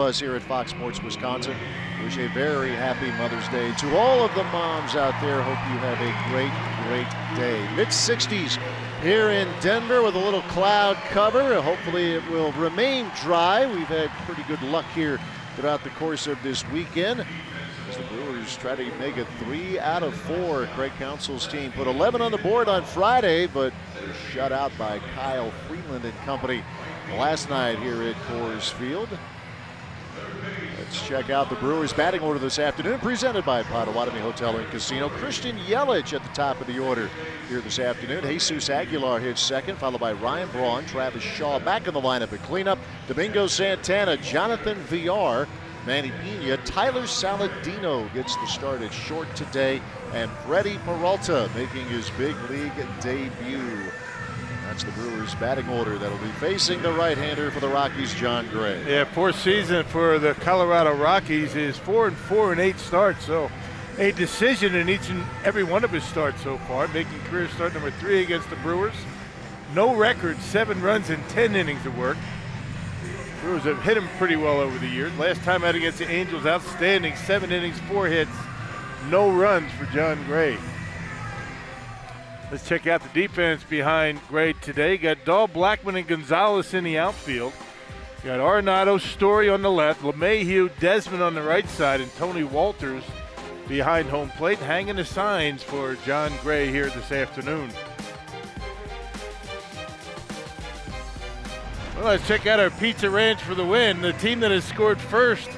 Us here at Fox Sports Wisconsin. Wish a very happy Mother's Day to all of the moms out there. Hope you have a great day. Mid-60s here in Denver with a little cloud cover. Hopefully it will remain dry. We've had pretty good luck here throughout the course of this weekend as the Brewers try to make it 3 out of 4. Craig Counsell's team put 11 on the board on Friday, but were shut out by Kyle Freeland and company last night here at Coors Field. Let's check out the Brewers batting order this afternoon, presented by Potawatomi Hotel and Casino. Christian Yelich at the top of the order here this afternoon. Jesus Aguilar hits second, followed by Ryan Braun. Travis Shaw back in the lineup at cleanup. Domingo Santana, Jonathan Villar, Manny Pena, Tyler Saladino gets the start at short today, and Freddie Peralta making his big league debut. That's the Brewers batting order that'll be facing the right-hander for the Rockies, John Gray. Yeah, fourth season for the Colorado Rockies is 4-4 in 8 starts. So a decision in each and every one of his starts so far, making career start number 3 against the Brewers. No record, 7 runs in 10 innings of work. Brewers have hit him pretty well over the years. Last time out against the Angels, outstanding, 7 innings, 4 hits, no runs for John Gray. Let's check out the defense behind Gray today. Got Dahl, Blackman, and Gonzalez in the outfield. Got Arenado, Story on the left, LeMahieu, Desmond on the right side, and Tony Walters behind home plate, hanging the signs for John Gray here this afternoon. Well, let's check out our Pizza Ranch for the win. The team that has scored first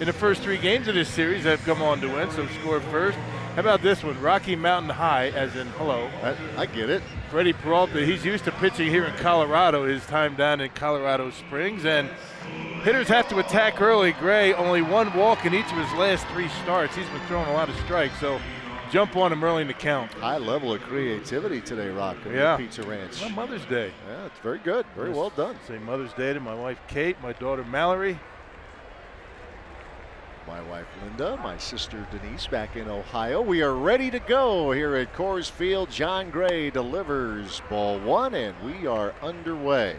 in the first 3 games of this series have come on to win, so scored first. How about this one? Rocky Mountain High, as in hello. I get it. Freddie Peralta, he's used to pitching here in Colorado, his time down in Colorado Springs. And hitters have to attack early. Gray, only 1 walk in each of his last 3 starts. He's been throwing a lot of strikes, so jump on him early in the count. High level of creativity today, Rock, at the Pizza Ranch. Well, Mother's Day. Yeah, it's very good. Very well done. Say Mother's Day to my wife, Kate, my daughter, Mallory. My wife Linda, my sister Denise back in Ohio. We are ready to go here at Coors Field. John Gray delivers ball 1, and we are underway.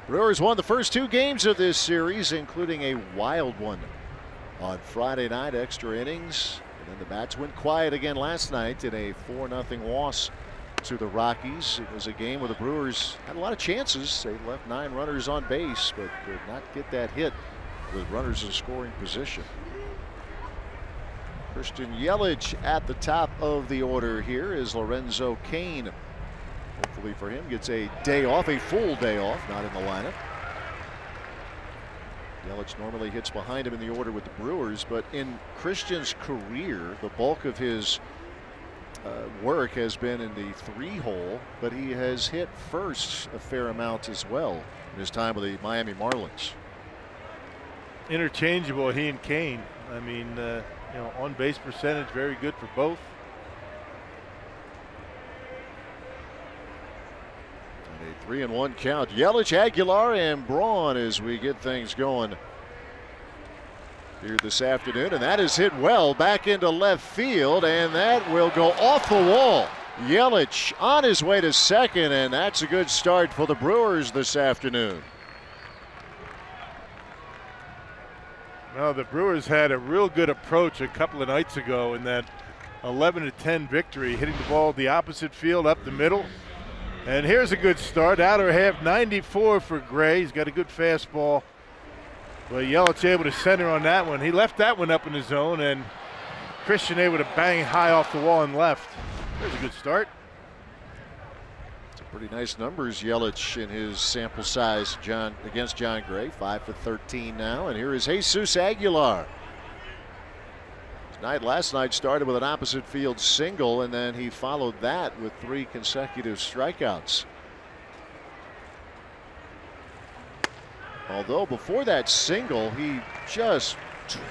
Brewers won the first 2 games of this series, including a wild one on Friday night, extra innings. And then the bats went quiet again last night in a 4-0 loss to the Rockies. It was a game where the Brewers had a lot of chances. They left 9 runners on base, but could not get that hit with runners in scoring position. Christian Yelich at the top of the order here is Lorenzo Cain. Hopefully for him, gets a day off, a full day off, not in the lineup. Yelich normally hits behind him in the order with the Brewers, but in Christian's career, the bulk of his work has been in the 3-hole, but he has hit first a fair amount as well in his time with the Miami Marlins. Interchangeable, he and Cain. I mean, you know, on base percentage, very good for both. And a 3-1 count. Yelich, Aguilar, and Braun as we get things going here this afternoon. And that is hit well back into left field, and that will go off the wall. Yelich on his way to second, and that's a good start for the Brewers this afternoon. Well, the Brewers had a real good approach a couple of nights ago in that 11-10 victory, hitting the ball the opposite field up the middle. And here's a good start. Outer half, 94 for Gray. He's got a good fastball. But Yelich able to center on that one. He left that one up in the zone, and Christian able to bang high off the wall and left. There's a good start. Pretty nice numbers, Yelich, in his sample size against John Gray. 5 for 13 now, and here is Jesus Aguilar. Last night started with an opposite field single, and then he followed that with 3 consecutive strikeouts. Although before that single, he just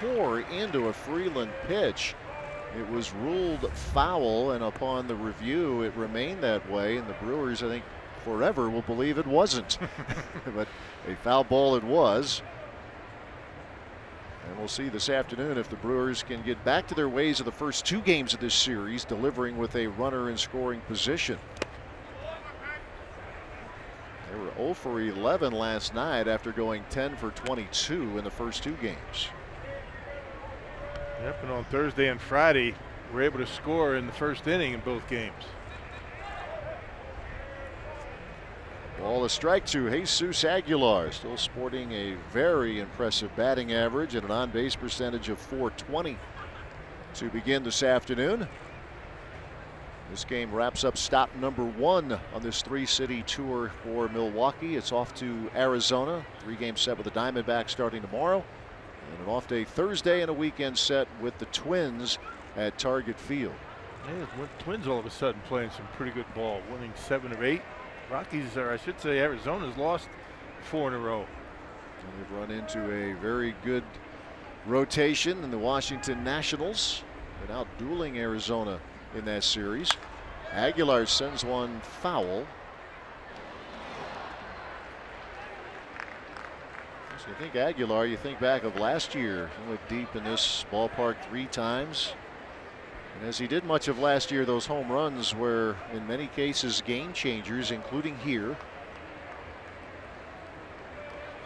tore into a Freeland pitch. It was ruled foul, and upon the review, it remained that way. And the Brewers, I think, forever will believe it wasn't. But a foul ball it was. And we'll see this afternoon if the Brewers can get back to their ways of the first 2 games of this series, delivering with a runner in scoring position. They were 0 for 11 last night after going 10 for 22 in the first 2 games. Yep, and on Thursday and Friday, we're able to score in the first inning in both games. Ball a strike to Jesus Aguilar, still sporting a very impressive batting average and an on-base percentage of .420 to begin this afternoon. This game wraps up stop number 1 on this 3-city tour for Milwaukee. It's off to Arizona, 3-game set with the Diamondbacks starting tomorrow, and an off day Thursday and a weekend set with the Twins at Target Field. Yeah, Twins all of a sudden playing some pretty good ball, winning 7 of 8. Rockies, or I should say Arizona's lost 4 in a row. And they've run into a very good rotation in the Washington Nationals. Been out dueling Arizona in that series. Aguilar sends one foul. So you think Aguilar, you think back of last year. He went deep in this ballpark 3 times. And as he did much of last year, those home runs were in many cases game changers, including here.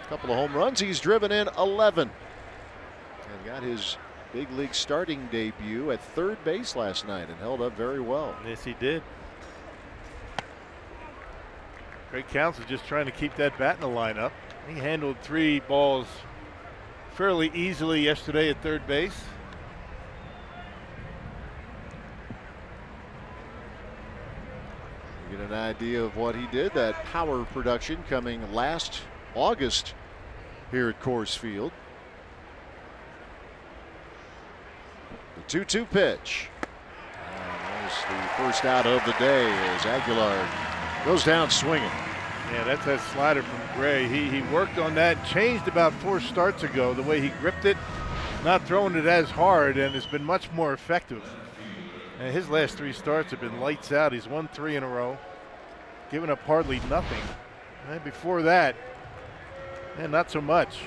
A couple of home runs. He's driven in 11 and got his big league starting debut at third base last night and held up very well. Yes, he did. Great Counsell just trying to keep that bat in the lineup. He handled 3 balls fairly easily yesterday at third base. Get an idea of what he did. That power production coming last August here at Coors Field. The 2-2 pitch. And there's the first out of the day as Aguilar goes down swinging. Yeah, that's that slider from Gray. He worked on that, changed about 4 starts ago the way he gripped it, not throwing it as hard, and it's been much more effective. And his last 3 starts have been lights out. He's won 3 in a row, giving up hardly nothing. And before that, not so much.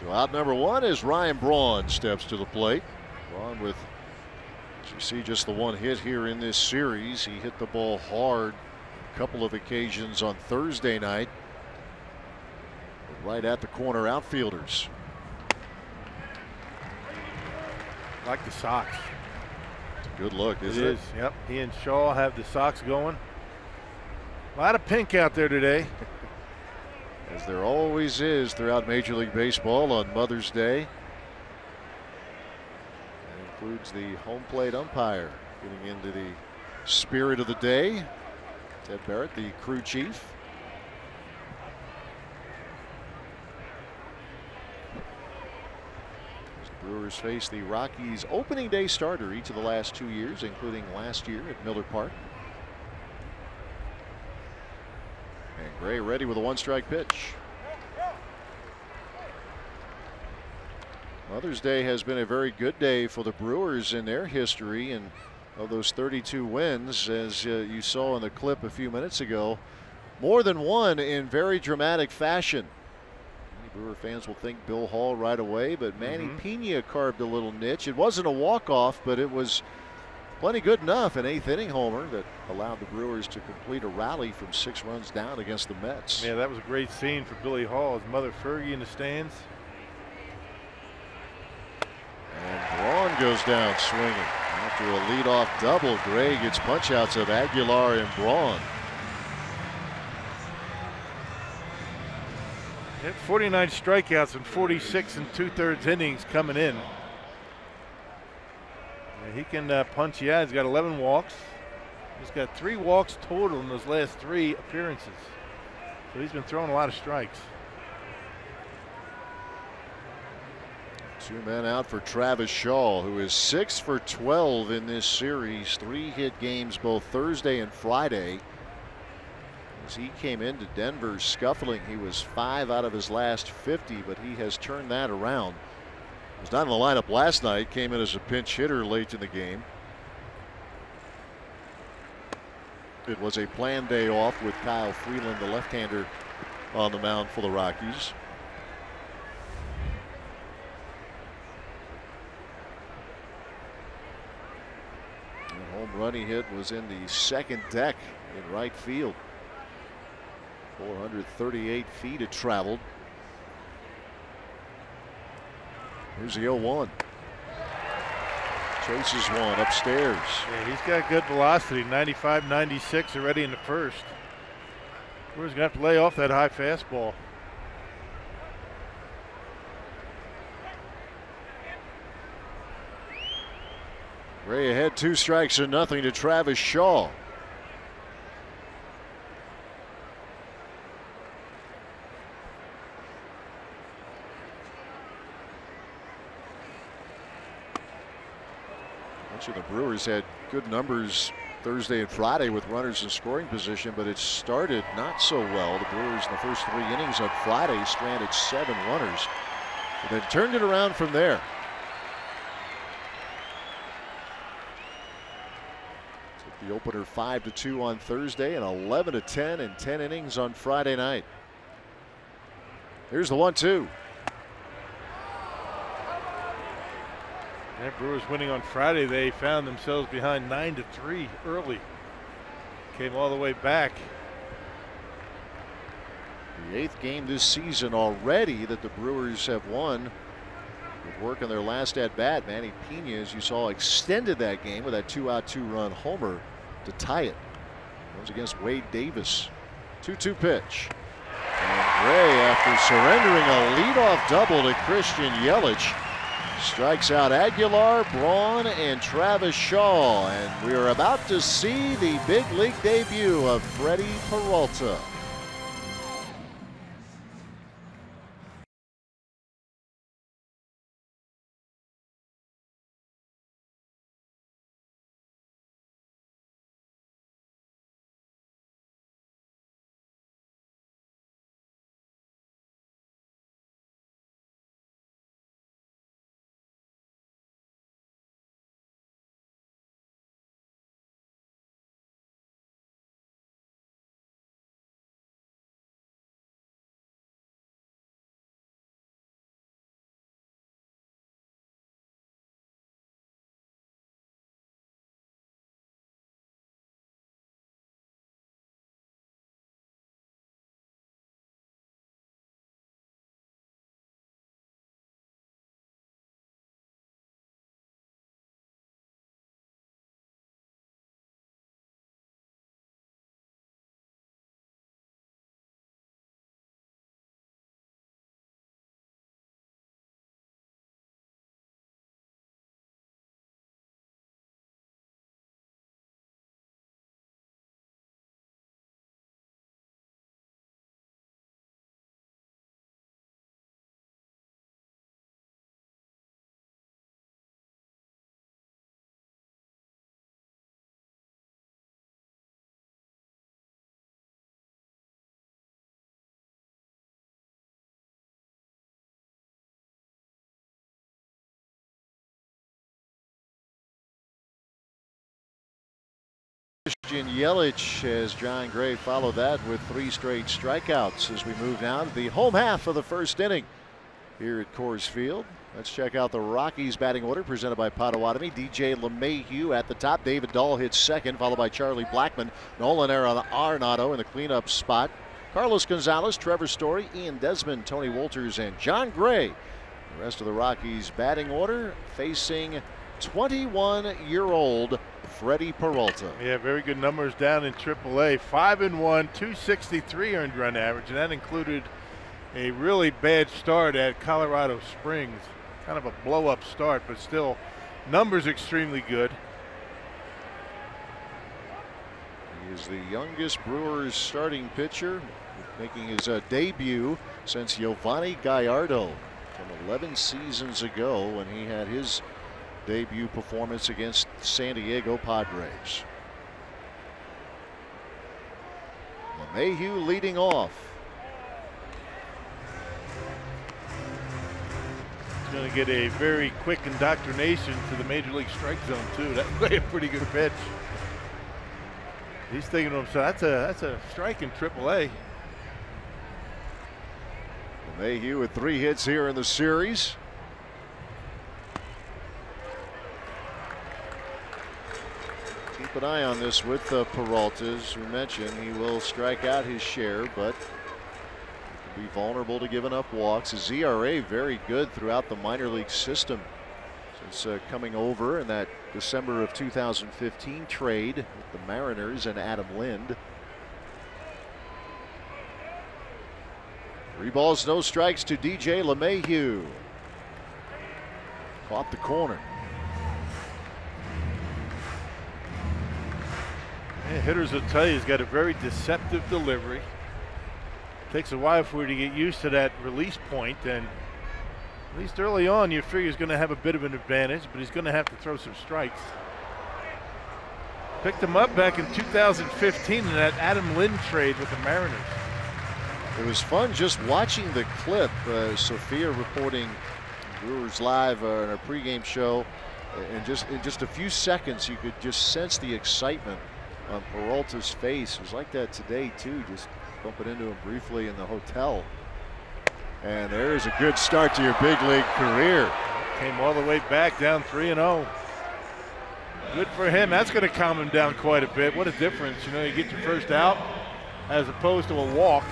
So out number 1 is Ryan Braun steps to the plate. Braun with, as you see, just the 1 hit here in this series. He hit the ball hard a couple of occasions on Thursday night, right at the corner outfielders. Like the Sox. It's a good look, isn't it? Yep. He and Shaw have the Sox going. A lot of pink out there today. As there always is throughout Major League Baseball on Mother's Day. That includes the home plate umpire getting into the spirit of the day. Ted Barrett, the crew chief. Brewers face the Rockies opening day starter each of the last 2 years, including last year at Miller Park. And Gray ready with a 1-strike pitch. Mother's Day has been a very good day for the Brewers in their history, and of those 32 wins, as you saw in the clip a few minutes ago, more than one in very dramatic fashion. Brewer fans will think Bill Hall right away, but Manny Pena carved a little niche. It wasn't a walk-off, but it was plenty good enough, an 8th inning homer that allowed the Brewers to complete a rally from 6 runs down against the Mets. Yeah, that was a great scene for Billy Hall, his mother Fergie in the stands. And Braun goes down swinging. After a leadoff double, Gray gets punch-outs of Aguilar and Braun. 49 strikeouts and 46 2/3 innings coming in. Yeah, he can punch you out. He's got 11 walks. He's got 3 walks total in those last 3 appearances. So he's been throwing a lot of strikes. 2 men out for Travis Shaw, who is 6 for 12 in this series. 3 hit games both Thursday and Friday. As he came into Denver scuffling, he was 5 out of his last 50, but he has turned that around. He was not in the lineup last night, came in as a pinch hitter late in the game. It was a planned day off with Kyle Freeland, the left-hander, on the mound for the Rockies. The home run he hit was in the second deck in right field. 438 feet it traveled. Here's the 0-1. Chases one upstairs. Yeah, he's got good velocity, 95, 96 already in the first. Brewers gonna have to lay off that high fastball. Gray ahead 2 strikes to nothing to Travis Shaw. The Brewers had good numbers Thursday and Friday with runners in scoring position, but it started not so well. The Brewers in the first 3 innings on Friday stranded 7 runners, but then turned it around from there. Took the opener 5-2 on Thursday and 11-10 in 10 innings on Friday night. Here's the 1-2. That Brewers winning on Friday, they found themselves behind 9-3 early. Came all the way back. The 8th game this season already that the Brewers have won with work on their last at bat. Manny Pena, as you saw, extended that game with that 2-out 2-run homer to tie it. That was against Wade Davis. 2-2 pitch. And Gray, after surrendering a leadoff double to Christian Yelich, strikes out Aguilar, Braun, and Travis Shaw. And we are about to see the big league debut of Freddie Peralta. Christian Yelich, as John Gray followed that with 3 straight strikeouts as we move now to the home half of the first inning here at Coors Field. Let's check out the Rockies batting order presented by Potawatomi. DJ LeMahieu at the top. David Dahl hits second, followed by Charlie Blackmon. Nolan Arenado in the cleanup spot. Carlos Gonzalez, Trevor Story, Ian Desmond, Tony Wolters, and John Gray. The rest of the Rockies batting order facing 21-year-old Freddie Peralta. Yeah, very good numbers down in AAA. 5-1, 263 earned run average, and that included a really bad start at Colorado Springs. Kind of a blow-up start, but still numbers extremely good. He is the youngest Brewers starting pitcher, making his debut since Giovanni Gallardo from 11 seasons ago when he had his debut performance against San Diego Padres. LeMahieu leading off. He's going to get a very quick indoctrination to the major league strike zone too. That would be a pretty good pitch. He's thinking to himself, that's a strike in AAA. LeMahieu with 3 hits here in the series. keep an eye on this with Peralta. As we mentioned, he will strike out his share, but be vulnerable to giving up walks. His ERA very good throughout the minor league system since coming over in that December of 2015 trade with the Mariners and Adam Lind. 3 balls, no strikes to DJ LeMahieu. Caught the corner. Yeah, hitters will tell you he's got a very deceptive delivery. Takes a while for you to get used to that release point, and at least early on you figure he's going to have a bit of an advantage, but he's going to have to throw some strikes. Picked him up back in 2015 in that Adam Lind trade with the Mariners. It was fun just watching the clip. Sophia reporting Brewers Live in our pregame show, and in just a few seconds you could just sense the excitement on Peralta's face. It was like that today too, just bumping into him briefly in the hotel. And there's a good start to your big league career. Came all the way back, down 3-0. Good for him. That's going to calm him down quite a bit. What a difference. You know, you get your first out as opposed to a walk.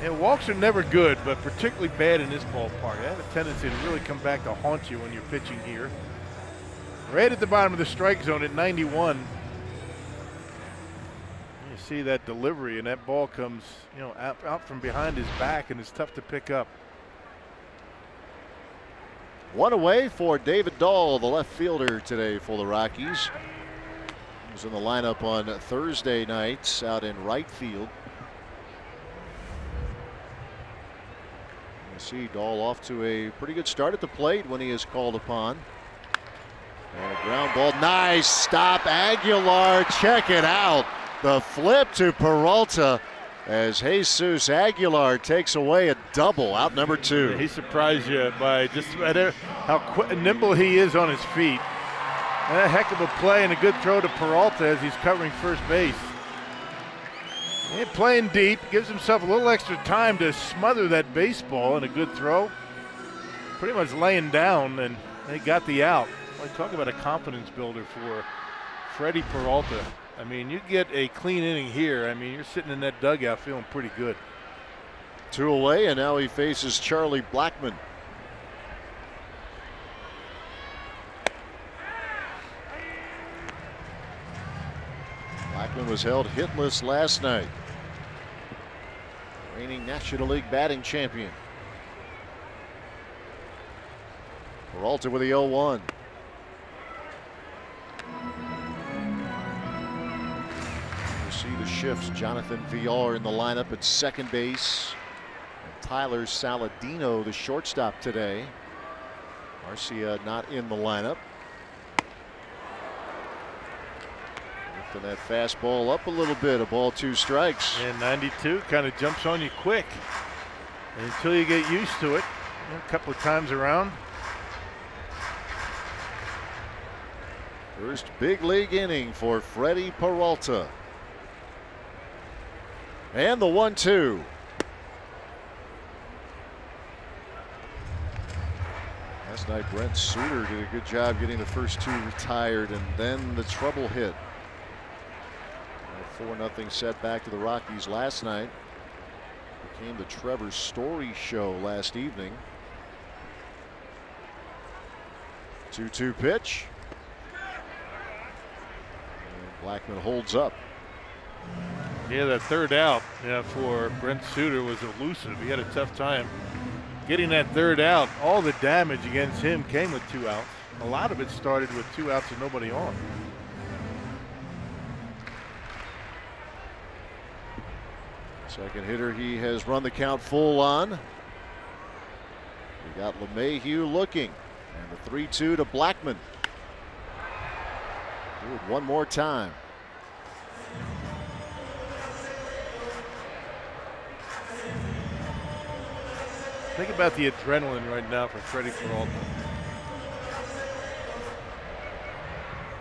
And walks are never good, but particularly bad in this ballpark. They have a tendency to really come back to haunt you when you're pitching here. Right at the bottom of the strike zone at 91. You see that delivery, and that ball comes, you know, out from behind his back, and it's tough to pick up. 1 away for David Dahl, the left fielder today for the Rockies. He was in the lineup on Thursday nights out in right field. You see Dahl off to a pretty good start at the plate when he is called upon. And a ground ball, nice stop, Aguilar, check it out. The flip to Peralta as Jesus Aguilar takes away a double, out number 2. He surprised you by just how nimble he is on his feet. And a heck of a play and a good throw to Peralta as he's covering first base. And playing deep, gives himself a little extra time to smother that baseball, and a good throw. Pretty much laying down, and they got the out. I talk about a confidence builder for Freddie Peralta. I mean, you get a clean inning here. I mean, you're sitting in that dugout feeling pretty good. 2 away, and now he faces Charlie Blackmon. Blackmon was held hitless last night. Reigning National League batting champion. Peralta with the 0-1. You see the shifts. Jonathan Villar in the lineup at second base. And Tyler Saladino, the shortstop today. Marcia not in the lineup. Lifting that fastball up a little bit, a ball, 2 strikes. And 92 kind of jumps on you quick. And until you get used to it, a couple of times around. First big league inning for Freddie Peralta. And the 1-2. Last night Brent Suter did a good job getting the first 2 retired, and then the trouble hit. A 4-0 setback to the Rockies last night. Became the Trevor Story show last evening. 2-2 pitch. And Blackmon holds up. Yeah, that third out for Brent Suter was elusive. He had a tough time getting that third out. All the damage against him came with 2 outs. A lot of it started with 2 outs and nobody on. Second hitter he has run the count full on. We got LeMahieu looking, and the 3-2 to Blackmon. Do it one more time. Think about the adrenaline right now for Freddie Peralta.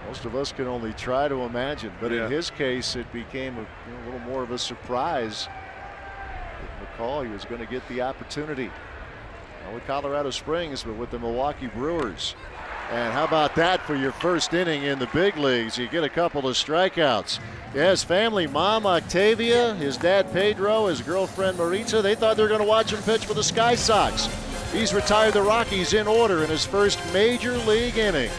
Most of us can only try to imagine, but in his case it became a little more of a surprise. With McCall, he was going to get the opportunity. Not with Colorado Springs, but with the Milwaukee Brewers. And how about that for your first inning in the big leagues? You get a couple of strikeouts. Yeah, his family, Mom Octavia, his dad Pedro, his girlfriend Maritza, they thought they were going to watch him pitch for the Sky Sox. He's retired the Rockies in order in his first major league inning.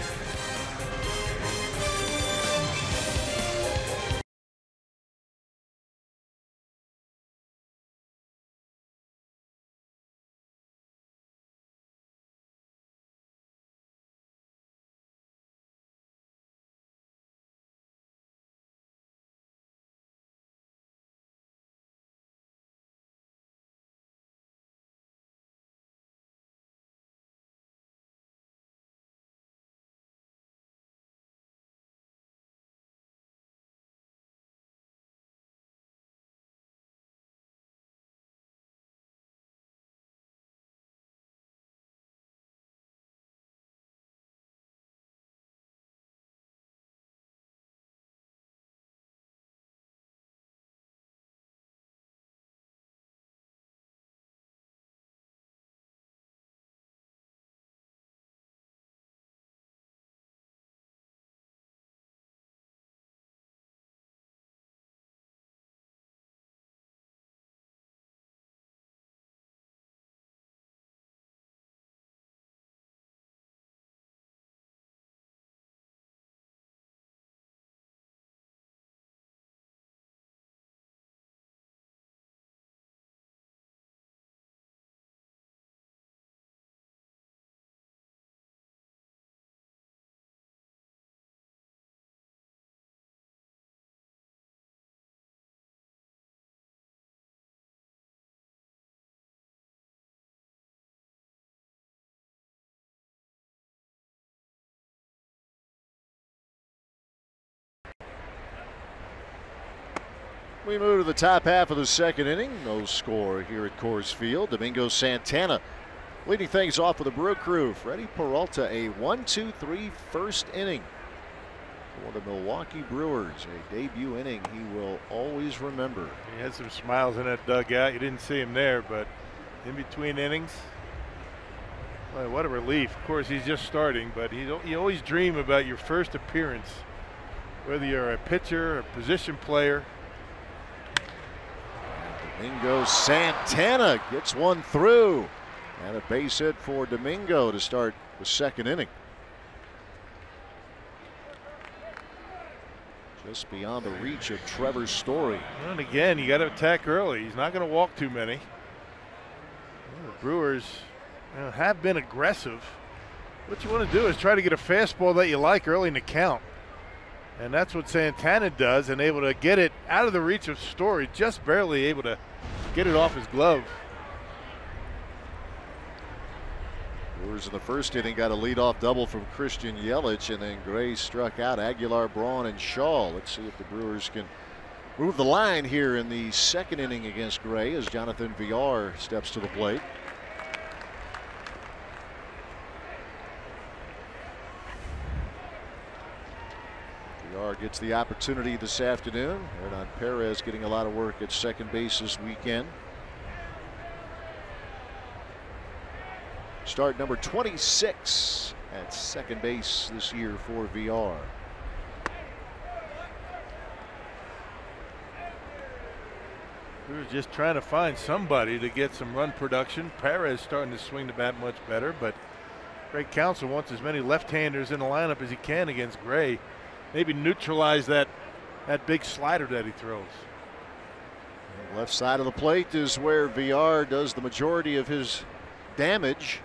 We move to the top half of the second inning. No score here at Coors Field. Domingo Santana leading things off with the Brew Crew. Freddie Peralta, a 1-2-3 first inning for the Milwaukee Brewers. A debut inning he will always remember. He had some smiles in that dugout. You didn't see him there, but in between innings, boy, what a relief. Of course, he's just starting, but you always dream about your first appearance, whether you're a pitcher, a position player. Domingo Santana gets one through, and a base hit for Domingo to start the second inning. Just beyond the reach of Trevor's Story. And again, you got to attack early. He's not going to walk too many. Well, the Brewers have been aggressive. What you want to do is try to get a fastball that you like early in the count. And that's what Santana does, and able to get it out of the reach of Story, just barely able to get it off his glove. Brewers in the first inning got a leadoff double from Christian Yelich, and then Gray struck out Aguilar, Braun, and Shaw. Let's see if the Brewers can move the line here in the second inning against Gray as Jonathan Villar steps to the plate. Gets the opportunity this afternoon. Hernan Perez getting a lot of work at second base this weekend. Start number 26 at second base this year for VR. We were just trying to find somebody to get some run production. Perez starting to swing the bat much better, but Greg Counsell wants as many left-handers in the lineup as he can against Gray. Maybe neutralize that big slider that he throws. Left side of the plate is where VR does the majority of his damage.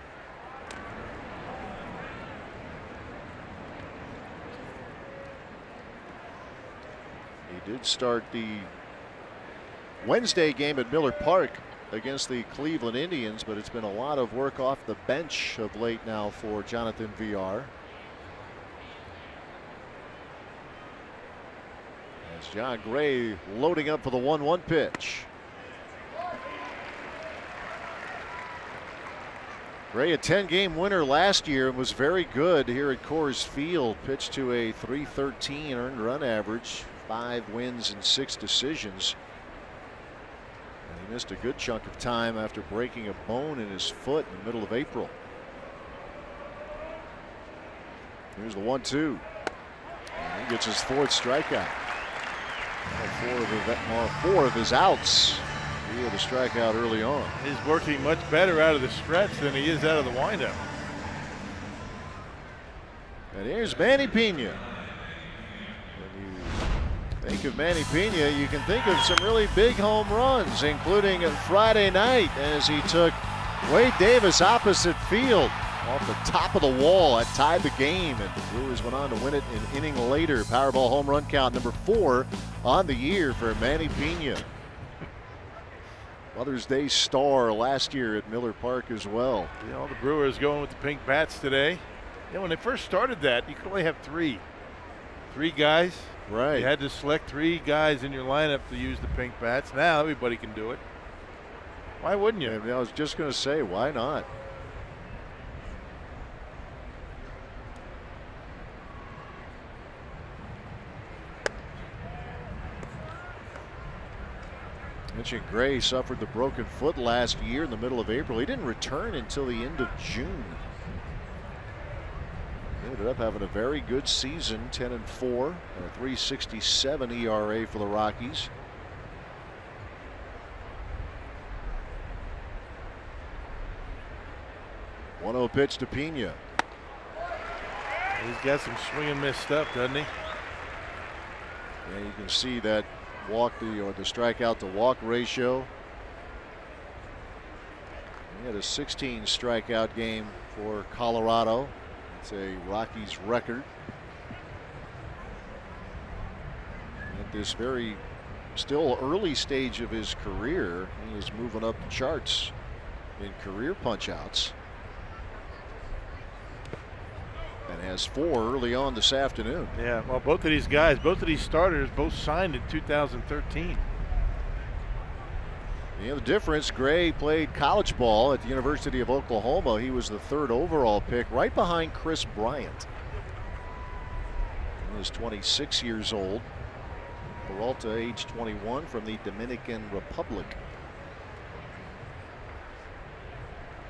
He did start the Wednesday game at Miller Park against the Cleveland Indians, but it's been a lot of work off the bench of late now for Jonathan VR. John Gray loading up for the 1-1 pitch. Gray, a 10-game winner last year, and was very good here at Coors Field. Pitched to a .313 earned run average, 5 wins and 6 decisions. And he missed a good chunk of time after breaking a bone in his foot in the middle of April. Here's the 1-2. He gets his 4th strikeout. Four of his outs. He had a strikeout early on. He's working much better out of the stretch than he is out of the windup. And here's Manny Pena. When you think of Manny Pena, you can think of some really big home runs, including Friday night as he took Wade Davis opposite field off the top of the wall. That tied the game, and the Brewers went on to win it an inning later. Powerball home run count number 4 on the year for Manny Pena. Mother's Day star last year at Miller Park as well. You know, the Brewers going with the pink bats today. You know, when they first started that, you could only have 3 guys. Right. You had to select 3 guys in your lineup to use the pink bats. Now everybody can do it. Why wouldn't you? I was just going to say, why not? Mentioned Gray suffered the broken foot last year in the middle of April. He didn't return until the end of June. He ended up having a very good season, 10-4, and a 3.67 ERA for the Rockies. One-oh pitch to Pena. He's got some swing and miss stuff, doesn't he? Yeah, you can see that walk the strikeout to walk ratio. He had a 16 strikeout game for Colorado. It's a Rockies record. At this very still early stage of his career, he is moving up the charts in career punch-outs. And has 4 early on this afternoon. Yeah, well, both of these guys, both of these starters, both signed in 2013. You know the difference, Gray played college ball at the University of Oklahoma. He was the 3rd overall pick, right behind Chris Bryant. He was 26 years old. Peralta, age 21, from the Dominican Republic.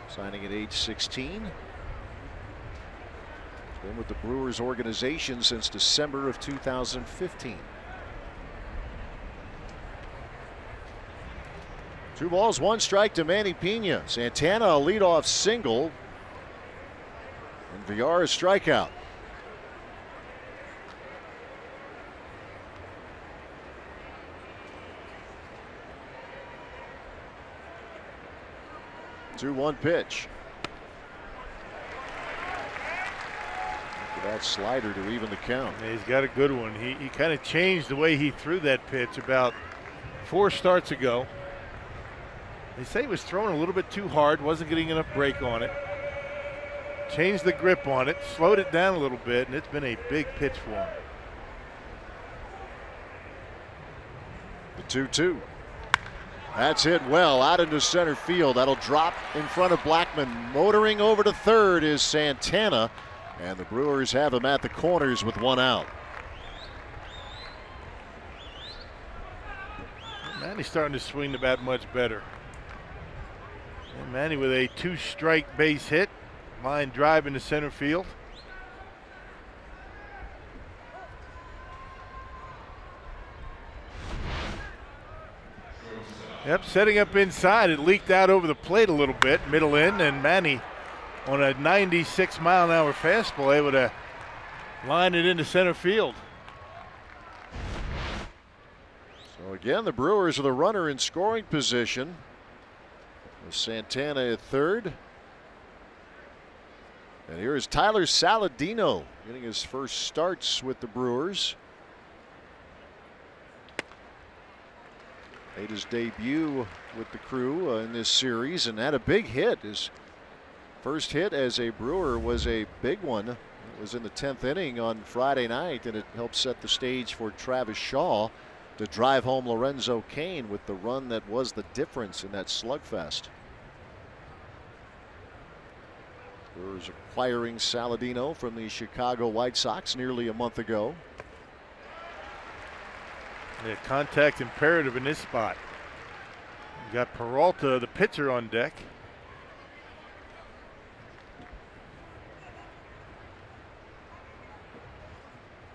Signing at age 16. Been with the Brewers organization since December of 2015. 2 balls, 1 strike to Manny Pena. Santana a leadoff single. And Villar a strikeout. Two-one pitch. That slider to even the count. Yeah, he's got a good one. He kind of changed the way he threw that pitch about 4 starts ago. They say he was throwing a little bit too hard, wasn't getting enough break on it. Changed the grip on it, slowed it down a little bit, and it's been a big pitch for him. The 2-2. That's hit well out into center field. That'll drop in front of Blackman. Motoring over to third is Santana. And the Brewers have him at the corners with 1 out. Manny's starting to swing the bat much better. And Manny with a 2-strike base hit. Line drive into center field. Yep, setting up inside. It leaked out over the plate a little bit, middle in, and Manny on a 96-mile-an-hour fastball able to line it into center field. So again, the Brewers are the runner in scoring position with Santana at third. And here is Tyler Saladino getting his first starts with the Brewers. Made his debut with the crew in this series and had a big hit. His first hit as a Brewer was a big one. It was in the 10th inning on Friday night, and it helped set the stage for Travis Shaw to drive home Lorenzo Cain with the run that was the difference in that slugfest. Brewers acquiring Saladino from the Chicago White Sox nearly a month ago. Yeah, contact imperative in this spot. You got Peralta, the pitcher, on deck.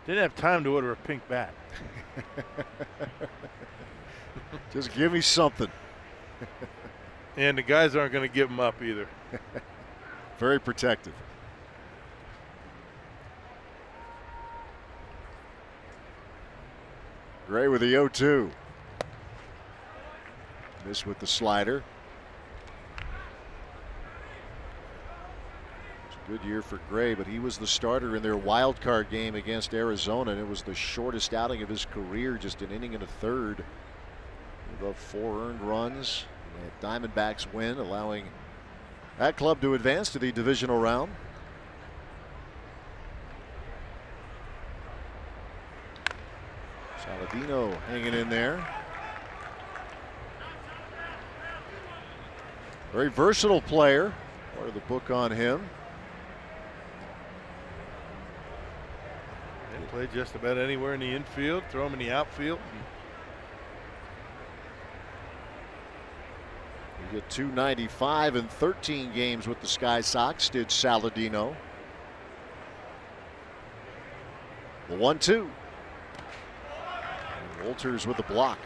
Didn't have time to order a pink bat. Just give me something. And the guys aren't going to give them up either. Very protective. Gray with the 0-2. Miss with the slider. It's a good year for Gray, but he was the starter in their wild card game against Arizona, and it was the shortest outing of his career, just an inning and a third. Above 4 earned runs. The Diamondbacks win, allowing that club to advance to the divisional round. Saladino hanging in there. Very versatile player. Part of the book on him. They play just about anywhere in the infield, throw him in the outfield. He hit .295 in 13 games with the Sky Sox, did Saladino. The 1-2. Walters with the block.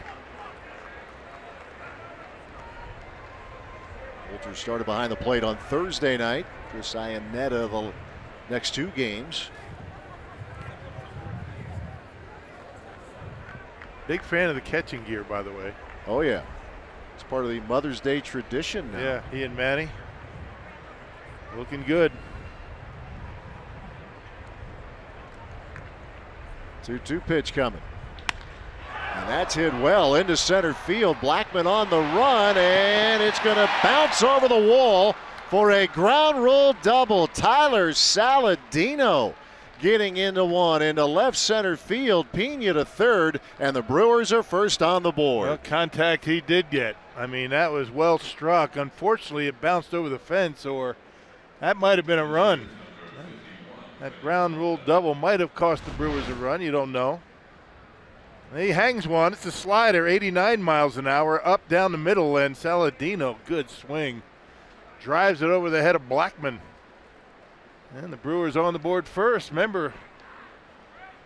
Walters started behind the plate on Thursday night. Chris Iannetta the next 2 games. Big fan of the catching gear, by the way. Oh, yeah. It's part of the Mother's Day tradition now. Yeah, he and Manny looking good. 2-2 pitch coming. And that's hit well into center field. Blackman on the run, and it's going to bounce over the wall for a ground rule double. Tyler Saladino getting into one into left center field. Pena to third, and the Brewers are first on the board. Well, contact he did get. I mean, that was well struck. Unfortunately, it bounced over the fence, or that might have been a run. That ground rule double might have cost the Brewers a run. You don't know. He hangs one. It's a slider, 89 miles an hour, up down the middle, and Saladino, good swing. Drives it over the head of Blackman. And the Brewers on the board first. Remember,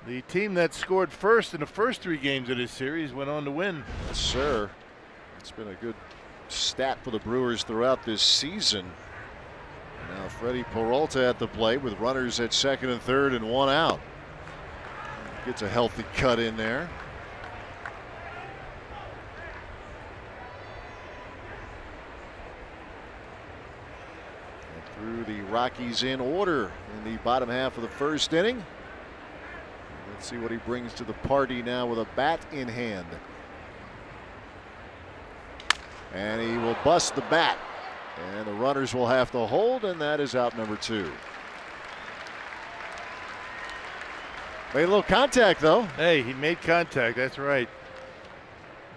the team that scored first in the first 3 games of this series went on to win. Yes, sir. It's been a good stat for the Brewers throughout this season. Now Freddie Peralta at the plate with runners at second and third and 1 out. Gets a healthy cut in there. And through the Rockies in order in the bottom half of the first inning. Let's see what he brings to the party now with a bat in hand. And he will bust the bat. And the runners will have to hold, and that is out number 2. Made a little contact, though. Hey, he made contact. That's right.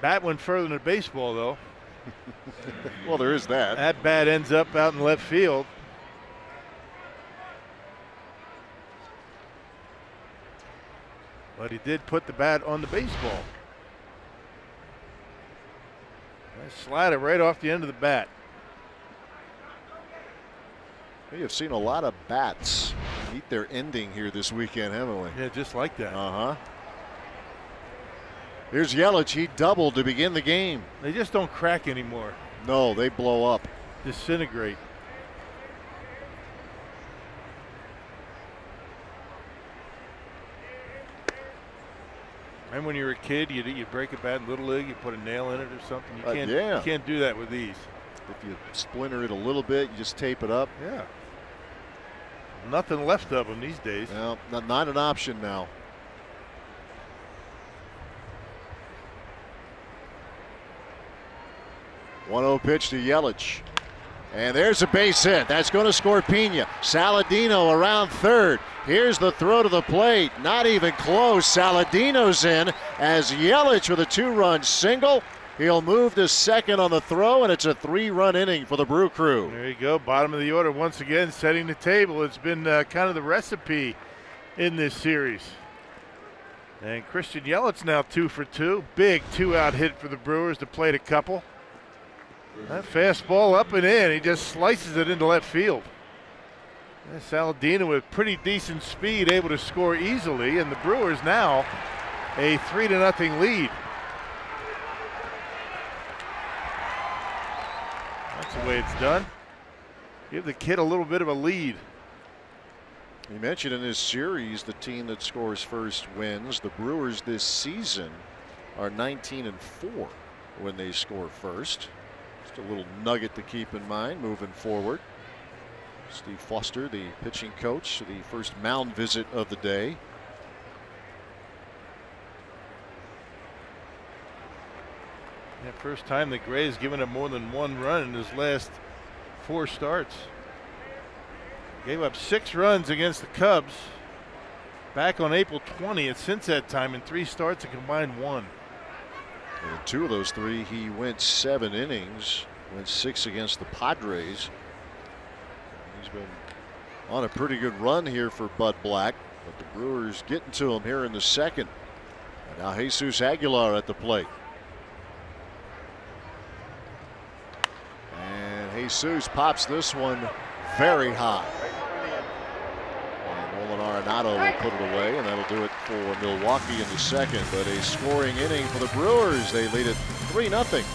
Bat went further than baseball, though. Well, there is that. That bat ends up out in left field. But he did put the bat on the baseball. Nice slider right off the end of the bat. We have seen a lot of bats meet their ending here this weekend, haven't we? Yeah, just like that. Here's Yelich. He doubled to begin the game. They just don't crack anymore. No, they blow up. Disintegrate. Remember when you were a kid, you'd break a bat in Little League, you put a nail in it or something? You can't do that with these. If you splinter it a little bit, you just tape it up. Yeah. Nothing left of them these days. Well, not an option now. .1-0 pitch to Yelich. And there's a base hit. That's going to score Pena. Saladino around third. Here's the throw to the plate. Not even close. Saladino's in as Yelich with a 2-run single. He'll move to second on the throw, and it's a 3-run inning for the Brew Crew. There you go. Bottom of the order once again, setting the table. It's been kind of the recipe in this series. And Christian Yelich now 2 for 2. Big 2-out hit for the Brewers to plate a couple. That fastball up and in. He just slices it into left field. Saladino with pretty decent speed, able to score easily, and the Brewers now a 3-0 lead. That's the way it's done. Give the kid a little bit of a lead. He mentioned in this series the team that scores first wins. The Brewers this season are 19-4 when they score first. Just a little nugget to keep in mind moving forward. Steve Foster, the pitching coach, the first mound visit of the day. Yeah, first time the Grays given up more than 1 run in his last 4 starts. Gave up 6 runs against the Cubs back on April 20th. Since that time, in 3 starts, a combined 1. And in 2 of those 3, he went 7 innings, went 6 against the Padres. He's been on a pretty good run here for Bud Black, but the Brewers getting to him here in the second. And now Jesus Aguilar at the plate. And Jesus pops this one very high. And Nolan Arenado will put it away, and that'll do it for Milwaukee in the second. But a scoring inning for the Brewers. They lead it 3-0.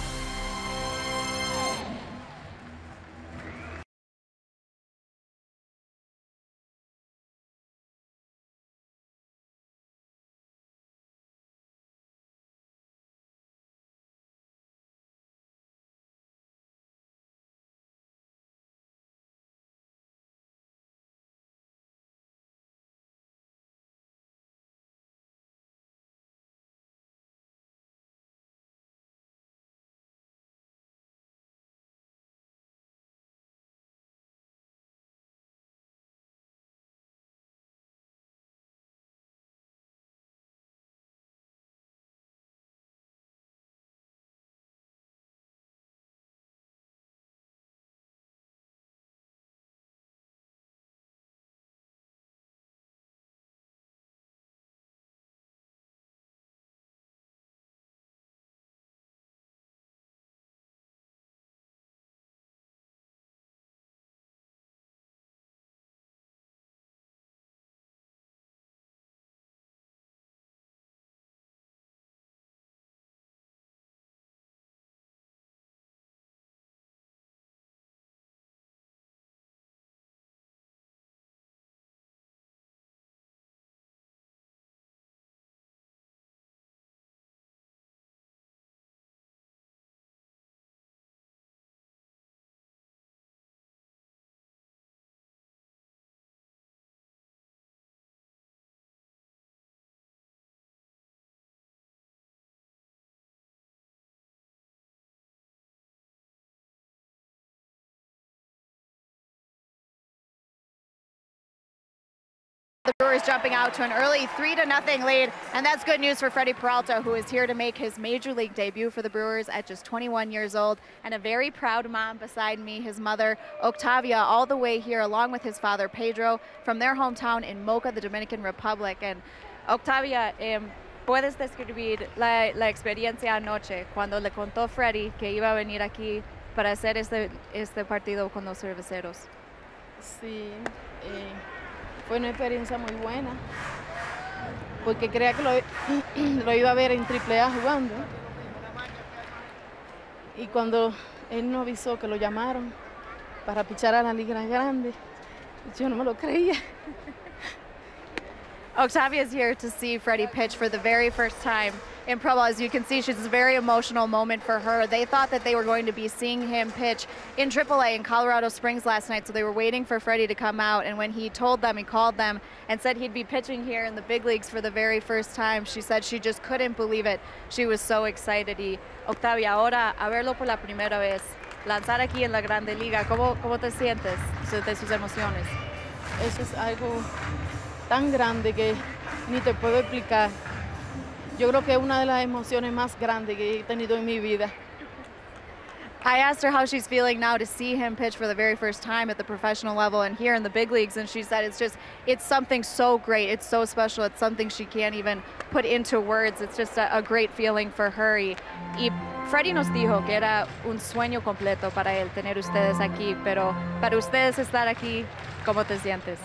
The Brewers jumping out to an early 3-0 lead, and that's good news for Freddie Peralta, who is here to make his major league debut for the Brewers at just 21 years old, and a very proud mom beside me, his mother Octavia, all the way here along with his father Pedro from their hometown in Moca, the Dominican Republic. And Octavia, ¿puedes describir la experiencia anoche cuando le contó Freddie que iba a venir aquí para hacer este partido con los cerveceros? Sí, fue una experiencia muy buena, porque creía que lo iba a ver en AAA jugando. Y cuando él nos avisó que lo llamaron para pichar a la Liga Grande, yo no me lo creía. Octavia is here to see Freddie pitch for the very first time in Pro Bowl. As you can see, it's a very emotional moment for her. They thought that they were going to be seeing him pitch in AAA in Colorado Springs last night, so they were waiting for Freddie to come out. And when he told them, he called them and said he'd be pitching here in the big leagues for the very first time, she said she just couldn't believe it. She was so excited. Y Octavia, ahora a verlo por la primera vez, lanzar aquí en la Grande Liga, ¿cómo te sientes de sus emociones? Eso es algo tan grande que ni te puedo explicar. Yo creo que es una de las emociones más grandes que he tenido en mi vida. I asked her how she's feeling now to see him pitch for the very first time at the professional level and here in the big leagues, and she said it's something so great, it's so special, it's something she can't even put into words. It's just a great feeling for her. Y Freddie nos dijo que era un sueño completo para él tener ustedes aquí, pero para ustedes estar aquí ¿Cómo te sientes?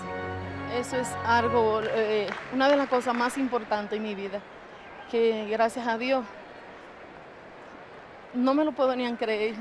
Eso es algo, una de las cosas más importantes en mi vida, que gracias a Dios no me lo puedo ni creer.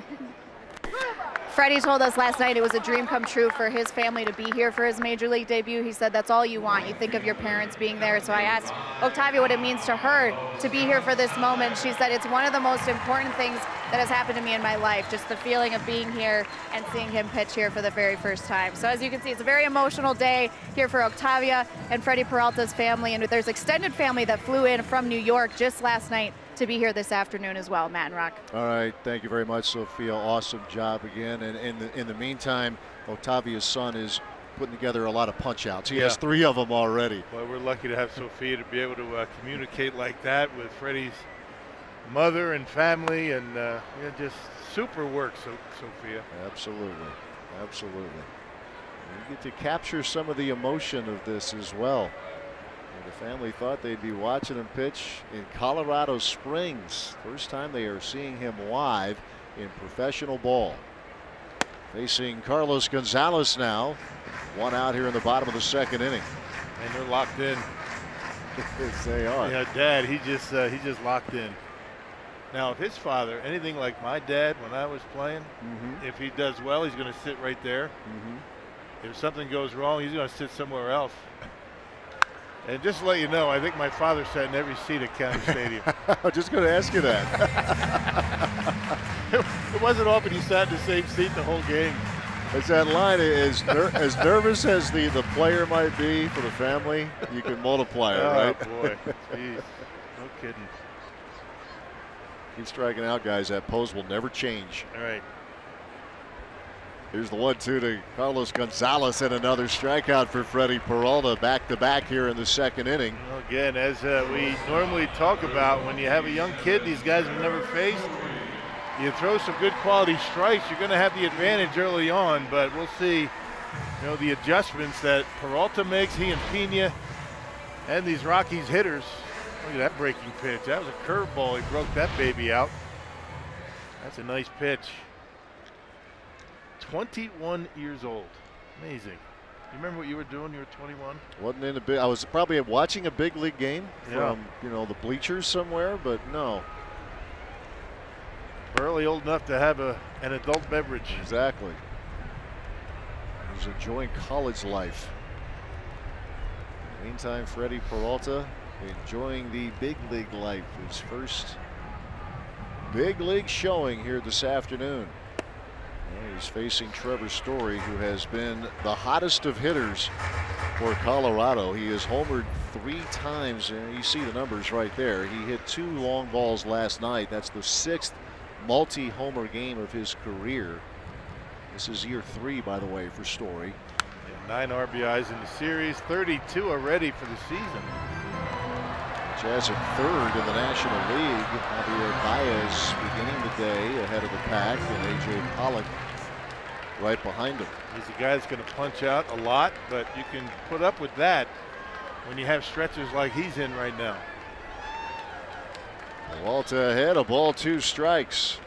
Freddie told us last night it was a dream come true for his family to be here for his Major League debut. He said that's all you want. You think of your parents being there. So I asked Octavia what it means to her to be here for this moment. She said it's one of the most important things that has happened to me in my life, just the feeling of being here and seeing him pitch here for the very first time. So as you can see, it's a very emotional day here for Octavia and Freddie Peralta's family. And there's extended family that flew in from New York just last night to be here this afternoon as well, Matt and Rock. All right, thank you very much, Sophia. Awesome job again. And in the meantime, Octavia's son is putting together a lot of punch outs. He has 3 of them already. Well, we're lucky to have Sophia to be able to communicate like that with Freddie's mother and family, and just super work, Sophia. Absolutely, absolutely. You get to capture some of the emotion of this as well. The family thought they'd be watching him pitch in Colorado Springs. First time they are seeing him live in professional ball. Facing Carlos Gonzalez now. 1 out here in the bottom of the 2nd inning. And they're locked in. Yes, they are. Yeah, Dad, he just locked in. Now, if his father, anything like my dad when I was playing, if he does well, he's going to sit right there. If something goes wrong, he's going to sit somewhere else. And just to let you know, I think my father sat in every seat at County Stadium. I was just going to ask you that. It wasn't often he sat in the same seat the whole game. It's that line, as nervous as the player might be for the family, you can multiply it, right? Oh, boy. Jeez. No kidding. Keep striking out, guys. That pose will never change. All right. Here's the 1-2 to Carlos Gonzalez, and another strikeout for Freddie Peralta, back-to-back here in the 2nd inning. Well, again, as we normally talk about, when you have a young kid these guys have never faced, you throw some good quality strikes, you're going to have the advantage early on, but we'll see, the adjustments that Peralta makes, he and Pena, and these Rockies hitters. Look at that breaking pitch. That was a curveball. He broke that baby out. That's a nice pitch. 21 years old. Amazing. You remember what you were doing? You were 21. Wasn't in a big. I was probably watching a big league game from the bleachers somewhere, but no. Barely old enough to have an adult beverage. Exactly. He was enjoying college life. In the meantime, Freddie Peralta enjoying the big league life. His first big league showing here this afternoon. He's facing Trevor Story, who has been the hottest of hitters for Colorado. He has homered 3 times. You see the numbers right there. He hit 2 long balls last night. That's the 6th multi-homer game of his career. This is year 3, by the way, for Story. Yeah, 9 RBIs in the series, 32 already for the season. Jazz at 3rd in the National League. Javier Baez beginning the day ahead of the pack, and A.J. Pollock right behind him. He's a guy that's going to punch out a lot, but you can put up with that when you have stretches like he's in right now. Peralta ahead, a ball, 2 strikes.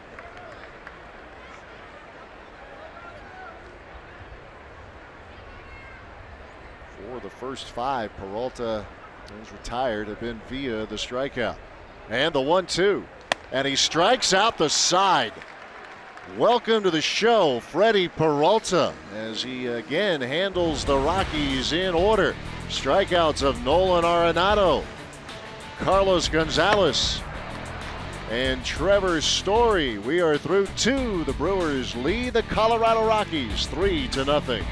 For the first 5, Peralta is retired, have been via the strikeout. And the 1-2. And he strikes out the side. Welcome to the show, Freddie Peralta, as he again handles the Rockies in order. Strikeouts of Nolan Arenado, Carlos Gonzalez, and Trevor Story. We are through 2. The Brewers lead the Colorado Rockies 3-0.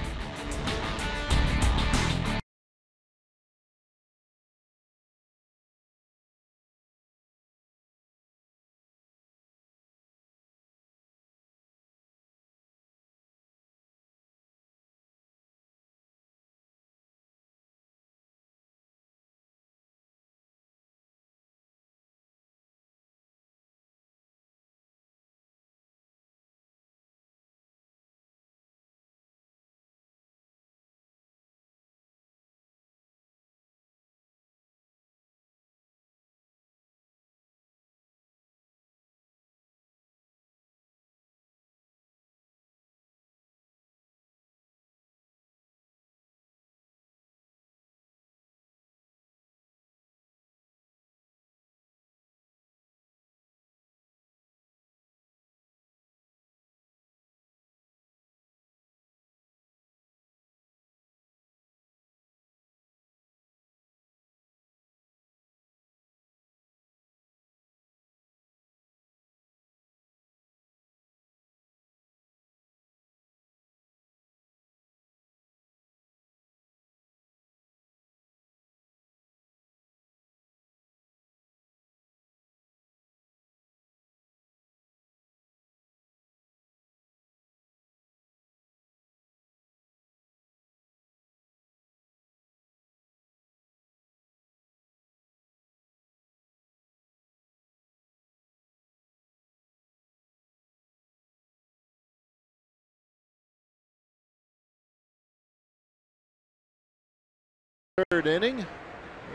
3rd inning.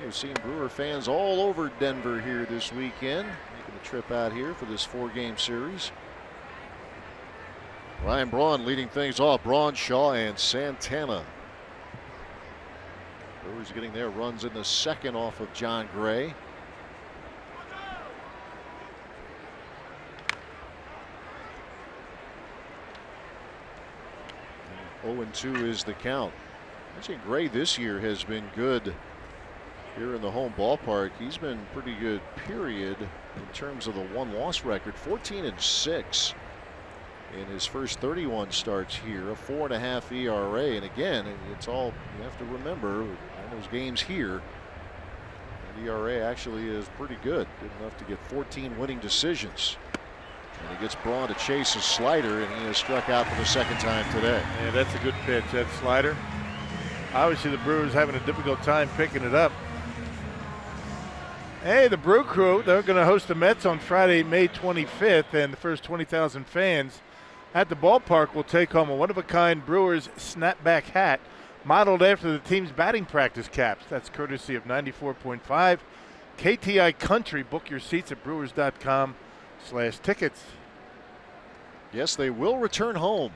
We've seen Brewer fans all over Denver here this weekend, making a trip out here for this 4-game series. Ryan Braun leading things off. Braun, Shaw, and Santana. Brewers getting their runs in the 2nd off of John Gray. 0-2 is the count. Actually, Gray this year has been good here in the home ballpark. He's been pretty good, period, in terms of the 1-loss record. 14-6 in his first 31 starts here. A 4.5 ERA. And again, it's all you have to remember. All those games here, the ERA actually is pretty good. Good enough to get 14 winning decisions. And he gets Braun to chase a slider, and he has struck out for the 2nd time today. Yeah, that's a good pitch, that slider. Obviously, the Brewers having a difficult time picking it up. Hey, the Brew Crew, they're going to host the Mets on Friday, May 25th, and the first 20,000 fans at the ballpark will take home a one-of-a-kind Brewers snapback hat modeled after the team's batting practice caps. That's courtesy of 94.5 KTI Country. Book your seats at brewers.com/tickets. Yes, they will return home.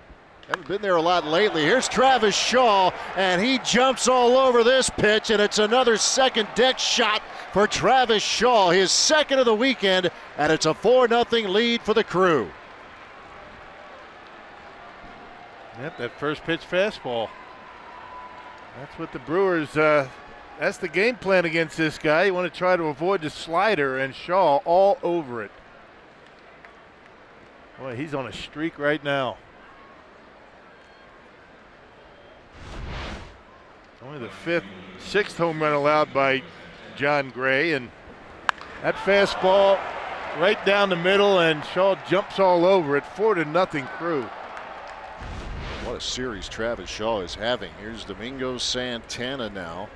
Haven't been there a lot lately. Here's Travis Shaw, and he jumps all over this pitch, and it's another second deck shot for Travis Shaw, his 2nd of the weekend, and it's a 4-0 lead for the Crew. Yep, that first pitch fastball. That's what the Brewers, that's the game plan against this guy. You want to try to avoid the slider, and Shaw all over it. Boy, he's on a streak right now. Only the 6th home run allowed by John Gray, and that fastball right down the middle, and Shaw jumps all over it. 4-0 Crew. What a series Travis Shaw is having. Here's Domingo Santana now.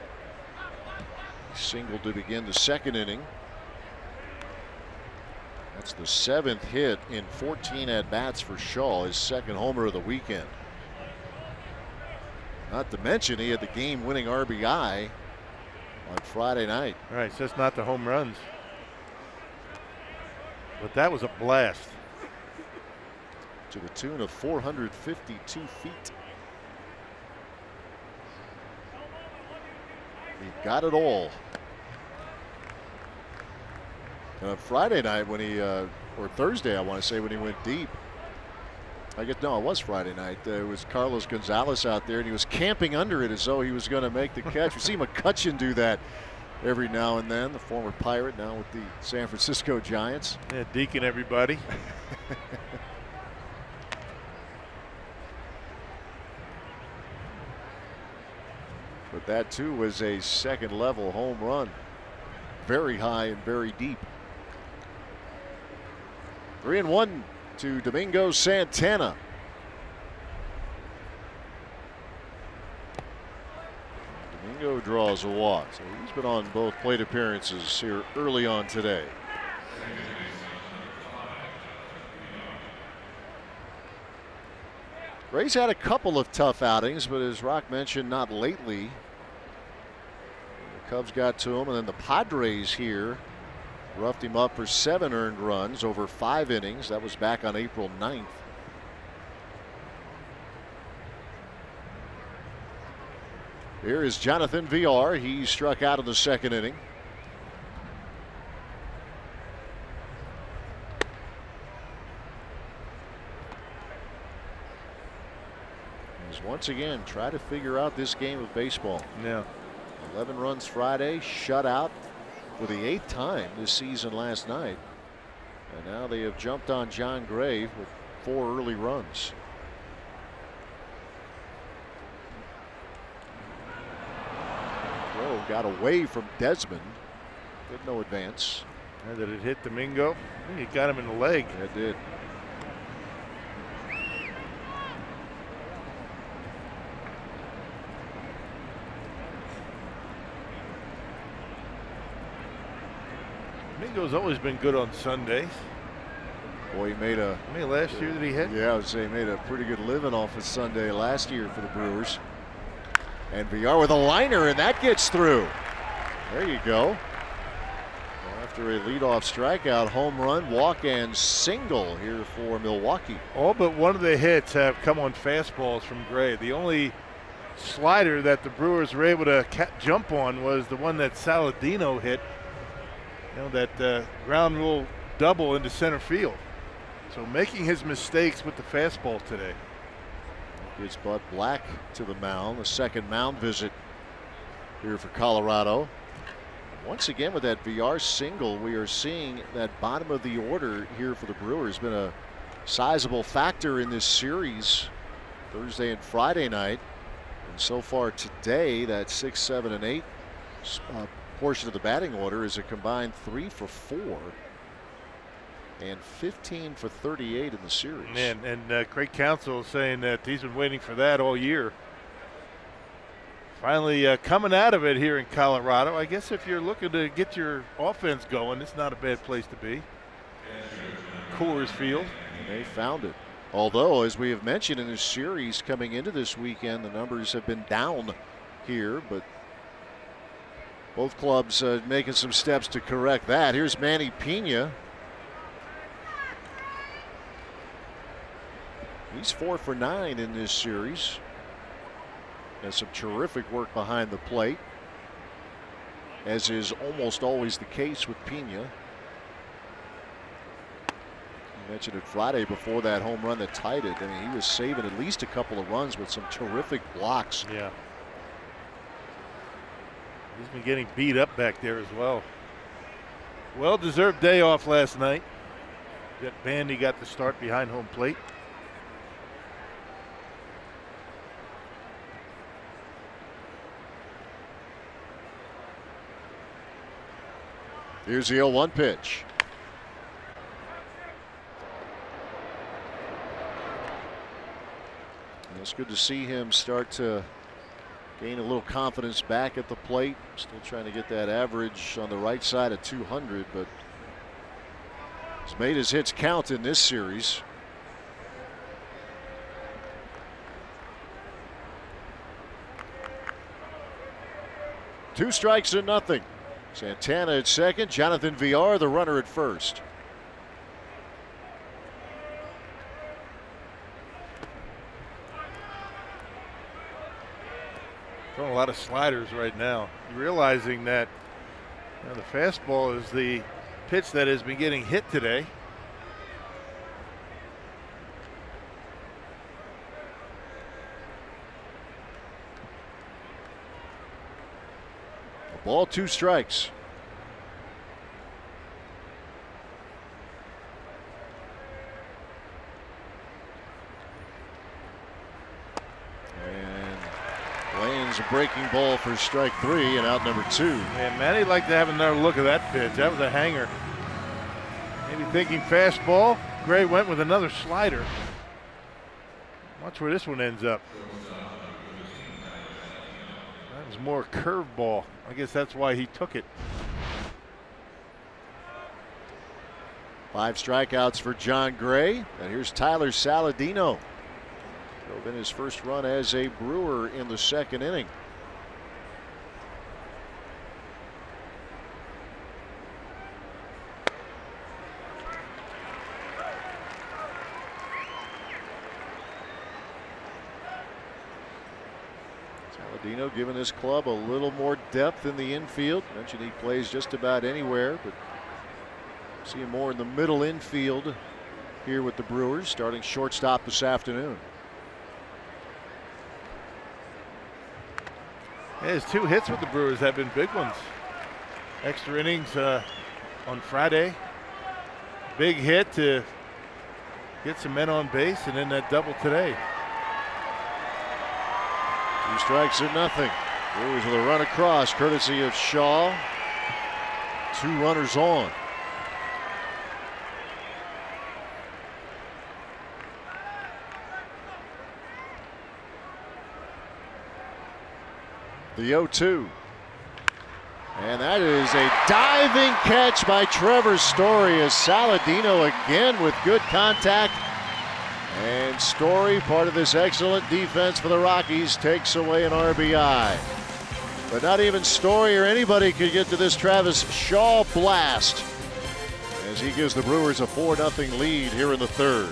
He singled to begin the 2nd inning. That's the 7th hit in 14 at-bats for Shaw, his 2nd homer of the weekend. Not to mention he had the game-winning RBI on Friday night. All right, so that's not the home runs. But that was a blast. To the tune of 452 feet. He got it all. And on Friday night when he, or Thursday I want to say, when he went deep. No, it was Friday night. It was Carlos Gonzalez out there, and he was camping under it as though he was going to make the catch. We see McCutchen do that every now and then, the former Pirate, now with the San Francisco Giants. Yeah, deacon everybody. But that too was a 2nd level home run. Very high and very deep. 3-1 to Domingo Santana. Domingo draws a walk, so he's been on both plate appearances here early on today. Gray's had a couple of tough outings, but as Rock mentioned, not lately. The Cubs got to him, and then the Padres here roughed him up for 7 earned runs over 5 innings. That was back on April 9th. Here is Jonathan Villar. He struck out in the 2nd inning. He's once again try to figure out this game of baseball. Yeah. 11 runs Friday, shut out for the 8th time this season last night. And now they have jumped on John Gray with 4 early runs. Throw got away from Desmond. Did no advance. And did it hit Domingo? I think it got him in the leg. It did. Domingo's always been good on Sundays. Boy, he made a. I mean, last year that he hit. Yeah, I would say he made a pretty good living off of Sunday last year for the Brewers. And Villar with a liner, and that gets through. There you go. After a leadoff strikeout, home run, walk, and single here for Milwaukee. All but one of the hits have come on fastballs from Gray. The only slider that the Brewers were able to jump on was the one that Saladino hit. You know, that ground rule double into center field. So making his mistakes with the fastball today. Gets Bud Black to the mound, the second mound visit here for Colorado. Once again with that Villar single, we are seeing that bottom of the order here for the Brewers been a sizable factor in this series Thursday and Friday night. And so far today, that 6, 7, and 8 portion of the batting order is a combined 3 for 4 and 15 for 38 in the series. And Craig Counsell is saying that he's been waiting for that all year. Finally coming out of it here in Colorado. I guess if you're looking to get your offense going, it's not a bad place to be. Coors Field. And they found it. Although, as we have mentioned in this series coming into this weekend, the numbers have been down here, but both clubs making some steps to correct that. Here's Manny Pena. He's 4 for 9 in this series. Has some terrific work behind the plate, as is almost always the case with Pena. You mentioned it Friday before that home run that tied it. I mean, he was saving at least a couple of runs with some terrific blocks. Yeah. He's been getting beat up back there as well. Well-deserved day off last night. Jet Bandy got the start behind home plate. Here's the 0-1 pitch. And it's good to see him start to gain a little confidence back at the plate. Still trying to get that average on the right side of 200, but he's made his hits count in this series. Two strikes and nothing. Santana at second, Jonathan Villar the runner at first. Throwing a lot of sliders right now. Realizing that the fastball is the pitch that has been getting hit today. Ball, 2 strikes. And lands a breaking ball for strike 3 and out number 2. Man, Manny'd like to have another look at that pitch. That was a hanger. Maybe thinking fastball. Gray went with another slider. Watch where this one ends up. That was more curveball. I guess that's why he took it. 5 strikeouts for John Gray. And here's Tyler Saladino. Drove in his first run as a Brewer in the second inning. Saladino giving this club a little more depth in the infield. Mentioned he plays just about anywhere, but see him more in the middle infield here with the Brewers, starting shortstop this afternoon. Yeah, his 2 hits with the Brewers have been big ones. Extra innings on Friday. Big hit to get some men on base, and then that double today. 2 strikes and nothing. Brewers with a run across, courtesy of Shaw. 2 runners on. The 0-2. And that is a diving catch by Trevor Story as Saladino again with good contact. And Story, part of this excellent defense for the Rockies, takes away an RBI. But not even Story or anybody could get to this Travis Shaw blast as he gives the Brewers a 4-0 lead here in the third.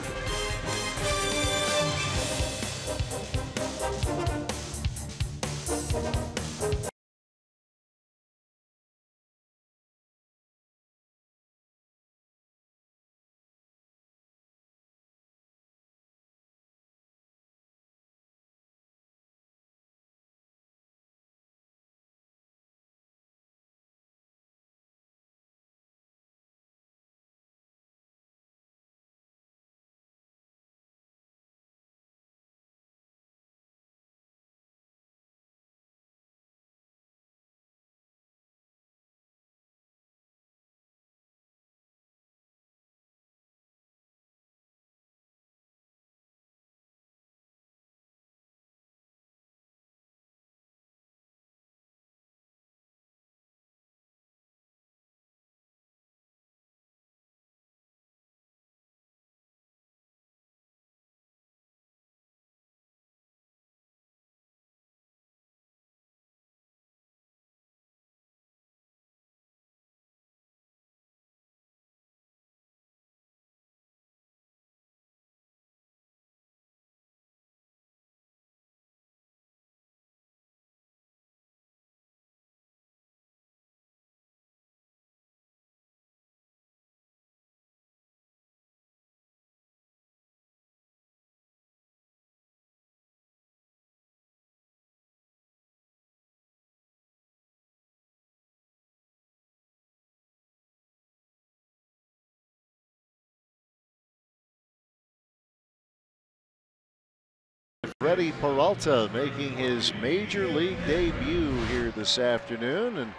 Freddie Peralta making his major league debut here this afternoon, and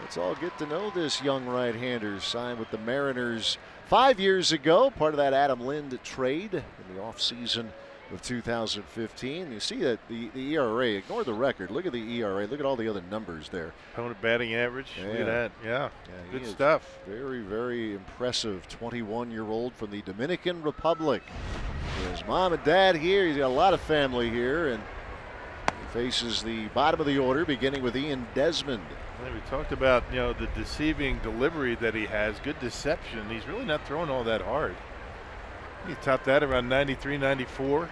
let's all get to know this young right-hander. Signed with the Mariners 5 years ago, part of that Adam Lind trade in the offseason of 2015. You see that the ERA, ignore the record, look at the ERA, look at all the other numbers there. Opponent batting average, yeah. Look at that, yeah good stuff. Very, very impressive 21-year-old from the Dominican Republic. His mom and dad here, he's got a lot of family here, and he faces the bottom of the order, beginning with Ian Desmond. We talked about, the deceiving delivery that he has, good deception. He's really not throwing all that hard. He topped that around 93, 94.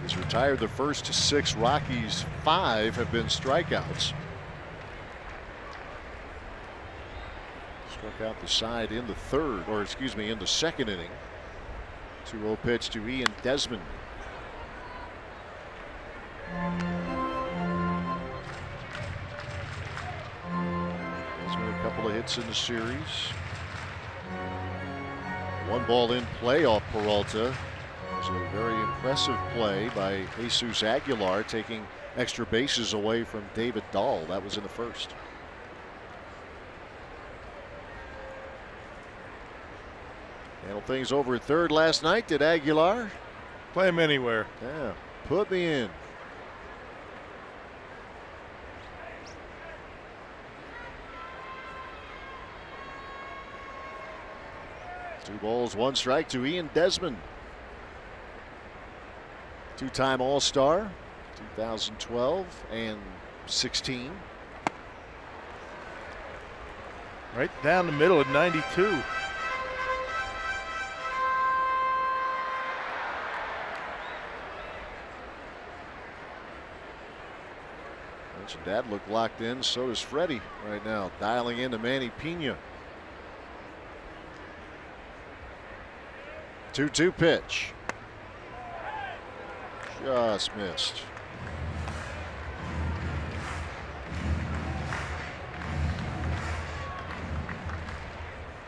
He's retired the first 6 Rockies, 5 have been strikeouts. Struck out the side in the third, or excuse me, in the second inning. 2-0 pitch to Ian Desmond. Desmond, a couple of hits in the series. 1 ball in play off Peralta. It was a very impressive play by Jesus Aguilar, taking extra bases away from David Dahl. That was in the first. Handled things over at third last night, did Aguilar. Play him anywhere. Yeah, put me in. Two balls, 1 strike to Ian Desmond. 2-time All-Star, 2012 and 16. Right down the middle at 92. Dad looked locked in, so does Freddie right now, dialing into Manny Pena. 2-2 pitch. Just missed.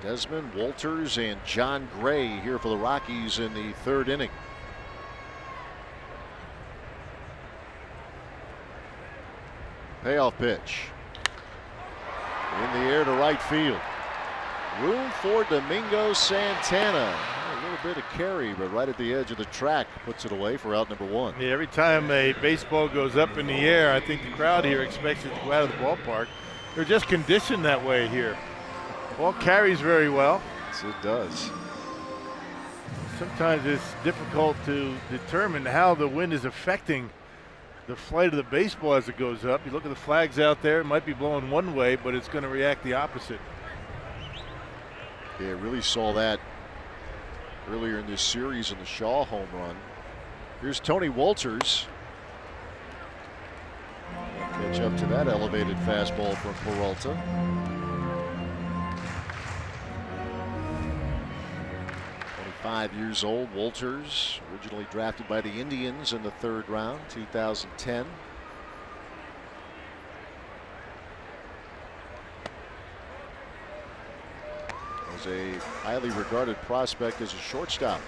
Desmond, Walters, and John Gray here for the Rockies in the third inning. Payoff pitch. In the air to right field. Room for Domingo Santana. A little bit of carry, but right at the edge of the track puts it away for out number 1. Yeah, every time a baseball goes up in the air, I think the crowd here expects it to go out of the ballpark. They're just conditioned that way here. Ball carries very well. Yes, it does. Sometimes it's difficult to determine how the wind is affecting the flight of the baseball as it goes up. You look at the flags out there, it might be blowing one way, but it's going to react the opposite. Yeah, really saw that earlier in this series in the Shaw home run. Here's Tony Wolters. Catch up to that elevated fastball from Peralta. 25 years old, Wolters, originally drafted by the Indians in the 3rd round, 2010. Was a highly regarded prospect as a shortstop.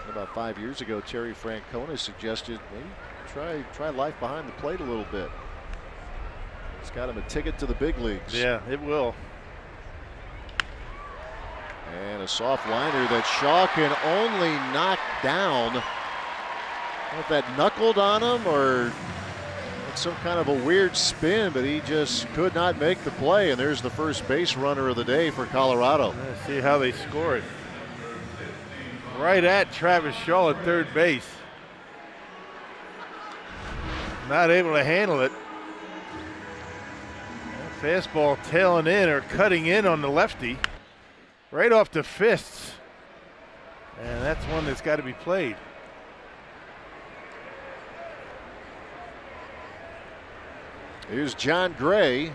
About 5 years ago, Terry Francona suggested maybe try life behind the plate a little bit. It's got him a ticket to the big leagues. Yeah, it will. And a soft liner that Shaw can only knock down. I don't know if that knuckled on him or some kind of a weird spin, but he just could not make the play. And there's the first base runner of the day for Colorado. Let's see how they score it. Right at Travis Shaw at 3rd base. Not able to handle it. That fastball tailing in or cutting in on the lefty. Right off the fists. And that's one that's got to be played. Here's John Gray.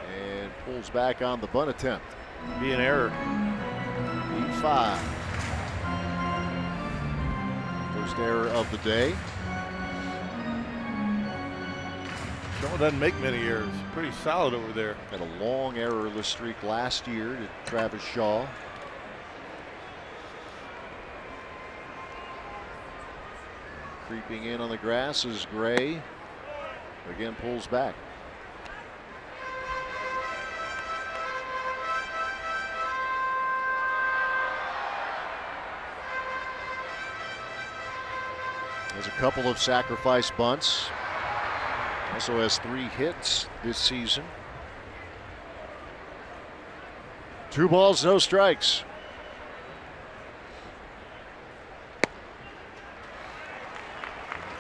And pulls back on the bunt attempt. Be an error. 8-5. First error of the day. Shaw doesn't make many errors. Pretty solid over there. Had a long errorless streak last year to Travis Shaw. Creeping in on the grass is Gray. Again pulls back. Has a couple of sacrifice bunts. Also has 3 hits this season. 2 balls, no strikes.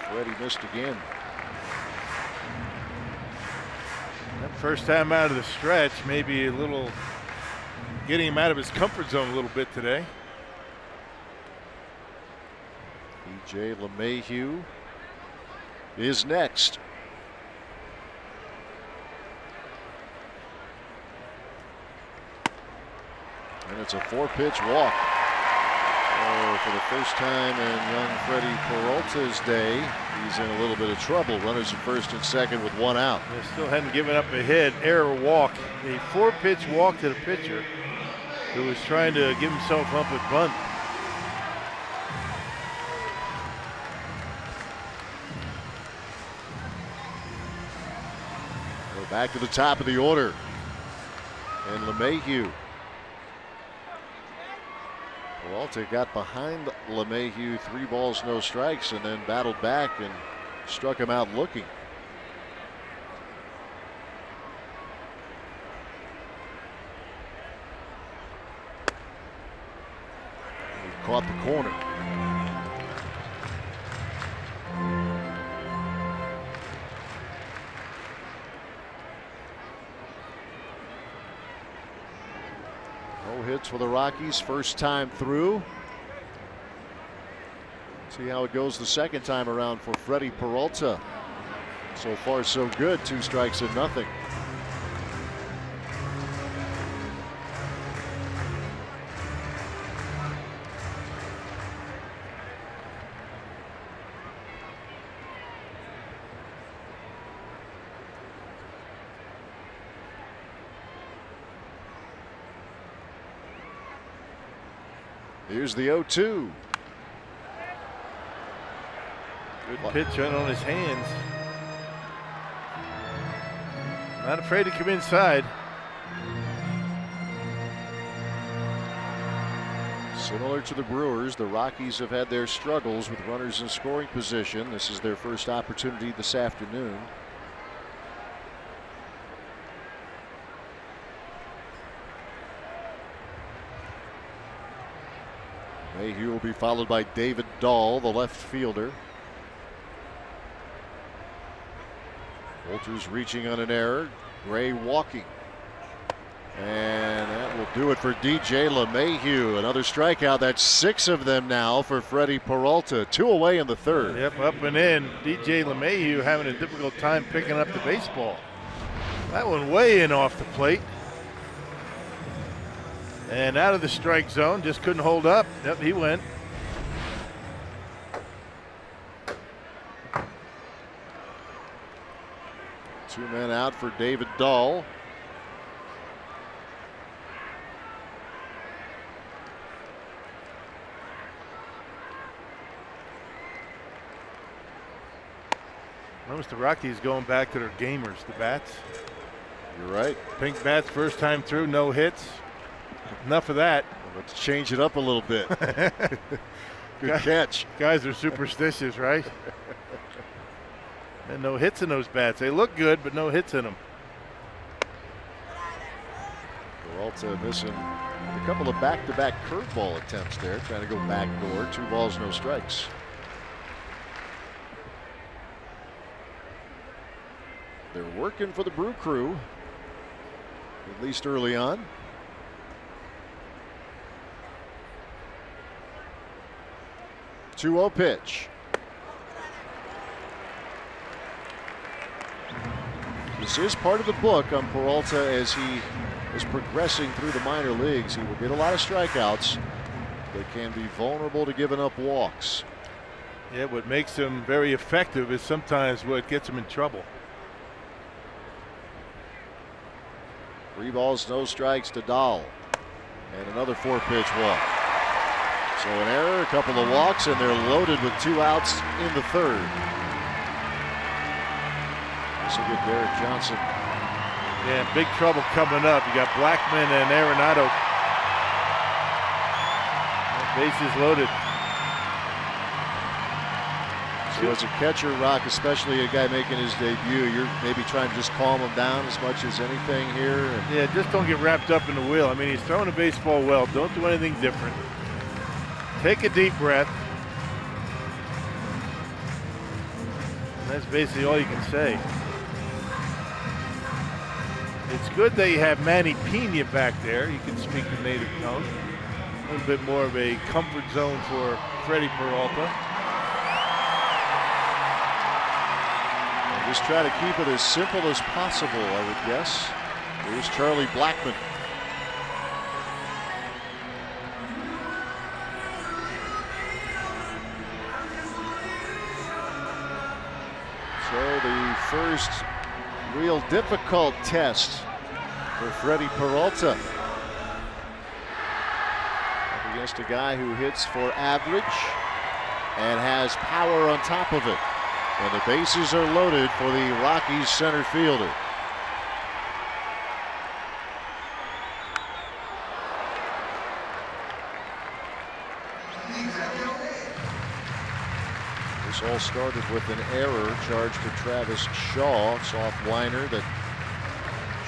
Freddie missed again. That first time out of the stretch, maybe a little getting him out of his comfort zone a little bit today. B.J. LeMahieu is next. And it's a 4-pitch walk. Oh, for the first time in young Freddie Peralta's day, he's in a little bit of trouble. Runners at first and second with 1 out. They still hadn't given up a hit. Error walk. A 4-pitch walk to the pitcher who was trying to give himself up at bunt. Go back to the top of the order. And LeMahieu. Peralta got behind LeMahieu, 3 balls, no strikes, and then battled back and struck him out looking. He caught the corner. No hits for the Rockies, first time through. See how it goes the second time around for Freddie Peralta. So far so good, 2 strikes and nothing. Here's the 0-2. Good pitch right on his hands. Not afraid to come inside. Similar to the Brewers, the Rockies have had their struggles with runners in scoring position. This is their first opportunity this afternoon. Mayhew will be followed by David Dahl, the left fielder. Wolters reaching on an error. Gray walking. And that will do it for DJ LeMahieu. Another strikeout. That's 6 of them now for Freddie Peralta. 2 away in the third. Yep, up and in. DJ LeMahieu having a difficult time picking up the baseball. That one way in off the plate. And out of the strike zone, just couldn't hold up. Yep, he went. Two men out for David Dahl. Notice the Rockies going back to their gamers, the bats. You're right. Pink bats first time through, no hits. Enough of that. Let's change it up a little bit. Good catch. Guys are superstitious, right? And no hits in those bats. They look good, but no hits in them. Peralta missing a couple of back-to-back curveball attempts there, trying to go backdoor. 2 balls, no strikes. They're working for the Brew Crew, at least early on. Two-0 pitch. This is part of the book on Peralta as he is progressing through the minor leagues. He will get a lot of strikeouts, but can be vulnerable to giving up walks. Yeah, what makes him very effective is sometimes what gets him in trouble. 3 balls, no strikes to Dahl. And another 4-pitch walk. So an error, a couple of walks, and they're loaded with 2 outs in the third. This will get Derek Johnson. Yeah, big trouble coming up. You got Blackman and Arenado. Bases loaded. So as a catcher, Rock, especially a guy making his debut, you're maybe trying to just calm him down as much as anything here. Yeah, just don't get wrapped up in the wheel. I mean, he's throwing a baseball well. Don't do anything different. Take a deep breath. And that's basically all you can say. It's good that you have Manny Pena back there. You can speak the native tongue. A little bit more of a comfort zone for Freddie Peralta. Just try to keep it as simple as possible, I would guess. Here's Charlie Blackman. So the first real difficult test for Freddie Peralta. Up against a guy who hits for average and has power on top of it. And the bases are loaded for the Rockies center fielder. This all started with an error charged to Travis Shaw. Soft liner that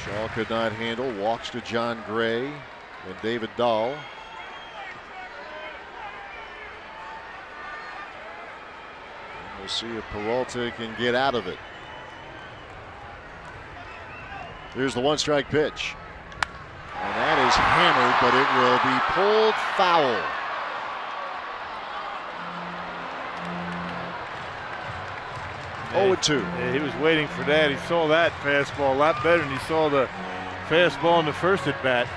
Shaw could not handle. Walks to John Gray and David Dahl. We'll see if Peralta can get out of it. Here's the 1-strike pitch. And that is hammered, but it will be pulled foul. Yeah, 0-2. Yeah, he was waiting for that. He saw that fastball a lot better than he saw the fastball in the first at bat.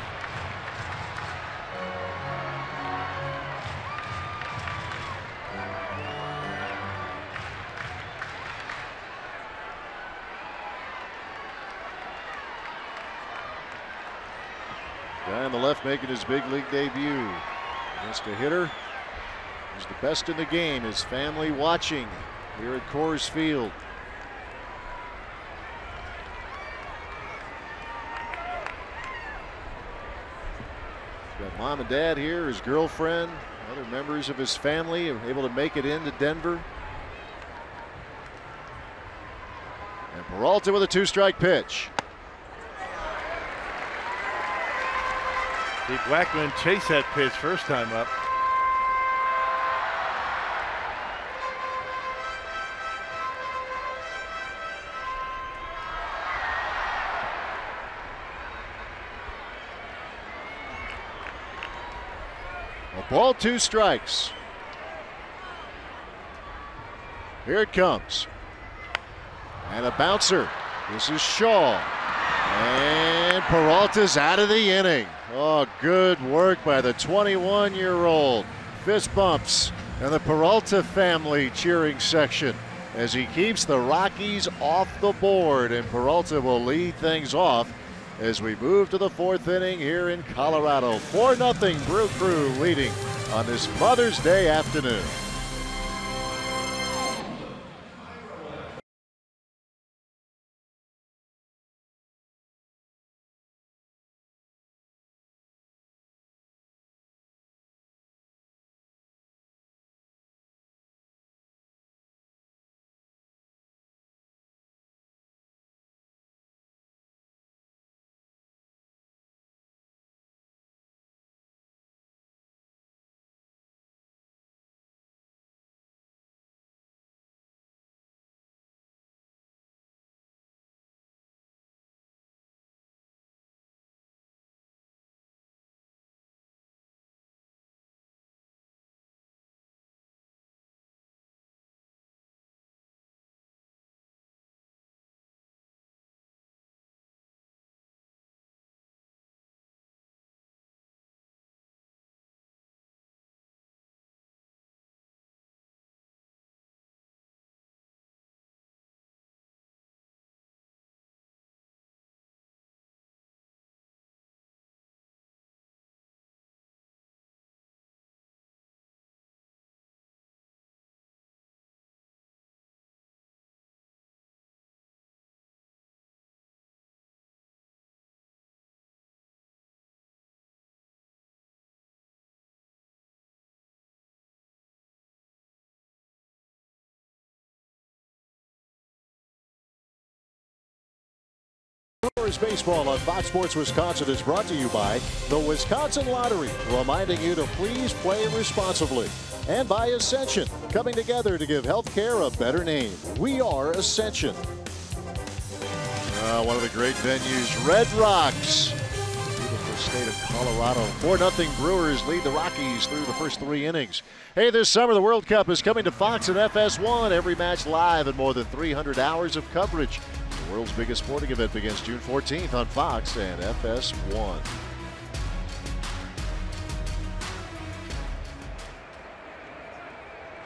Guy on the left making his big league debut against a hitter who's the best in the game. His family watching here at Coors Field. He's got mom and dad here, his girlfriend, other members of his family are able to make it into Denver. And Peralta with a 2-strike pitch. See, Blackman chased that pitch first time up. A ball, 2 strikes. Here it comes. And a bouncer. This is Shaw. And Peralta's out of the inning. Oh, good work by the 21-year-old. Fist bumps and the Peralta family cheering section as he keeps the Rockies off the board. And Peralta will lead things off as we move to the 4th inning here in Colorado. 4-0 Brew Crew leading on this Mother's Day afternoon. Brewers baseball on Fox Sports Wisconsin is brought to you by the Wisconsin Lottery, reminding you to please play responsibly. And by Ascension, coming together to give healthcare a better name. We are Ascension. One of the great venues, Red Rocks. Beautiful state of Colorado. 4-0 Brewers lead the Rockies through the first 3 innings. Hey, this summer the World Cup is coming to Fox and FS1. Every match live and more than 300 hours of coverage. The world's biggest sporting event begins June 14th on Fox and FS1.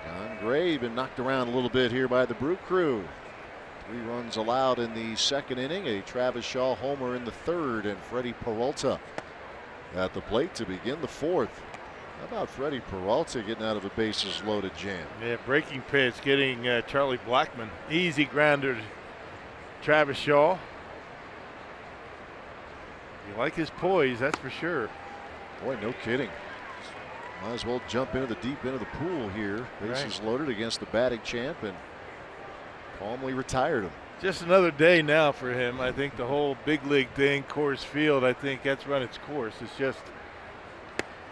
John Gray been knocked around a little bit here by the Brew Crew. 3 runs allowed in the 2nd inning. A Travis Shaw homer in the 3rd, and Freddie Peralta at the plate to begin the 4th. How about Freddie Peralta getting out of a bases loaded jam? Yeah, breaking pitch, getting Charlie Blackmon. Easy grounder. Travis Shaw. You like his poise, that's for sure. Boy, no kidding. Might as well jump into the deep end of the pool here. Bases loaded against the batting champ and calmly retired him. Just another day now for him. I think the whole big league thing, Coors Field, I think that's run its course. It's just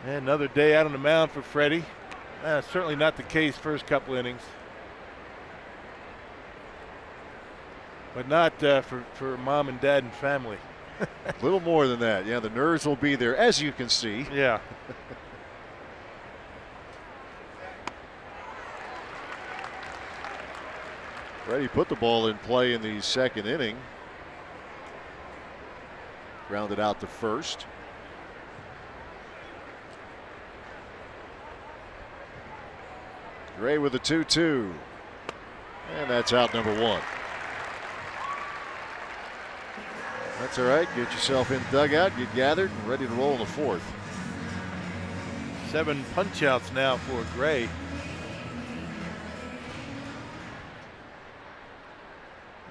another day out on the mound for Freddie. Certainly not the case first couple innings. But not for mom and dad and family. A little more than that. Yeah, the nerves will be there, as you can see. Yeah. Freddie put the ball in play in the 2nd inning. Grounded out to first. Gray with a 2-2. And that's out number 1. That's all right. Get yourself in the dugout, get gathered, and ready to roll in the 4th. 7 punch outs now for Gray.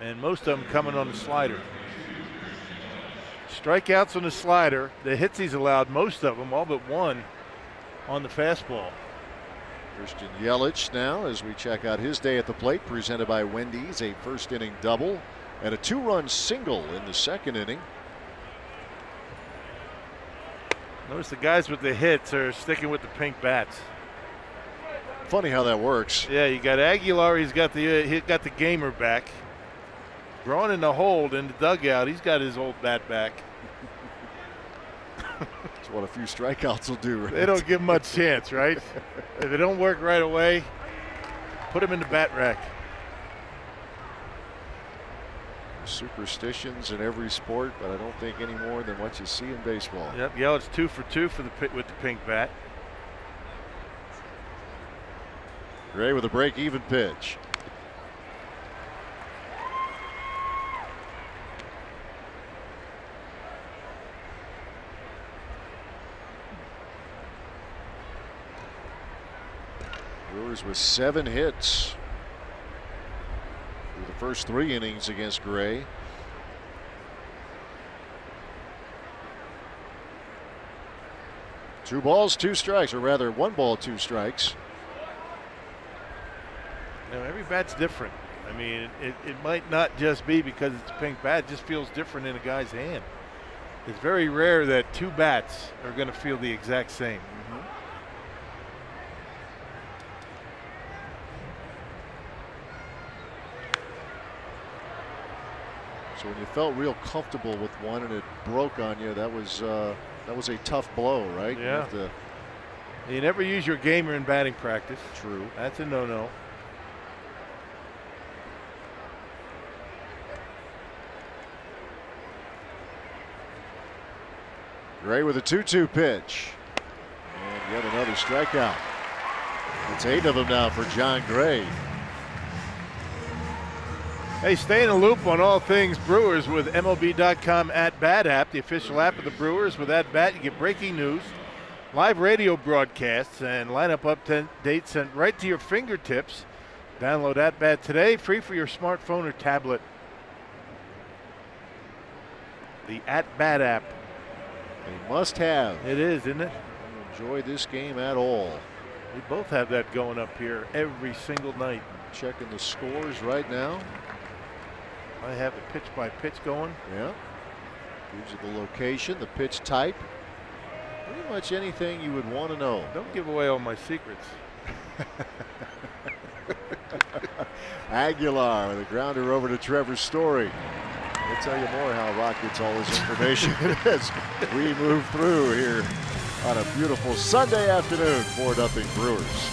And most of them coming on the slider. Strikeouts on the slider. The hits he's allowed, most of them, all but 1 on the fastball. Christian Yelich now as we check out his day at the plate, presented by Wendy's. A 1st inning double and a 2-run single in the 2nd inning. Notice the guys with the hits are sticking with the pink bats. Funny how that works. Yeah, you got Aguilar. He got the gamer back. Braun in the hold in the dugout. He's got his old bat back. That's what a few strikeouts will do. Right? They don't give much chance, right? If it don't work right away, put them in the bat rack. Superstitions in every sport, but I don't think any more than what you see in baseball. Yep, Yellett's 2 for 2 with the pink bat. Gray with a break-even pitch. Brewers with 7 hits through the first 3 innings against Gray. Two balls, 2 strikes, or rather 1 ball, 2 strikes. Now, every bat's different. I mean, it might not just be because it's a pink bat. It just feels different in a guy's hand. It's very rare that 2 bats are going to feel the exact same. So when you felt real comfortable with one and it broke on you, that was a tough blow, right? Yeah. You never use your gamer in batting practice. True. That's a no-no. Gray with a 2-2 pitch. And yet another strikeout. It's 8 of them now for John Gray. Hey, stay in the loop on all things Brewers with MLB.com @Bat app, the official app of the Brewers. With @Bat, you get breaking news, live radio broadcasts, and lineup updates sent right to your fingertips. Download @Bat today, free for your smartphone or tablet. The @Bat app. A must-have. It is, isn't it? Enjoy this game at all. We both have that going up here every single night. Checking the scores right now. I have the pitch-by-pitch going. Yeah. Gives you the location, the pitch type. Pretty much anything you would want to know. Don't give away all my secrets. Aguilar with a grounder over to Trevor Story. We'll tell you more how Rock gets all his information as we move through here on a beautiful Sunday afternoon. 4-0 Brewers.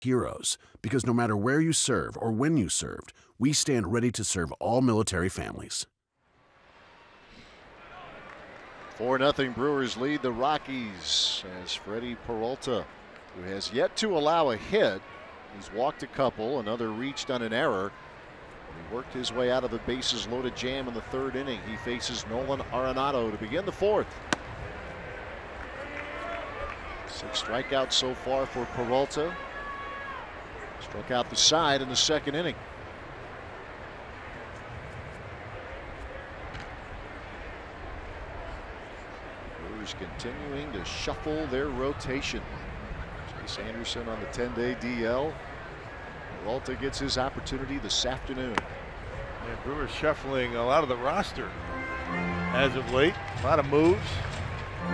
Heroes, because no matter where you serve or when you served, we stand ready to serve all military families. 4-0 Brewers lead the Rockies as Freddie Peralta, who has yet to allow a hit. He's walked a couple, another reached on an error. He worked his way out of the bases loaded jam in the 3rd inning. He faces Nolan Arenado to begin the 4th. 6 strikeouts so far for Peralta. Struck out the side in the 2nd inning. Brewers continuing to shuffle their rotation. Chase Anderson on the 10-day DL. Peralta gets his opportunity this afternoon. And Brewers shuffling a lot of the roster as of late. A lot of moves,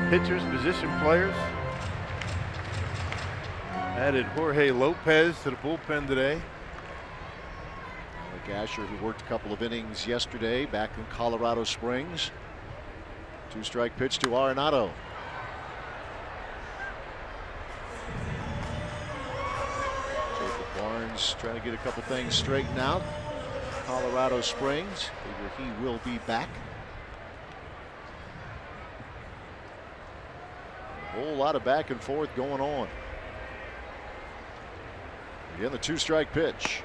pitchers, position players. Added Jorge Lopez to the bullpen today. Alec Asher, who worked a couple of innings yesterday back in Colorado Springs. 2-strike pitch to Arenado. Jacob Barnes trying to get a couple things straightened out. Colorado Springs, figure he will be back. A whole lot of back and forth going on. Again, the 2-strike pitch.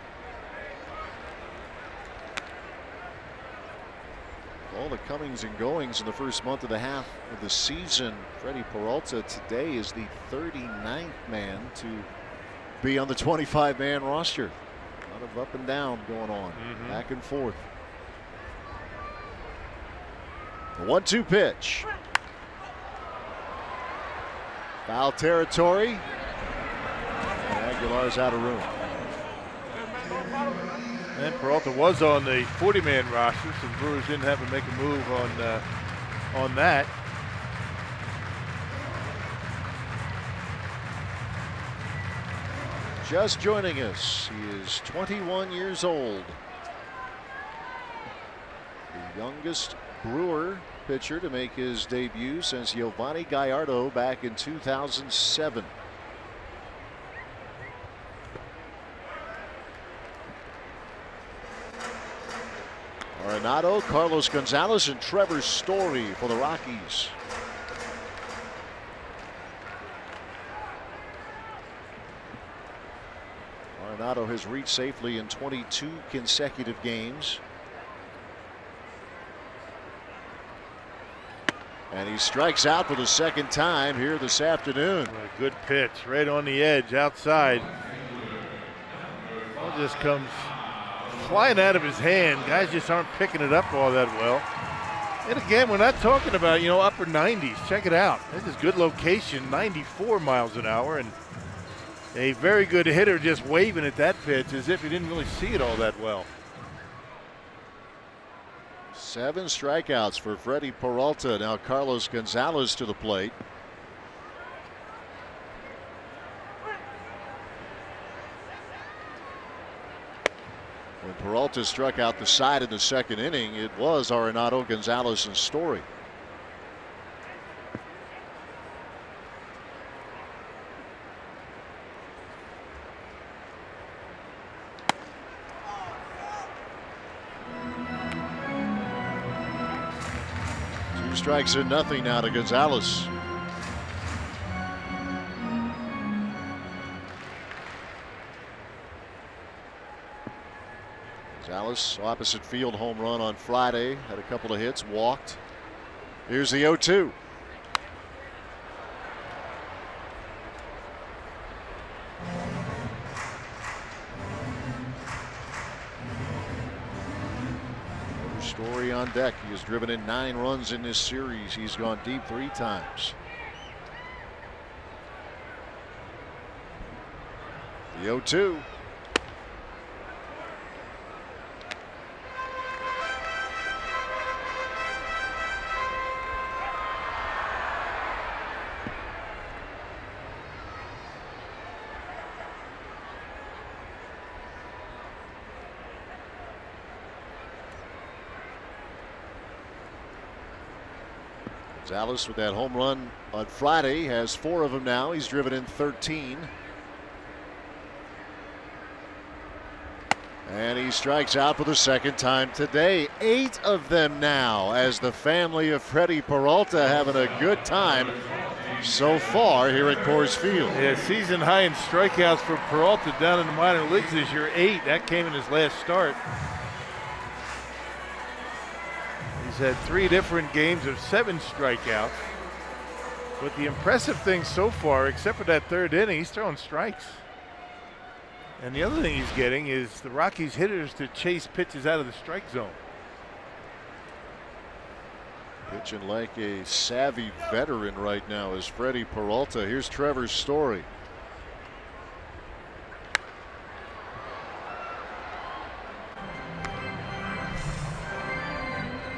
All the comings and goings in the first month of the half of the season. Freddie Peralta today is the 39th man to be on the 25-man roster. A lot of up and down going on, back and forth. The 1-2 pitch. Foul territory. And Aguilar's out of room. And Peralta was on the 40-man roster, so the Brewers didn't have to make a move on that. Just joining us, he is 21 years old. The youngest Brewer pitcher to make his debut since Giovanni Gallardo back in 2007. Arenado, Carlos Gonzalez, and Trevor Story for the Rockies. Arenado has reached safely in 22 consecutive games. And he strikes out for the second time here this afternoon. A good pitch right on the edge outside. Ball just comes flying out of his hand. Guys just aren't picking it up all that well. And again, we're not talking about, upper 90s. Check it out. This is good location, 94 miles an hour, and a very good hitter just waving at that pitch as if he didn't really see it all that well. 7 strikeouts for Freddie Peralta. Now Carlos Gonzalez to the plate. When Peralta struck out the side in the second inning, it was Arenado, Gonzalez, and Story. Two strikes and nothing now to Gonzalez. Gonzalez, opposite field home run on Friday. Had a couple of hits, walked. Here's the 0-2. Story on deck. He has driven in 9 runs in this series. He's gone deep 3 times. The 0-2. Gonzalez with that home run on Friday has 4 of them now. He's driven in 13. And he strikes out for the second time today. 8 of them now, as the family of Freddie Peralta having a good time so far here at Coors Field. Yeah, season high in strikeouts for Peralta down in the minor leagues this year, 8. That came in his last start. He's had 3 different games of 7 strikeouts. But the impressive thing so far, except for that 3rd inning, he's throwing strikes. And the other thing he's getting is the Rockies hitters to chase pitches out of the strike zone. Pitching like a savvy veteran right now is Freddie Peralta. Here's Trevor's Story.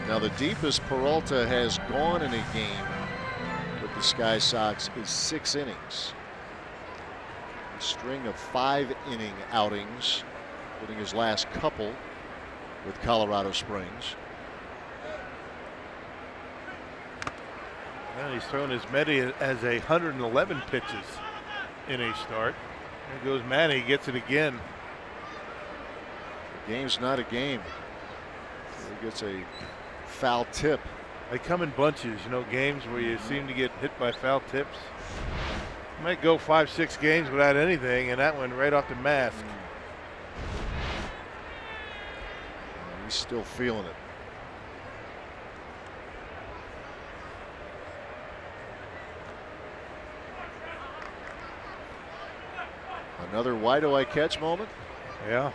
Now the deepest Peralta has gone in a game with the Sky Sox is 6 innings. A string of 5-inning outings, including his last couple with Colorado Springs. And he's thrown as many as 111 pitches in a start. There goes Manny, gets it again. The game's not a game. He gets a foul tip. They come in bunches, you know, games where you seem to get hit by foul tips. You might go 5-6 games without anything, and that one right off the mask. He's still feeling it. Another why do I catch moment? Yeah.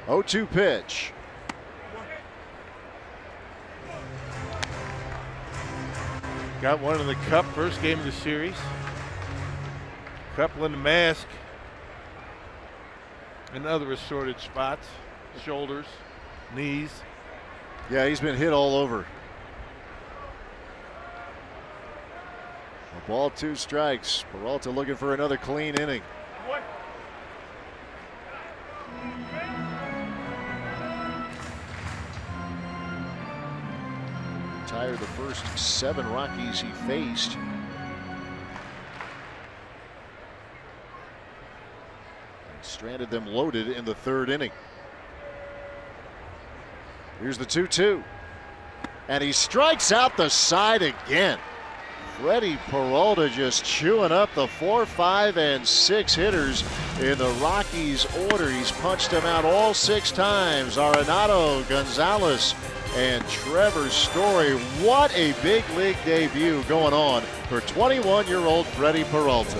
0-2 pitch. Got one in the Cup, first game of the series. Couple in the mask. And other assorted spots. Shoulders, knees. Yeah, he's been hit all over. A ball, 2 strikes. Peralta looking for another clean inning. Retired the first 7 Rockies he faced. And stranded them loaded in the 3rd inning. Here's the 2-2. And he strikes out the side again. Freddie Peralta just chewing up the 4, 5, and 6 hitters in the Rockies order. He's punched them out all 6 times. Arenado, Gonzalez, and Trevor's Story. What a big league debut going on for 21-year-old Freddie Peralta.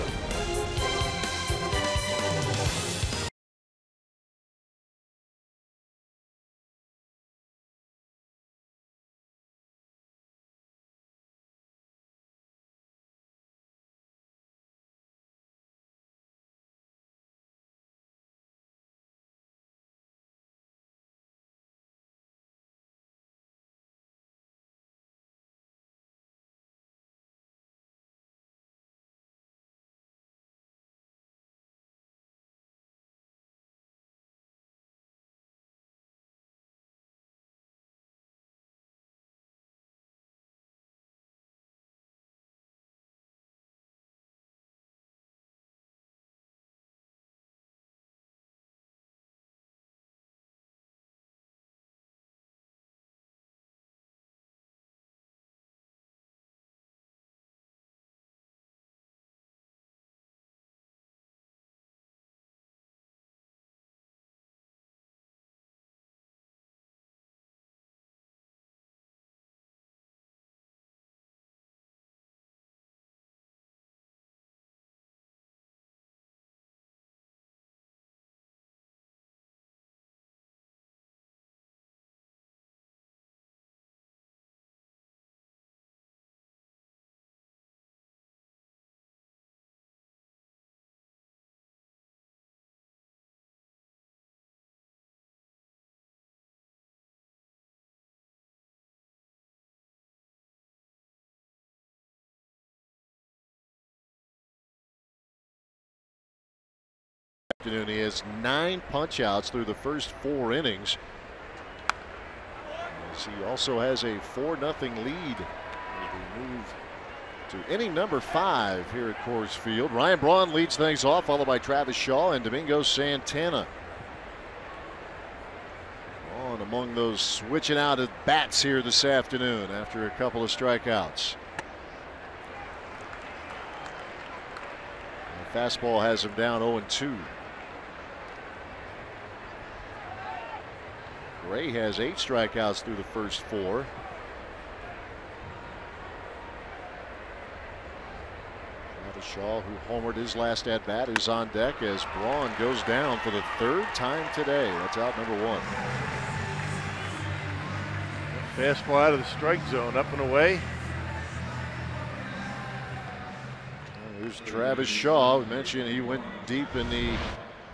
Afternoon. He has 9 punch outs through the first 4 innings. As he also has a 4-0 lead as we move to inning number 5 here at Coors Field. Ryan Braun leads things off, followed by Travis Shaw and Domingo Santana. On among those switching out at bats here this afternoon after a couple of strikeouts. The fastball has him down 0-2. Gray has 8 strikeouts through the first 4. Travis Shaw, who homered his last at bat, is on deck as Braun goes down for the 3rd time today. That's out number 1. Fastball out of the strike zone, up and away. Here's Travis Shaw. We mentioned he went deep in the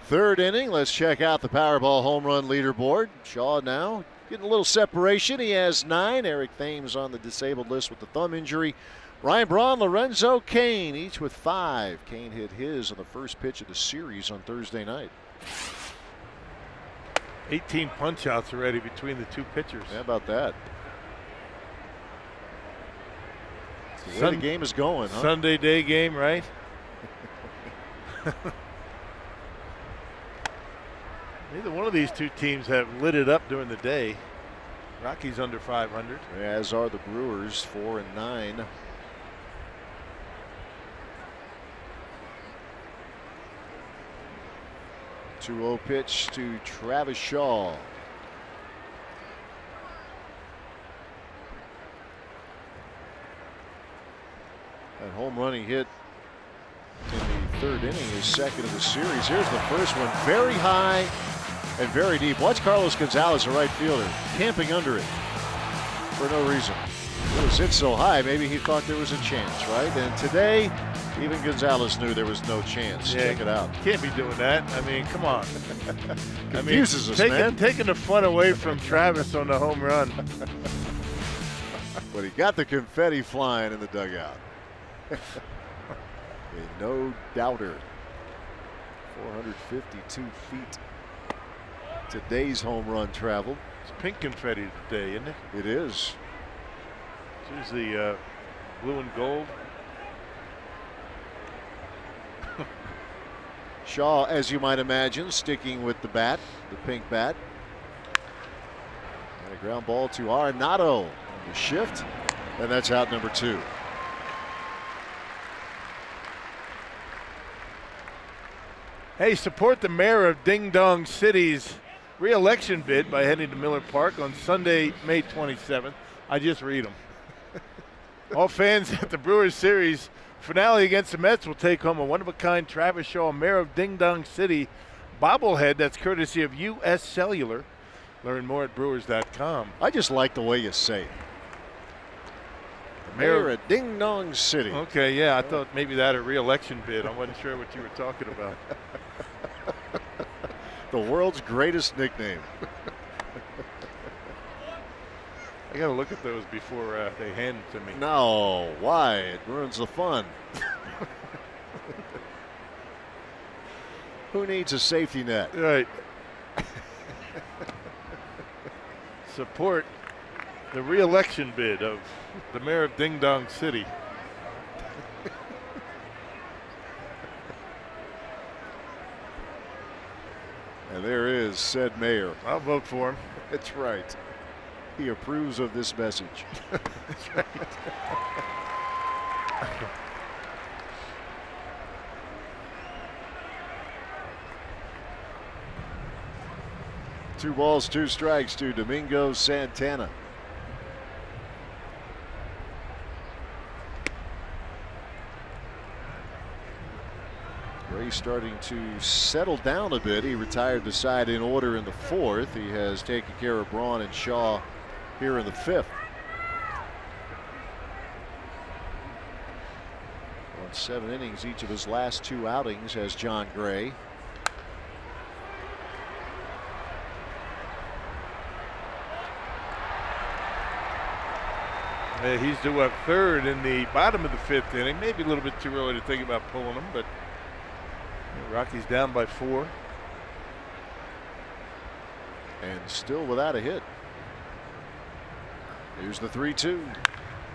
third inning. Let's check out the Powerball home run leaderboard. Shaw now getting a little separation. He has 9. Eric Thames on the disabled list with the thumb injury. Ryan Braun, Lorenzo Cain, each with 5. Cain hit his on the first pitch of the series on Thursday night. 18 punch-outs already between the two pitchers. How about that? The way the game is going, huh? Sunday day game, right? Neither one of these two teams have lit it up during the day. Rockies under 500. As are the Brewers, 4 and 9. Two-0 pitch to Travis Shaw. That home run he hit in the third inning, his second of the series. Here's the first one, very high and very deep. Watch Carlos Gonzalez, a right fielder, camping under it for no reason. It was hit so high, maybe he thought there was a chance, right? And today, even Gonzalez knew there was no chance. Yeah, check it out. Can't be doing that. I mean, come on. Confuses us, man. Taking the fun away from Travis on the home run. But he got the confetti flying in the dugout. A no doubter. 452 feet. Today's home run traveled. It's pink confetti today, isn't it? It is. It's usually blue and gold. Shaw, as you might imagine, sticking with the bat, the pink bat. And a ground ball to Arenado. The shift, and that's out number 2. Hey, support the mayor of Ding Dong City's re-election bid by heading to Miller Park on Sunday, May 27th. I just read them. All fans at the Brewers series finale against the Mets will take home a one-of-a-kind Travis Shaw Mayor of Ding Dong City bobblehead that's courtesy of U.S. Cellular. Learn more at Brewers.com. I just like the way you say it. Mayor of Ding Dong City. Okay, yeah, I thought maybe that a re-election bid. I wasn't sure what you were talking about. The world's greatest nickname. I got to look at those before they hand them to me. No, why? It ruins the fun. Who needs a safety net? Right. Support the re-election bid of the mayor of Ding Dong City. And there is said mayor. I'll vote for him. That's right. He approves of this message. That's right. Two balls, 2 strikes to Domingo Santana. Gray starting to settle down a bit. He retired the side in order in the 4th. He has taken care of Braun and Shaw here in the 5th. On 7 innings each of his last 2 outings has John Gray. He's due up 3rd in the bottom of the 5th inning. Maybe a little bit too early to think about pulling him, but Rockies down by 4. And still without a hit. Here's the 3-2.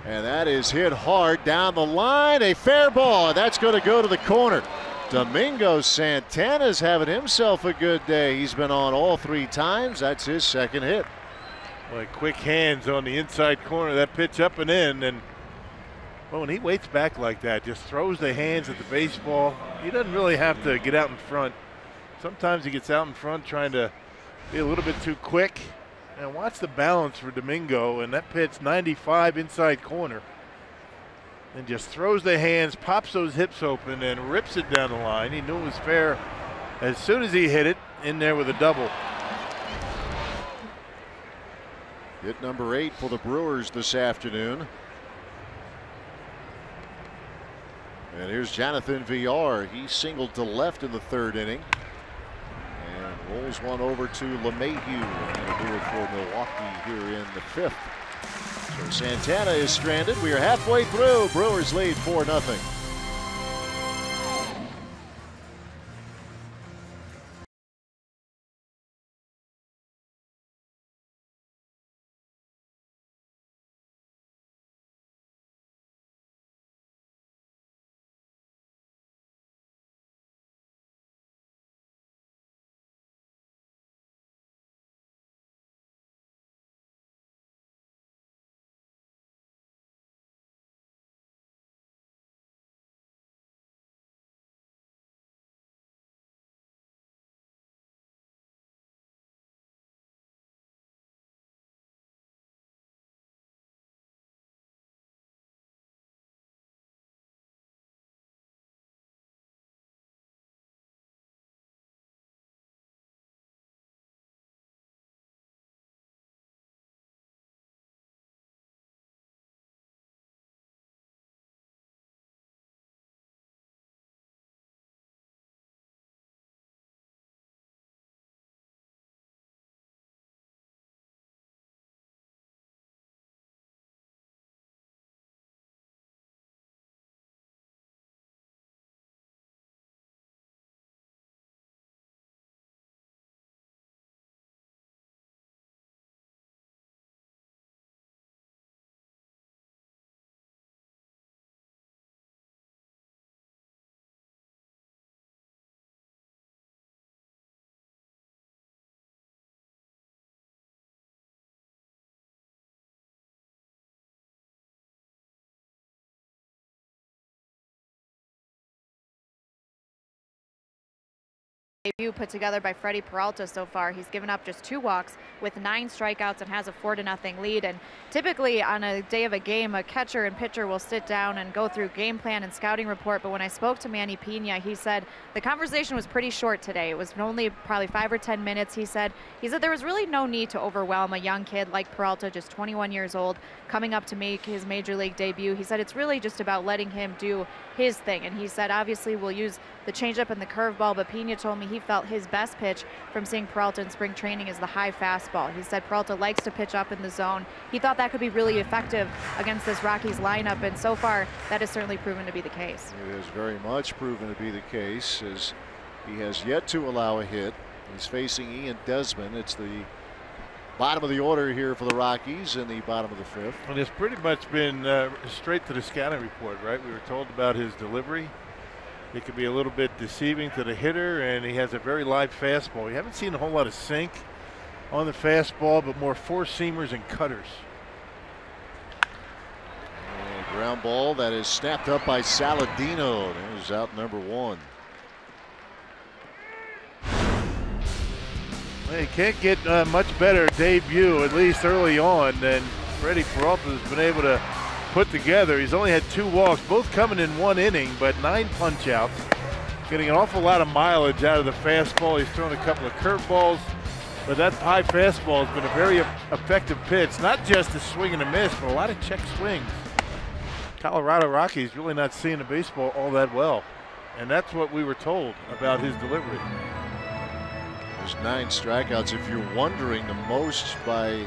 And that is hit hard down the line. A fair ball. And that's going to go to the corner. Domingo Santana's having himself a good day. He's been on all 3 times. That's his 2nd hit. Boy, quick hands on the inside corner. That pitch up and in. And well, when he waits back like that, just throws the hands at the baseball. He doesn't really have to get out in front. Sometimes he gets out in front trying to be a little bit too quick. And watch the balance for Domingo. And that pitch 95 inside corner. And just throws the hands, pops those hips open, and rips it down the line. He knew it was fair as soon as he hit it in there with a double. Hit number 8 for the Brewers this afternoon. And here's Jonathan Villar. He singled to left in the 3rd inning. And rolls one over to LeMahieu. And it'll do it for Milwaukee here in the 5th. So Santana is stranded. We are halfway through. Brewers lead 4-0. Debut put together by Freddie Peralta so far. He's given up just 2 walks with 9 strikeouts and has a 4-0 lead. And typically on a day of a game, a catcher and pitcher will sit down and go through game plan and scouting report. But when I spoke to Manny Pena, he said the conversation was pretty short today. It was only probably 5 or 10 minutes. He said there was really no need to overwhelm a young kid like Peralta, just 21 years old, coming up to make his major league debut. He said it's really just about letting him do his thing. And he said obviously we'll use the changeup and the curveball, but Pena told me he felt his best pitch from seeing Peralta in spring training is the high fastball. He said Peralta likes to pitch up in the zone. He thought that could be really effective against this Rockies lineup, and so far that has certainly proven to be the case. It has very much proven to be the case, as he has yet to allow a hit. He's facing Ian Desmond. It's the bottom of the order here for the Rockies in the bottom of the 5th. And it's pretty much been straight to the scouting report, right? We were told about his delivery. It could be a little bit deceiving to the hitter, and he has a very live fastball. You haven't seen a whole lot of sink on the fastball, but more four-seamers and cutters. And ground ball that is snapped up by Saladino. There's out number 1. Well, you can't get much better debut, at least early on, than Freddie Peralta has been able to put together. He's only had 2 walks, both coming in 1 inning, but 9 punch outs. Getting an awful lot of mileage out of the fastball. He's thrown a couple of curveballs, but that high fastball has been a very effective pitch. Not just a swing and a miss, but a lot of check swings. Colorado Rockies really not seeing the baseball all that well, and that's what we were told about his delivery. There's 9 strikeouts. If you're wondering, the most by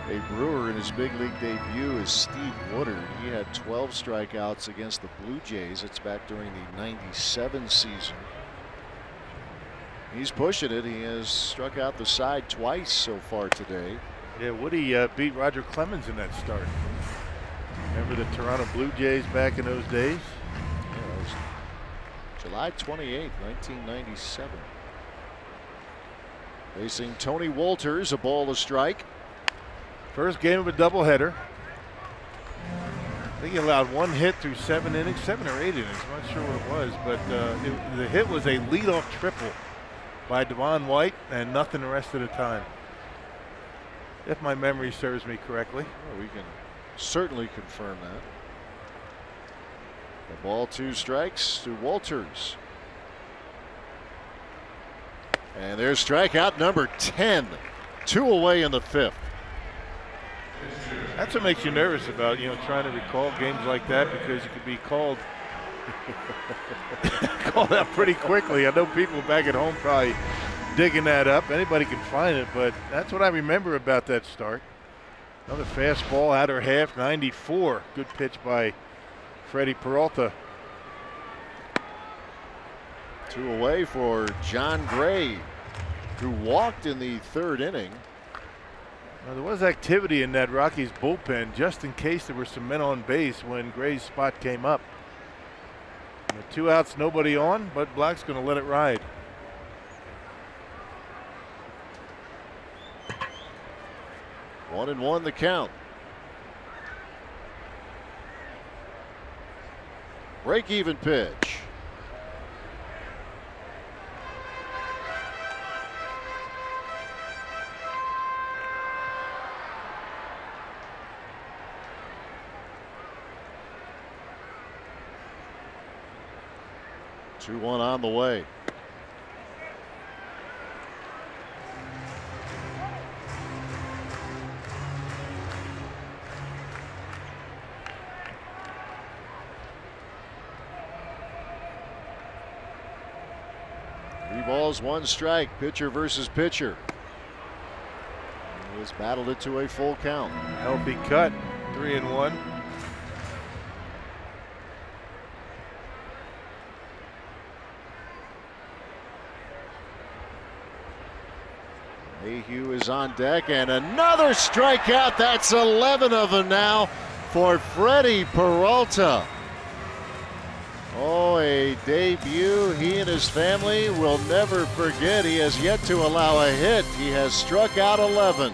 a Brewer in his big league debut is Steve Woodard. He had 12 strikeouts against the Blue Jays. It's back during the '97 season. He's pushing it. He has struck out the side twice so far today. Yeah, Woody beat Roger Clemens in that start. Remember the Toronto Blue Jays back in those days? Yeah, that was July 28, 1997. Facing Tony Wolters, a ball to strike. First game of a doubleheader. I think he allowed 1 hit through 7 innings, 7 or 8 innings. I'm not sure what it was, but the hit was a leadoff triple by Devon White, and nothing the rest of the time, if my memory serves me correctly. Well, we can certainly confirm that. The ball, 2 strikes to Wolters. And there's strikeout number 10. 2 away in the 5th. That's what makes you nervous about, trying to recall games like that, because you could be called out pretty quickly. I know people back at home probably digging that up. Anybody can find it, but that's what I remember about that start. Another fastball, outer half, 94. Good pitch by Freddie Peralta. 2 away for John Gray, who walked in the 3rd inning. Now, there was activity in that Rockies bullpen just in case there were some men on base when Gray's spot came up. And 2 outs, nobody on, but Black's going to let it ride. One and one the count. Break even pitch. Two one on the way. Balls, 1 strike, pitcher versus pitcher. He has battled it to a full count. Healthy cut, 3-1. Mayhew is on deck, and another strikeout. That's 11 of them now for Freddie Peralta. Oh, a debut he and his family will never forget. He has yet to allow a hit. He has struck out 11.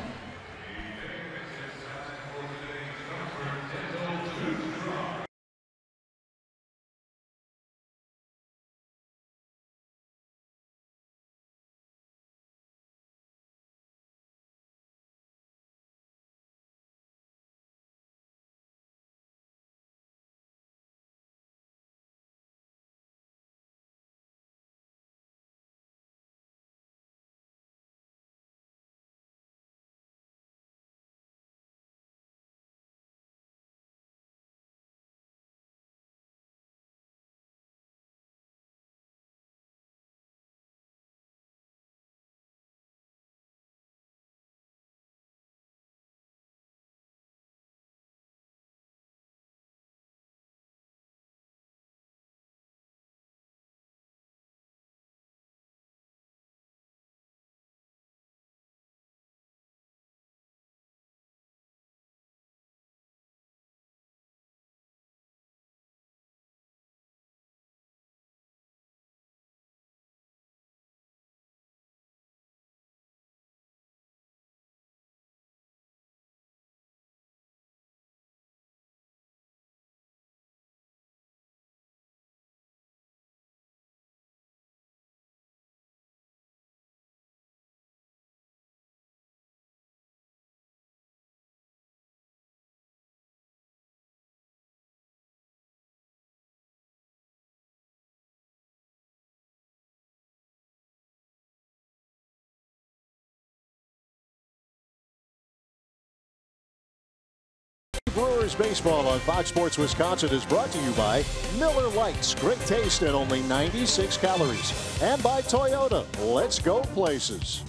Brewers baseball on Fox Sports Wisconsin is brought to you by Miller Lights, great taste and only 96 calories, and by Toyota. Let's go places.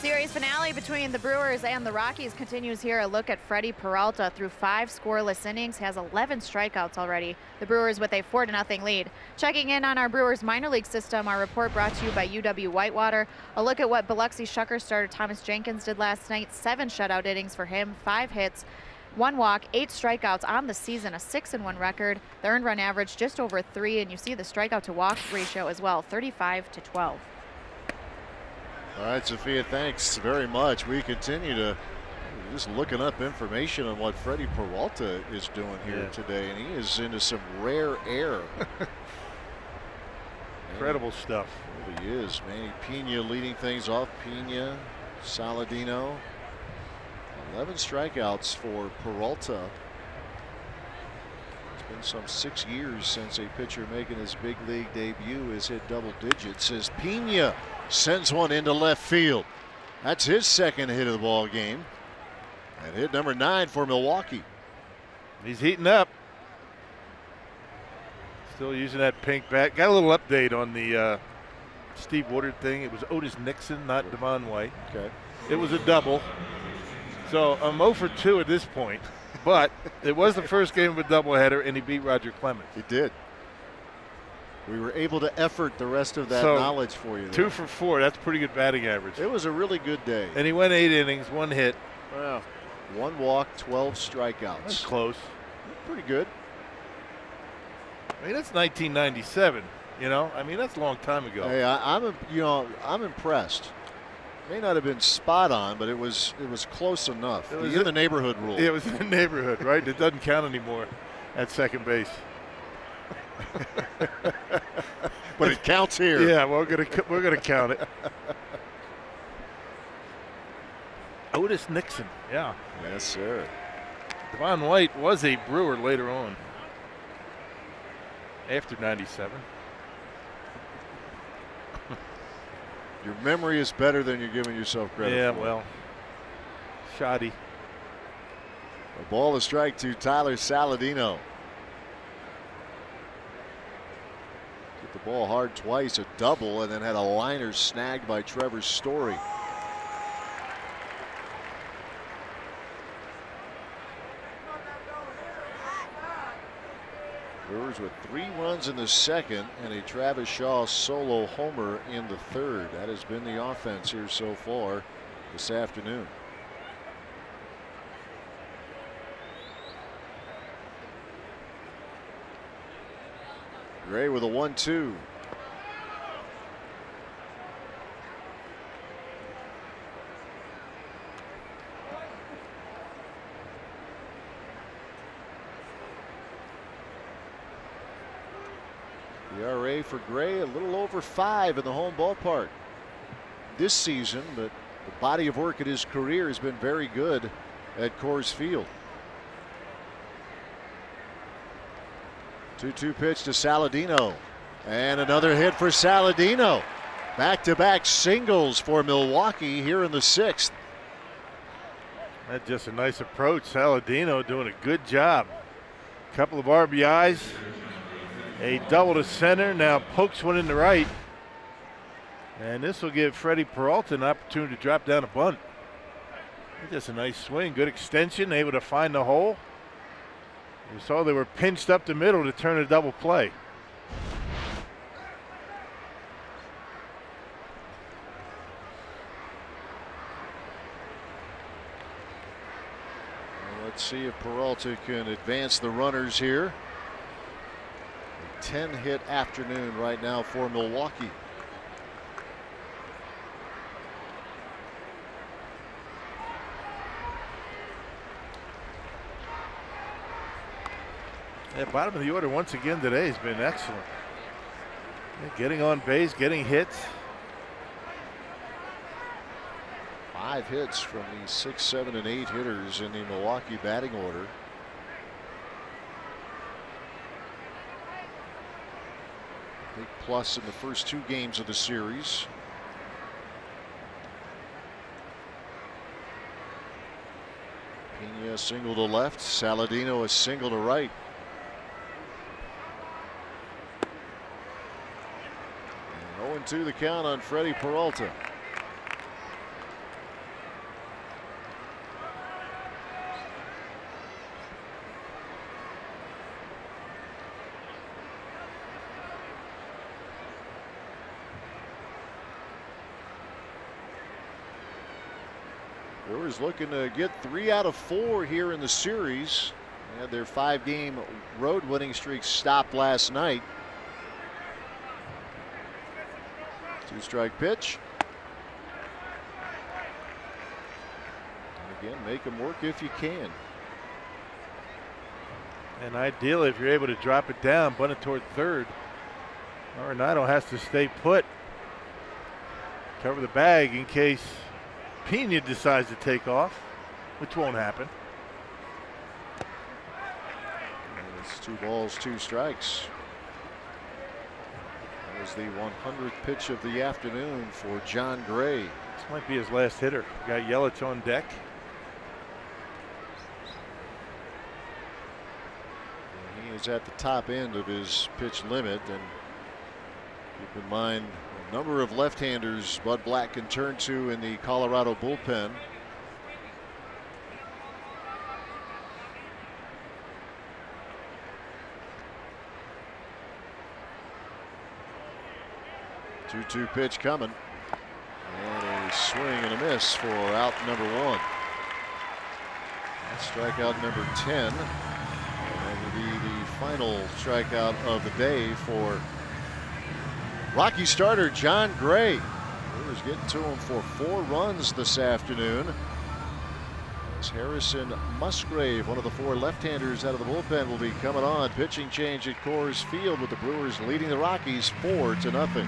Series finale between the Brewers and the Rockies continues here. A look at Freddie Peralta through 5 scoreless innings, has 11 strikeouts already. The Brewers with a 4-0 lead. Checking in on our Brewers minor league system, our report brought to you by UW Whitewater. A look at what Biloxi Shucker starter Thomas Jenkins did last night. 7 shutout innings for him, 5 hits, 1 walk, 8 strikeouts on the season, a 6-1 record. The earned run average just over 3, and you see the strikeout to walk ratio as well, 35-12. All right, Sophia, thanks very much. We continue to just looking up information on what Freddie Peralta is doing here today, and he is into some rare air. Incredible stuff. Really is. Manny Pena leading things off. Pena, Saladino. 11 strikeouts for Peralta. It's been some 6 years since a pitcher making his big league debut has hit double digits as Pena sends one into left field. That's his second hit of the ball game. And hit number 9 for Milwaukee. He's heating up. Still using that pink bat. Got a little update on the Steve Woodard thing. It was Otis Nixon, not Devon White. Okay. It was a double. So I'm 0 for 2 at this point. But it was the first game of a doubleheader, and he beat Roger Clemens. He did. We were able to effort the rest of that knowledge for you there. 2 for 4. That's pretty good batting average. It was a really good day. And he went 8 innings, 1 hit. Wow. 1 walk, 12 strikeouts. That's close. Pretty good. I mean, that's 1997. You know, I mean, that's a long time ago. Hey, I'm impressed. May not have been spot on, but it was close enough. It was in the neighborhood rule. It was in the neighborhood, right? It doesn't count anymore at second base. But it counts here. Yeah, we're gonna count it. Otis Nixon, yeah. Yes, sir. Devon White was a Brewer later on, after '97. Your memory is better than you're giving yourself credit for. Yeah, well, shoddy. A ball to strike to Tyler Saladino. Hit the ball hard twice, a double, and then had a liner snagged by Trevor Story. Brewers with 3 runs in the second and a Travis Shaw solo homer in the third. That has been the offense here so far this afternoon. Gray with a 1-2. ERA for Gray a little over 5 in the home ballpark this season, but the body of work in his career has been very good at Coors Field. 2-2 pitch to Saladino, and another hit for Saladino. Back-to-back singles for Milwaukee here in the 6th. That's just a nice approach. Saladino doing a good job. Couple of RBIs. A double to center, now pokes one in the right. And this will give Freddie Peralta an opportunity to drop down a bunt. Just a nice swing, good extension, able to find the hole. You saw they were pinched up the middle to turn a double play. Well, let's see if Peralta can advance the runners here. 10-hit afternoon right now for Milwaukee. Yeah, bottom of the order once again today has been excellent. Yeah, getting on base, getting hits. 5 hits from the 6, 7, and 8 hitters in the Milwaukee batting order. Big plus in the first 2 games of the series. Pena single to left, Saladino a single to right. And 0-2 the count on Freddie Peralta. Brewers looking to get 3 out of 4 here in the series. They had their 5-game road winning streak stopped last night. 2-strike pitch. And again, make them work if you can. And ideally, if you're able to drop it down, bunt it toward third, Arenado has to stay put, cover the bag in case Pena decides to take off, which won't happen. And it's 2 balls, 2 strikes. was the 100th pitch of the afternoon for John Gray. This might be his last hitter. Got Yelich on deck. And he is at the top end of his pitch limit, and keep in mind a number of left-handers Bud Black can turn to in the Colorado bullpen. Two-two pitch coming, and a swing and a miss for out number one. That's strikeout number 10. That will be the final strikeout of the day for Rocky starter John Gray. Brewers getting to him for 4 runs this afternoon. As Harrison Musgrave, one of the 4 left-handers out of the bullpen, will be coming on. Pitching change at Coors Field with the Brewers leading the Rockies 4-0.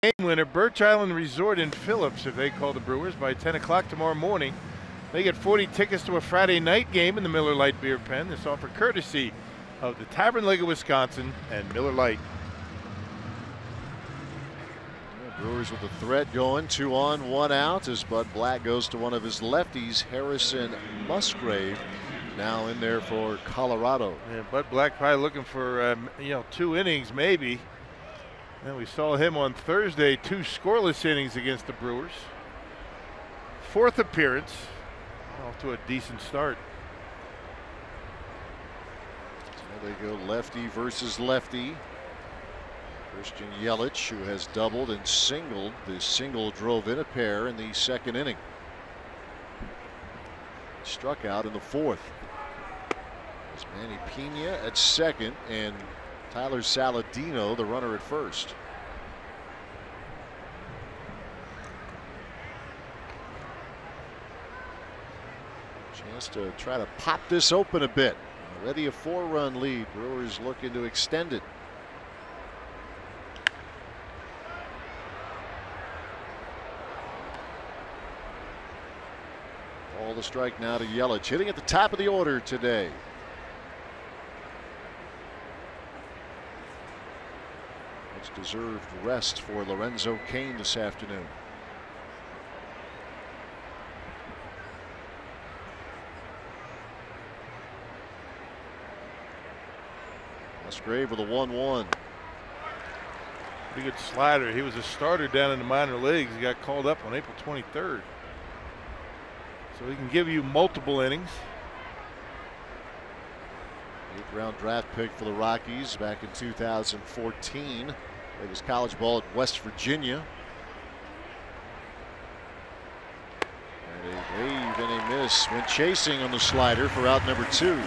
Game winner, Birch Island Resort in Phillips, if they call the Brewers, by 10 o'clock tomorrow morning. They get 40 tickets to a Friday night game in the Miller Lite Beer Pen. This offer courtesy of the Tavern League of Wisconsin and Miller Lite. Brewers with the threat going, 2 on, 1 out, as Bud Black goes to one of his lefties, Harrison Musgrave, now in there for Colorado. Yeah, Bud Black probably looking for 2 innings maybe. And we saw him on Thursday, 2 scoreless innings against the Brewers. 4th appearance, off to a decent start. So they go lefty versus lefty. Christian Yelich, who has doubled and singled. The single drove in a pair in the 2nd inning. Struck out in the 4th. There's Manny Pena at 2nd and Tyler Saladino, the runner, at 1st. Chance to try to pop this open a bit. Already a 4-run lead. Brewers looking to extend it. All the strike now to Yelich, hitting at the top of the order today. Much deserved rest for Lorenzo Cain this afternoon. Musgrave with a 1-1. Pretty good slider. He was a starter down in the minor leagues. He got called up on April 23rd. So he can give you multiple innings. 8th-round draft pick for the Rockies back in 2014. Played his college ball at West Virginia. And a wave and a miss when chasing on the slider for out number 2.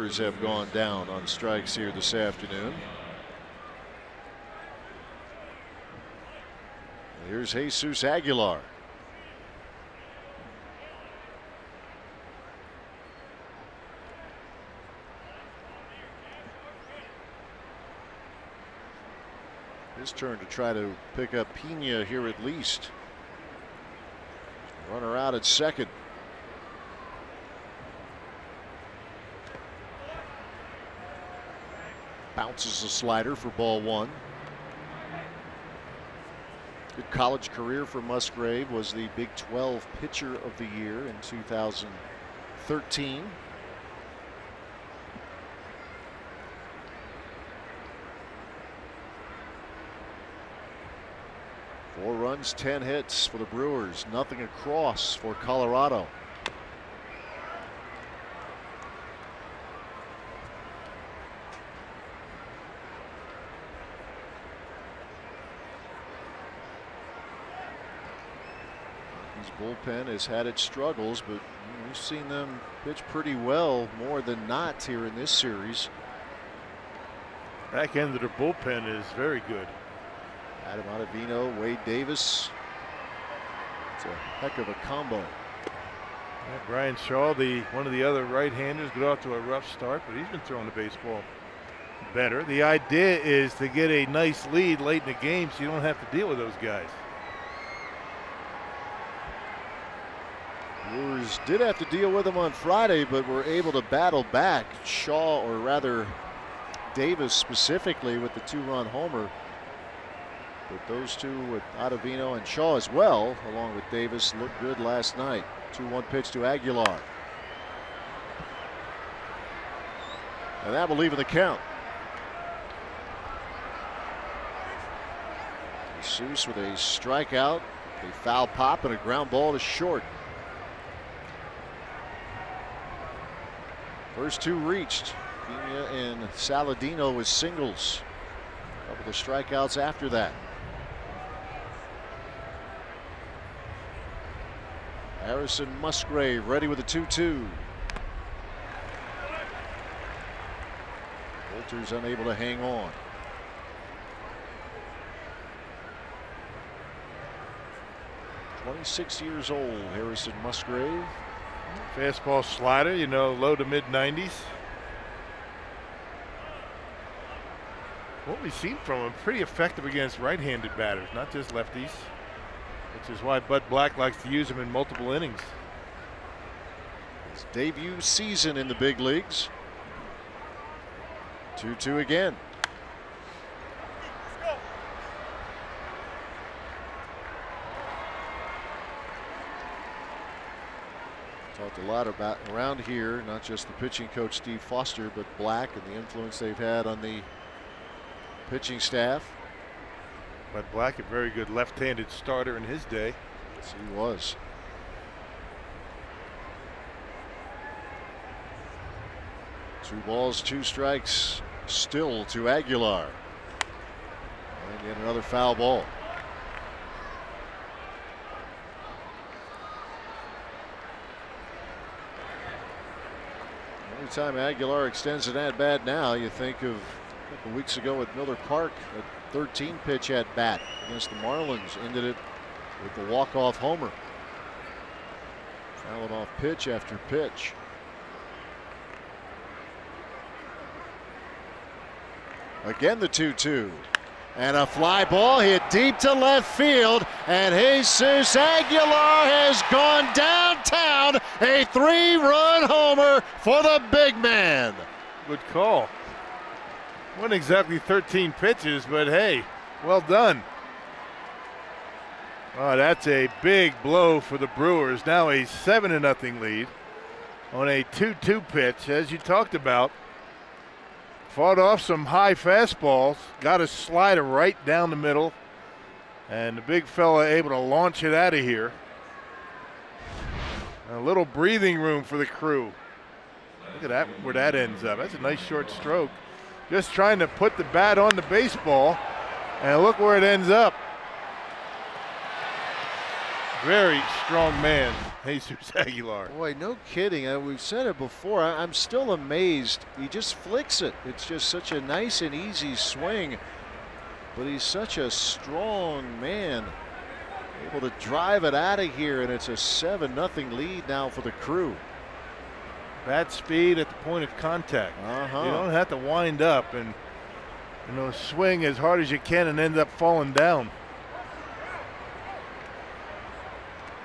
Brewers have gone down on strikes here this afternoon. Here's Jesus Aguilar. His turn to try to pick up Pena here at least. Runner out at second. Bounces the slider for ball one. Good college career for Musgrave. Was the Big 12 pitcher of the year in 2013. Four runs, 10 hits for the Brewers. Nothing across for Colorado. Bullpen has had its struggles, but we've seen them pitch pretty well more than not here in this series. Back end of the bullpen is very good. Adam Ottavino, Wade Davis. It's a heck of a combo. Yeah, Brian Shaw, one of the other right-handers, got off to a rough start, but he's been throwing the baseball better. The idea is to get a nice lead late in the game so you don't have to deal with those guys. Brewers did have to deal with them on Friday, but were able to battle back. Shaw, or rather Davis specifically, with the two-run homer. But those two with Ottavino and Shaw as well, along with Davis, looked good last night. 2-1 pitch to Aguilar. And that will leave the count. Jesus with a strikeout, a foul pop, and a ground ball to short. First two reached. Pena and Saladino with singles. A couple of strikeouts after that. Harrison Musgrave ready with a 2-2. Walters unable to hang on. .26 years old, Harrison Musgrave. Fastball slider, you know, low to mid 90s. What we've seen from him, pretty effective against right-handed batters, not just lefties, which is why Bud Black likes to use him in multiple innings. His debut season in the big leagues. 2-2 again. Talked a lot about around here, not just the pitching coach Steve Foster, but Black and the influence they've had on the pitching staff. But Black, a very good left-handed starter in his day. Yes, he was. Two balls, two strikes still to Aguilar. And yet another foul ball. Anytime Aguilar extends an at-bat now, you think of a couple weeks ago with Miller Park, a 13 pitch at bat against the Marlins, ended it with the walk-off homer. Fouling off pitch after pitch. Again the 2-2. And a fly ball hit deep to left field, and Jesus Aguilar has gone downtown. A 3-run homer for the big man. Good call. Wasn't exactly 13 pitches, but hey, well done. Oh, that's a big blow for the Brewers. Now a 7-0 lead on a 2-2 pitch, as you talked about. Fought off some high fastballs, got a slider right down the middle, and the big fella able to launch it out of here. A little breathing room for the crew. Look at that, where that ends up. That's a nice short stroke. Just trying to put the bat on the baseball, and look where it ends up. Very strong man. Jesus Aguilar. Boy, no kidding. We've said it before. I'm still amazed. He just flicks it. It's just such a nice and easy swing. But he's such a strong man. Able to drive it out of here, and it's a 7-0 lead now for the Crew. Bat speed at the point of contact. You don't have to wind up and swing as hard as you can and end up falling down.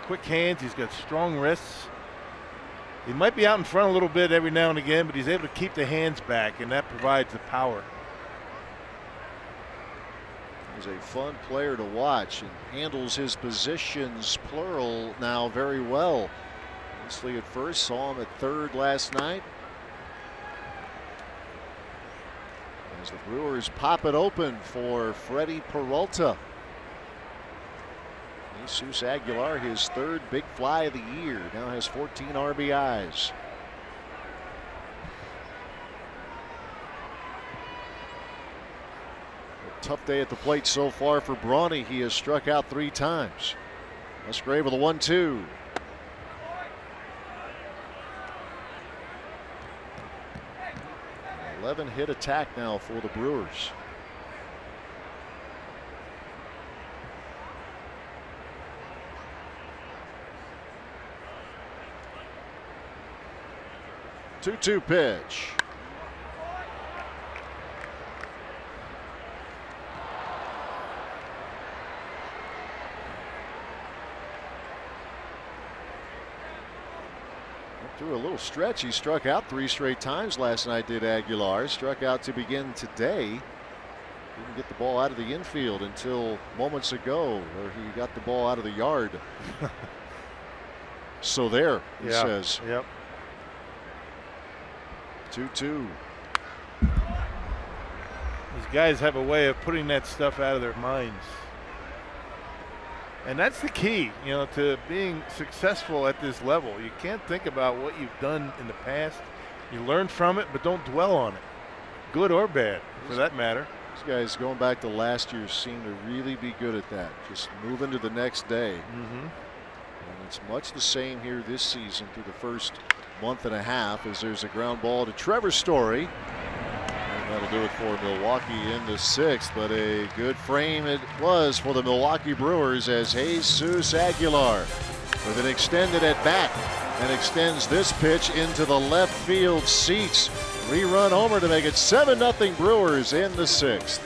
Quick hands, he's got strong wrists. He might be out in front a little bit every now and again, but he's able to keep the hands back, and that provides the power. He's a fun player to watch and handles his positions, plural, now very well. Mostly at first, saw him at third last night. As the Brewers pop it open for Freddie Peralta. Jesus Aguilar, his third big fly of the year, now has 14 RBIs. Tough day at the plate so far for Brawny. He has struck out 3 times. Musgrave with a 1-2. An 11-hit attack now for the Brewers. Two-two pitch. Through a little stretch, he struck out 3 straight times last night, did Aguilar. Struck out to begin today. Didn't get the ball out of the infield until moments ago, where he got the ball out of the yard. So there, he says. Yep. 2-2. These guys have a way of putting that stuff out of their minds. And that's the key, to being successful at this level. You can't think about what you've done in the past. You learn from it, but don't dwell on it, good or bad, for that matter. These guys, going back to last year, seem to really be good at that. Just moving to the next day. And it's much the same here this season through the first month and a half, as there's a ground ball to Trevor Story. That'll do it for Milwaukee in the 6th, but a good frame it was for the Milwaukee Brewers, as Jesus Aguilar with an extended at bat and extends this pitch into the left field seats. 3-run homer to make it 7-0 Brewers in the 6th.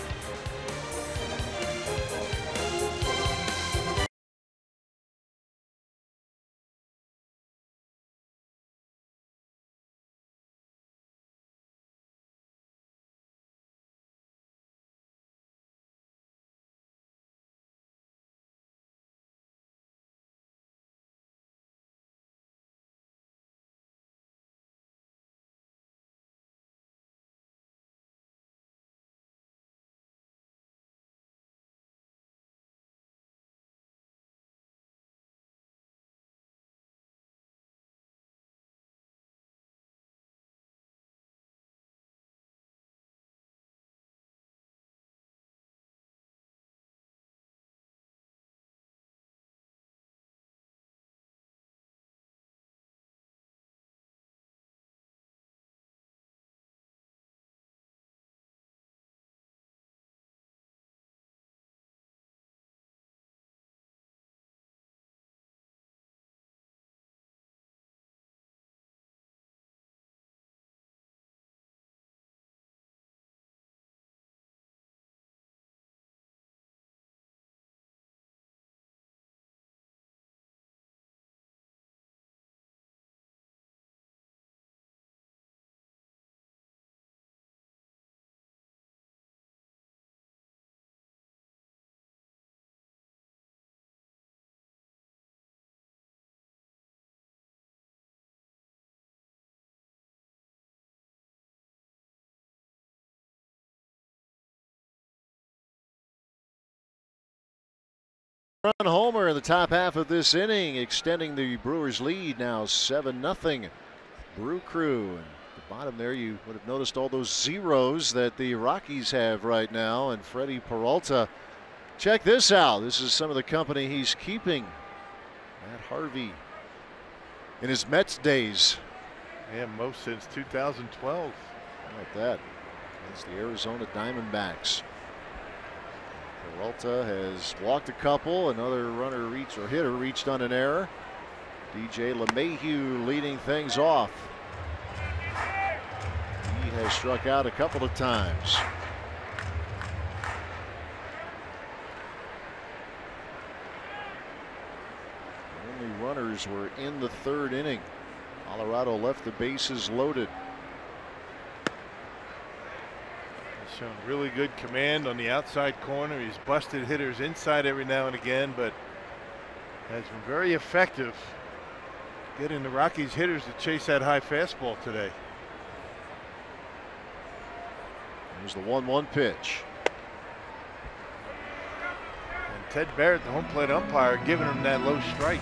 Run homer in the top half of this inning, extending the Brewers lead now 7-0. Brew Crew. And at the bottom there, you would have noticed all those zeros that the Rockies have right now. And Freddie Peralta, check this out. This is some of the company he's keeping. Matt Harvey in his Mets days. Yeah, most since 2012. How about that? It's the Arizona Diamondbacks. Peralta has walked a couple. Another runner reached, or hitter reached on an error. DJ LeMahieu leading things off. He has struck out a couple of times. Only runners were in the third inning. Colorado left the bases loaded. He's shown really good command on the outside corner. He's busted hitters inside every now and again, but has been very effective getting the Rockies hitters to chase that high fastball today. Here's the 1-1 pitch. And Ted Barrett, the home plate umpire, giving him that low strike.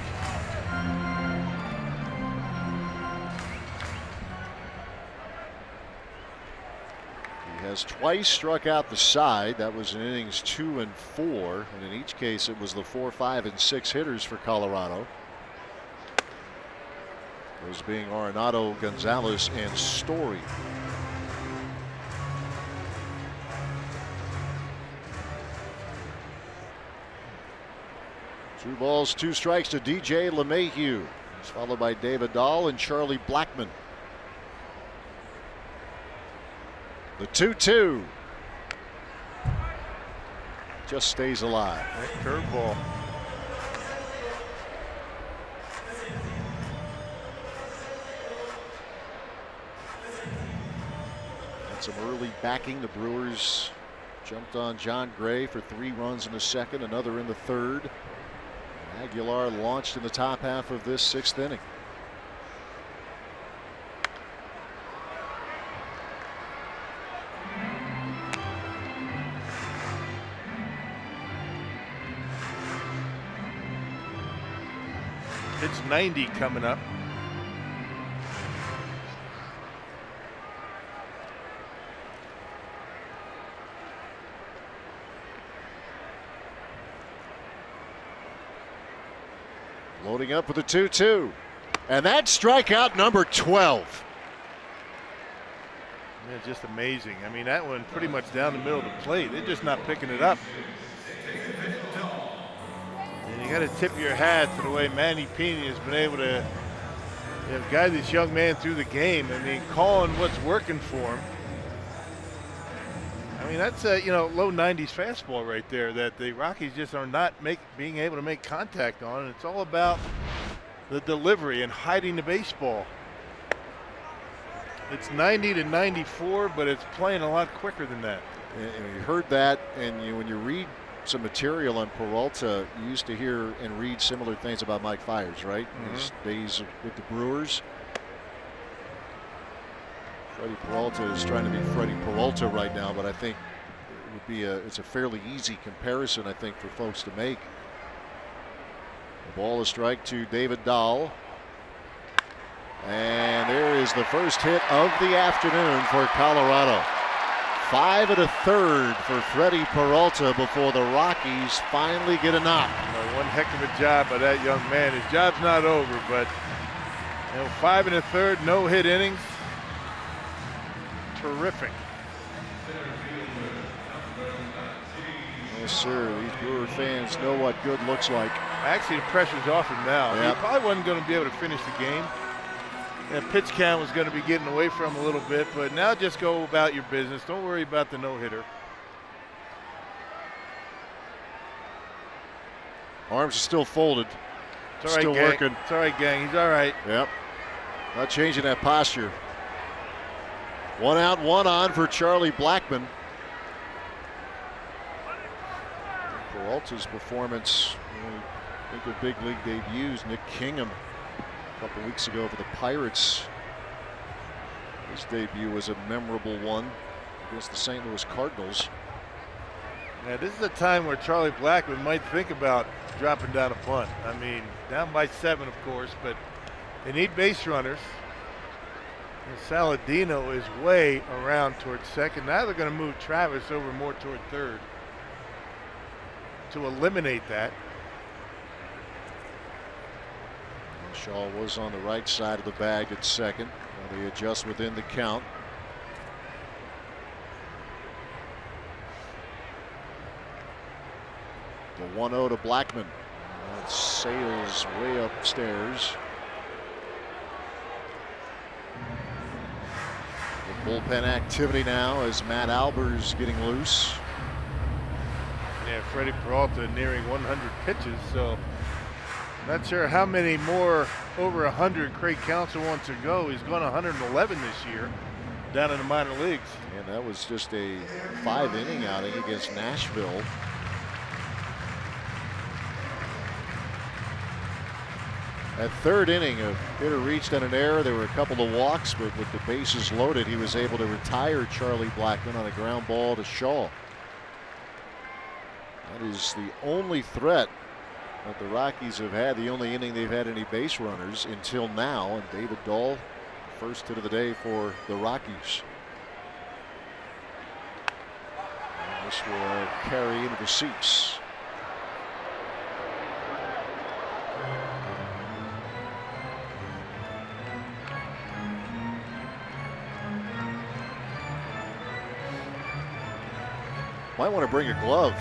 He has twice struck out the side. That was in innings 2 and 4, and in each case it was the 4, 5, and 6 hitters for Colorado. Those being Arenado, Gonzalez, and Story. Two balls, 2 strikes to DJ LeMahieu. He's followed by David Dahl and Charlie Blackmon. The 2-2 just stays alive. That curveball. Some early backing. The Brewers jumped on John Gray for 3 runs in the second, another in the third. Aguilar launched in the top half of this 6th inning. It's 90 coming up. Loading up with a 2-2. And that's strikeout number 12. Yeah, just amazing. I mean, that one pretty much down the middle of the plate. They're just not picking it up. And you got to tip your hat to the way Manny Pena has been able to guide this young man through the game. I mean, calling what's working for him. I mean, that's a low 90s fastball right there that the Rockies just are not being able to make contact on. And it's all about the delivery and hiding the baseball. It's 90 to 94, but it's playing a lot quicker than that. And you heard that, and when you read some material on Peralta, you used to hear and read similar things about Mike Fiers, right? His days with the Brewers. Freddie Peralta is trying to be Freddie Peralta right now, but I think it would be it's a fairly easy comparison, I think, for folks to make. The ball is strike to David Dahl. And there is the first hit of the afternoon for Colorado. 5 1/3 for Freddie Peralta before the Rockies finally get a knock. One heck of a job by that young man. His job's not over, but 5 1/3, no hit innings. Terrific. Yes, sir. These Brewer fans know what good looks like. Actually, the pressure's off him now. Yep. He probably wasn't going to be able to finish the game. And pitch count was going to be getting away from him a little bit, but now just go about your business. Don't worry about the no-hitter. Arms are still folded. It's all right, still gang. working. It's all right, gang. He's all right. Yep. Not changing that posture. 1 out, 1 on for Charlie Blackmon. Peralta's performance, I think of big league debuts. Nick Kingham a couple weeks ago for the Pirates. His debut was a memorable one against the St. Louis Cardinals. Now, this is a time where Charlie Blackmon might think about dropping down a bunt. I mean, down by 7, of course, but they need base runners. And Saladino is way around towards second. Now they're going to move Travis over more toward third to eliminate that. Shaw was on the right side of the bag at second. Now they adjust within the count. The 1-0 to Blackman. That sails way upstairs. The bullpen activity now as Matt Alber's getting loose. Yeah, Freddie Peralta nearing 100 pitches, so not sure how many more over 100 Craig Counsell wants to go. He's gone 111 this year down in the minor leagues. And that was just a 5-inning outing against Nashville. At third inning, a hitter reached on an error. There were a couple of walks, but with the bases loaded, he was able to retire Charlie Blackman on a ground ball to Shaw. That is the only threat that the Rockies have had, the only inning they've had any base runners until now. And David Dahl, first hit of the day for the Rockies. And this will carry into the seats. Might want to bring a glove.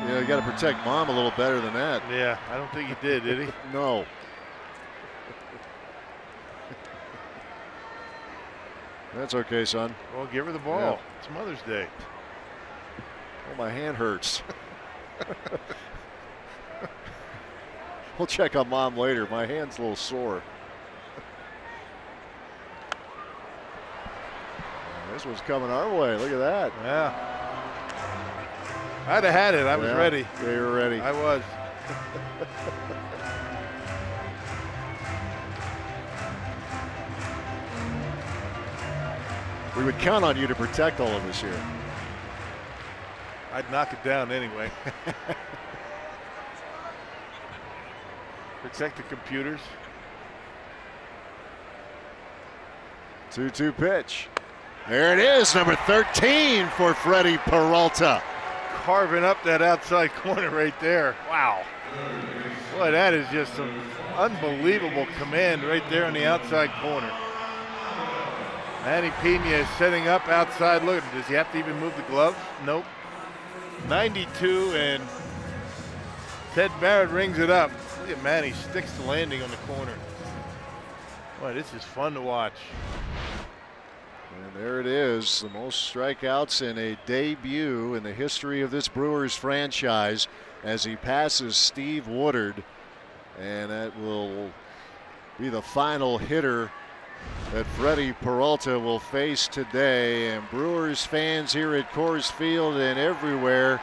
You know, you got to protect Mom a little better than that. Yeah, I don't think he did he? No. That's okay, son. Well, give her the ball. Yeah. It's Mother's Day. Oh, my hand hurts. We'll check on Mom later. My hand's a little sore. This one's coming our way. Look at that. Yeah. I'd have had it. I was ready. Yeah, you were ready. I was. We would count on you to protect all of us here. I'd knock it down anyway. Protect the computers. 2-2 pitch. There it is, number 13 for Freddie Peralta. Carving up that outside corner right there. Wow. Boy, that is just some unbelievable command right there on the outside corner. Manny Pena is setting up outside. Look, does he have to even move the glove? Nope. 92, and Ted Barrett rings it up. Look at Manny, sticks the landing on the corner. Boy, this is fun to watch. And there it is, the most strikeouts in a debut in the history of this Brewers franchise as he passes Steve Woodard. And that will be the final hitter that Freddie Peralta will face today. And Brewers fans here at Coors Field and everywhere,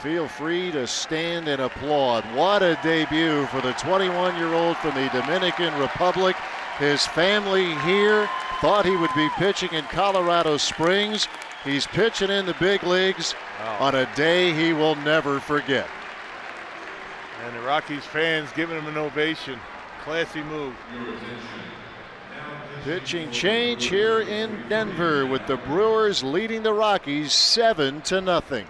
feel free to stand and applaud. What a debut for the 21-year-old from the Dominican Republic. His family here thought he would be pitching in Colorado Springs. He's pitching in the big leagues on a day he will never forget. And the Rockies fans giving him an ovation. Classy move. Pitching change here in Denver with the Brewers leading the Rockies 7-0.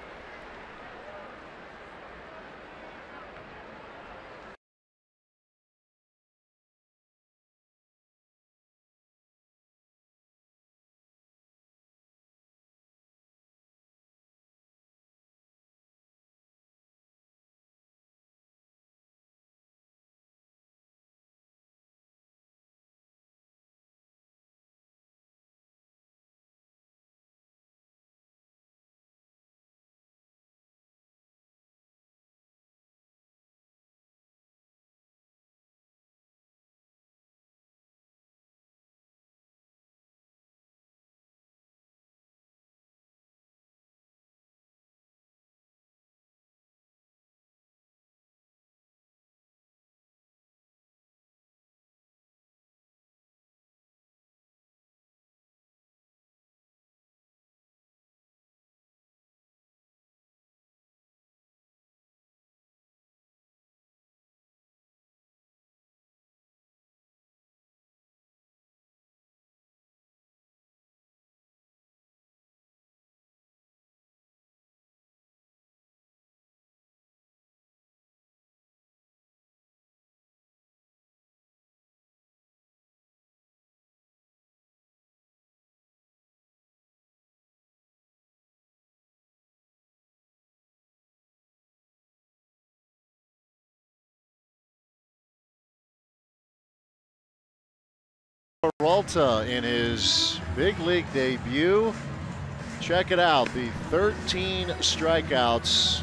Peralta in his big league debut. Check it out, the 13 strikeouts,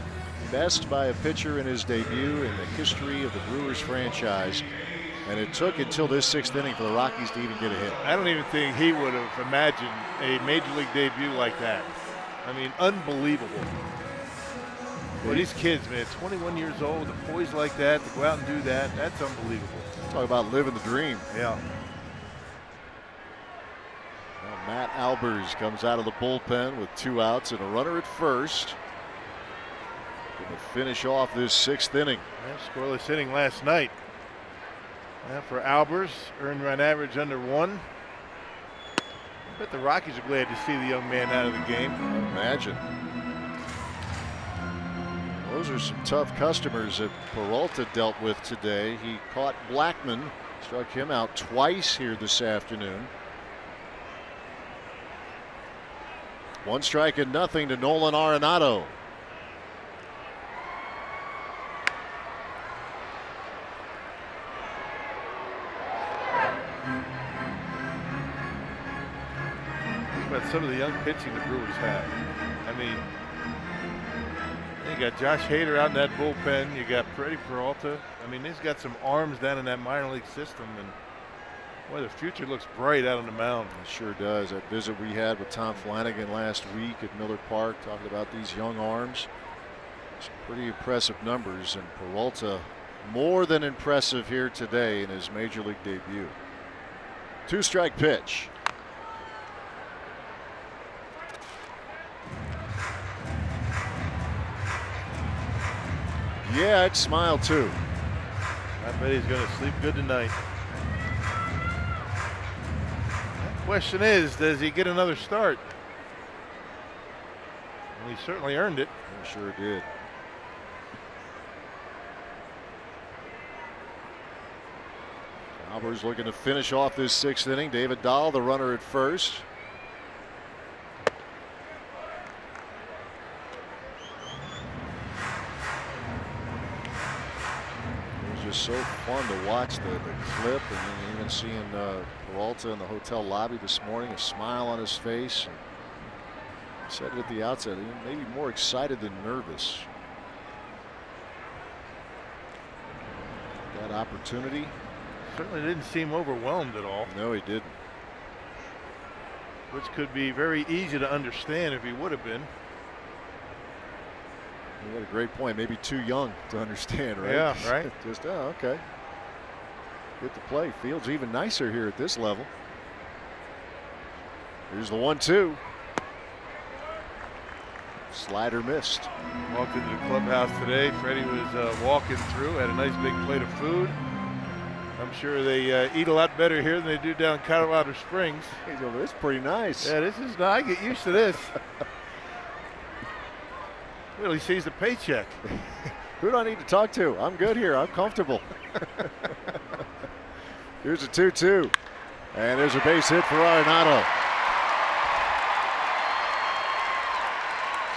best by a pitcher in his debut in the history of the Brewers franchise. And it took until this 6th inning for the Rockies to even get a hit. I don't even think he would have imagined a major league debut like that. I mean, unbelievable. Well, these kids, man, 21 years old, to poise like that, to go out and do that, that's unbelievable. Talk about living the dream. Yeah. Well, Matt Albers comes out of the bullpen with 2 outs and a runner at first. Going to finish off this 6th inning. Yeah, scoreless inning last night. For Albers, earned run average under 1. I bet the Rockies are glad to see the young man out of the game. Imagine. Those are some tough customers that Peralta dealt with today. He caught Blackman, struck him out twice here this afternoon. 1 strike and nothing to Nolan Arenado. About some of the young pitching the Brewers have. I mean, you got Josh Hader out in that bullpen. You got Freddie Peralta. I mean, he's got some arms down in that minor league system, and boy, the future looks bright out on the mound. It sure does. That visit we had with Tom Flanagan last week at Miller Park, talking about these young arms. Some pretty impressive numbers, and Peralta more than impressive here today in his major league debut. 2-strike pitch. Yeah, I'd smile too. I bet he's going to sleep good tonight. The question is, does he get another start? Well, he certainly earned it. He sure did. Albers looking to finish off this 6th inning. David Dahl, the runner at first. So fun to watch the clip, and then even seeing Peralta in the hotel lobby this morning, a smile on his face. And said it at the outset, he may be more excited than nervous. That opportunity. Certainly didn't seem overwhelmed at all. No, he didn't. Which could be very easy to understand if he would have been. You had a great point. Maybe too young to understand, right? Yeah, right. Just, oh, okay. Get to play. Field's even nicer here at this level. Here's the 1-2. Slider missed. Walked into the clubhouse today. Freddie was walking through, had a nice big plate of food. I'm sure they eat a lot better here than they do down in Colorado Springs. Hey, this is pretty nice. Yeah, this is nice. I get used to this. Well, he sees the paycheck. Who do I need to talk to? I'm good here. I'm comfortable. Here's a 2-2. And there's a base hit for Arenado.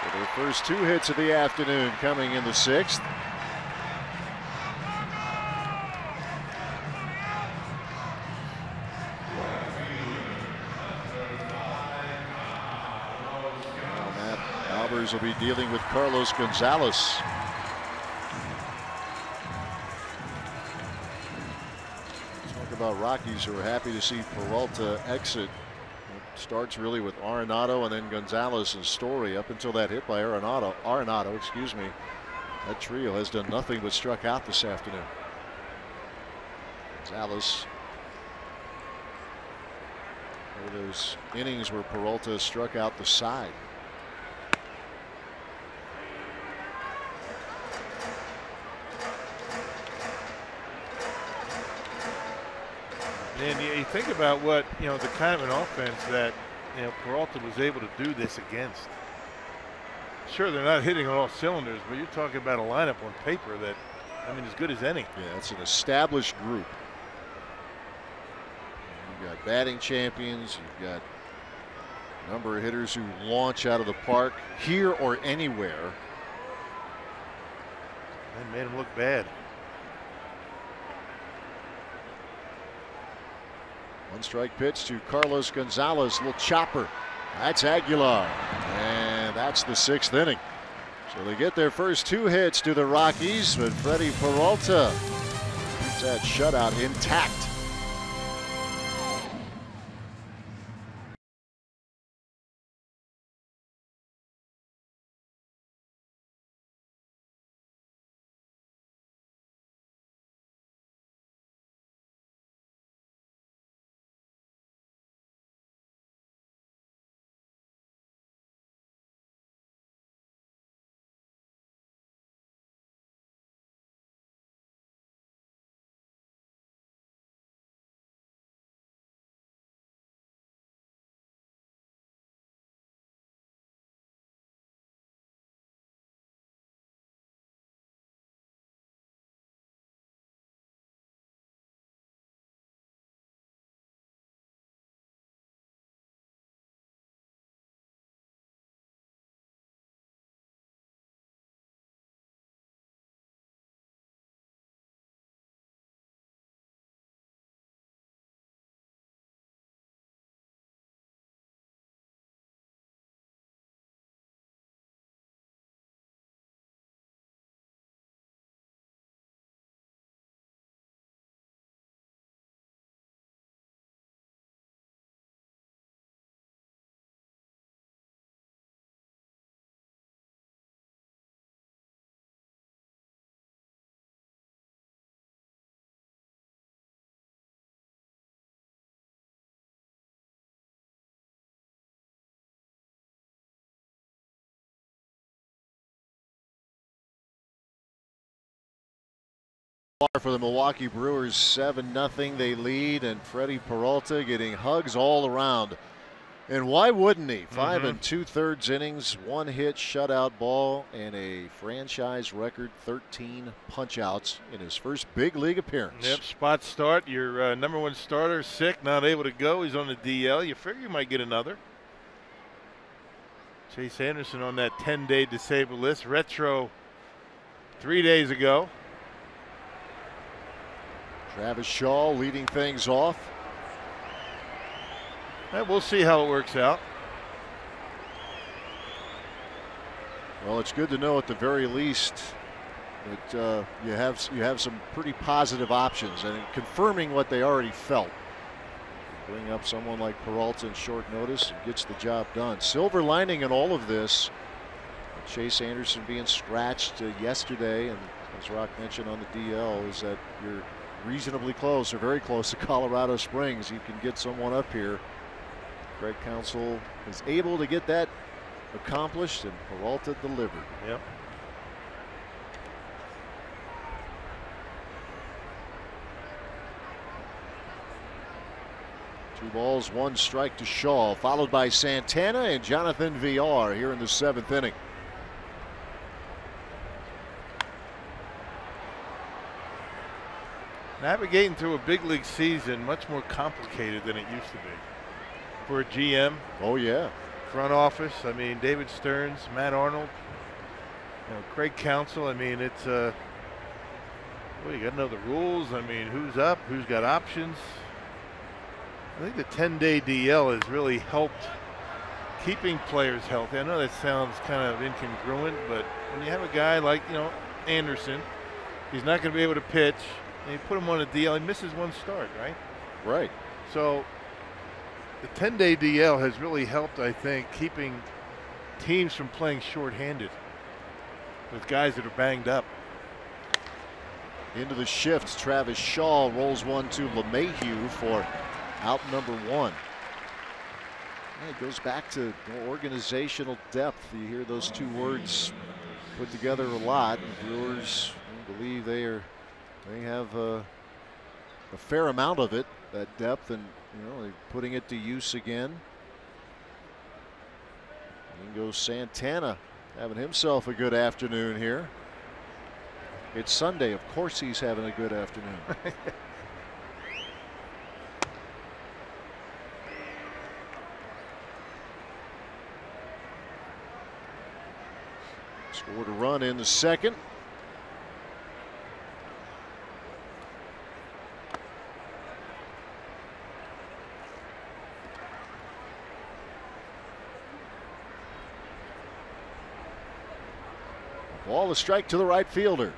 So their first 2 hits of the afternoon coming in the 6th. Albers will be dealing with Carlos Gonzalez. Talk about Rockies who are happy to see Peralta exit. It starts really with Arenado and then Gonzalez's story up until that hit by Arenado, excuse me. That trio has done nothing but struck out this afternoon. Gonzalez. One of those innings where Peralta struck out the side. And you think about what, the kind of an offense that, Peralta was able to do this against. Sure, they're not hitting on all cylinders, but you're talking about a lineup on paper that, as good as any. Yeah, it's an established group. You've got batting champions, you've got a number of hitters who launch out of the park here or anywhere. That made him look bad. One strike pitch to Carlos Gonzalez, little chopper. That's Aguilar, and that's the 6th inning. So they get their first 2 hits to the Rockies, but Freddie Peralta keeps that shutout intact. For the Milwaukee Brewers, 7-0 they lead, and Freddie Peralta getting hugs all around. And why wouldn't he? 5 2/3 innings, 1 hit, shutout ball, and a franchise record 13 punch-outs in his first big league appearance. Yep, spot start. Your number 1 starter sick, not able to go. He's on the DL. You figure you might get another. Chase Anderson on that 10-day disabled list. Retro 3 days ago. Travis Shaw leading things off. We'll see how it works out. Well, it's good to know at the very least that you have some pretty positive options, and confirming what they already felt. Bring up someone like Peralta in short notice and gets the job done. Silver lining in all of this, Chase Anderson being scratched yesterday, and as Rock mentioned on the DL, is that you're reasonably close or very close to Colorado Springs. You can get someone up here. Craig Counsell is able to get that accomplished, and Peralta delivered. Yep. Two balls, 1 strike to Shaw, followed by Santana and Jonathan Villar here in the 7th inning. Navigating through a big league season, much more complicated than it used to be. For a GM. Oh, yeah. Front office, I mean, David Stearns, Matt Arnold, Craig Counsell. I mean, it's, well, you got to know the rules. I mean, who's up, who's got options. I think the 10-day DL has really helped keeping players healthy. I know that sounds kind of incongruent, but when you have a guy like, Anderson, he's not going to be able to pitch. And you put him on a DL, he misses 1 start, right? Right. So the 10-day DL has really helped, I think, keeping teams from playing shorthanded with guys that are banged up. Into the shift, Travis Shaw rolls one to LeMahieu for out number 1. It goes back to organizational depth. You hear those 2 words put together a lot. The Brewers, I believe they have a fair amount of it, that depth, and they're putting it to use again. And goes Santana, having himself a good afternoon here. It's Sunday, of course he's having a good afternoon. Scored a run in the 2nd. Ball a strike to the right fielder.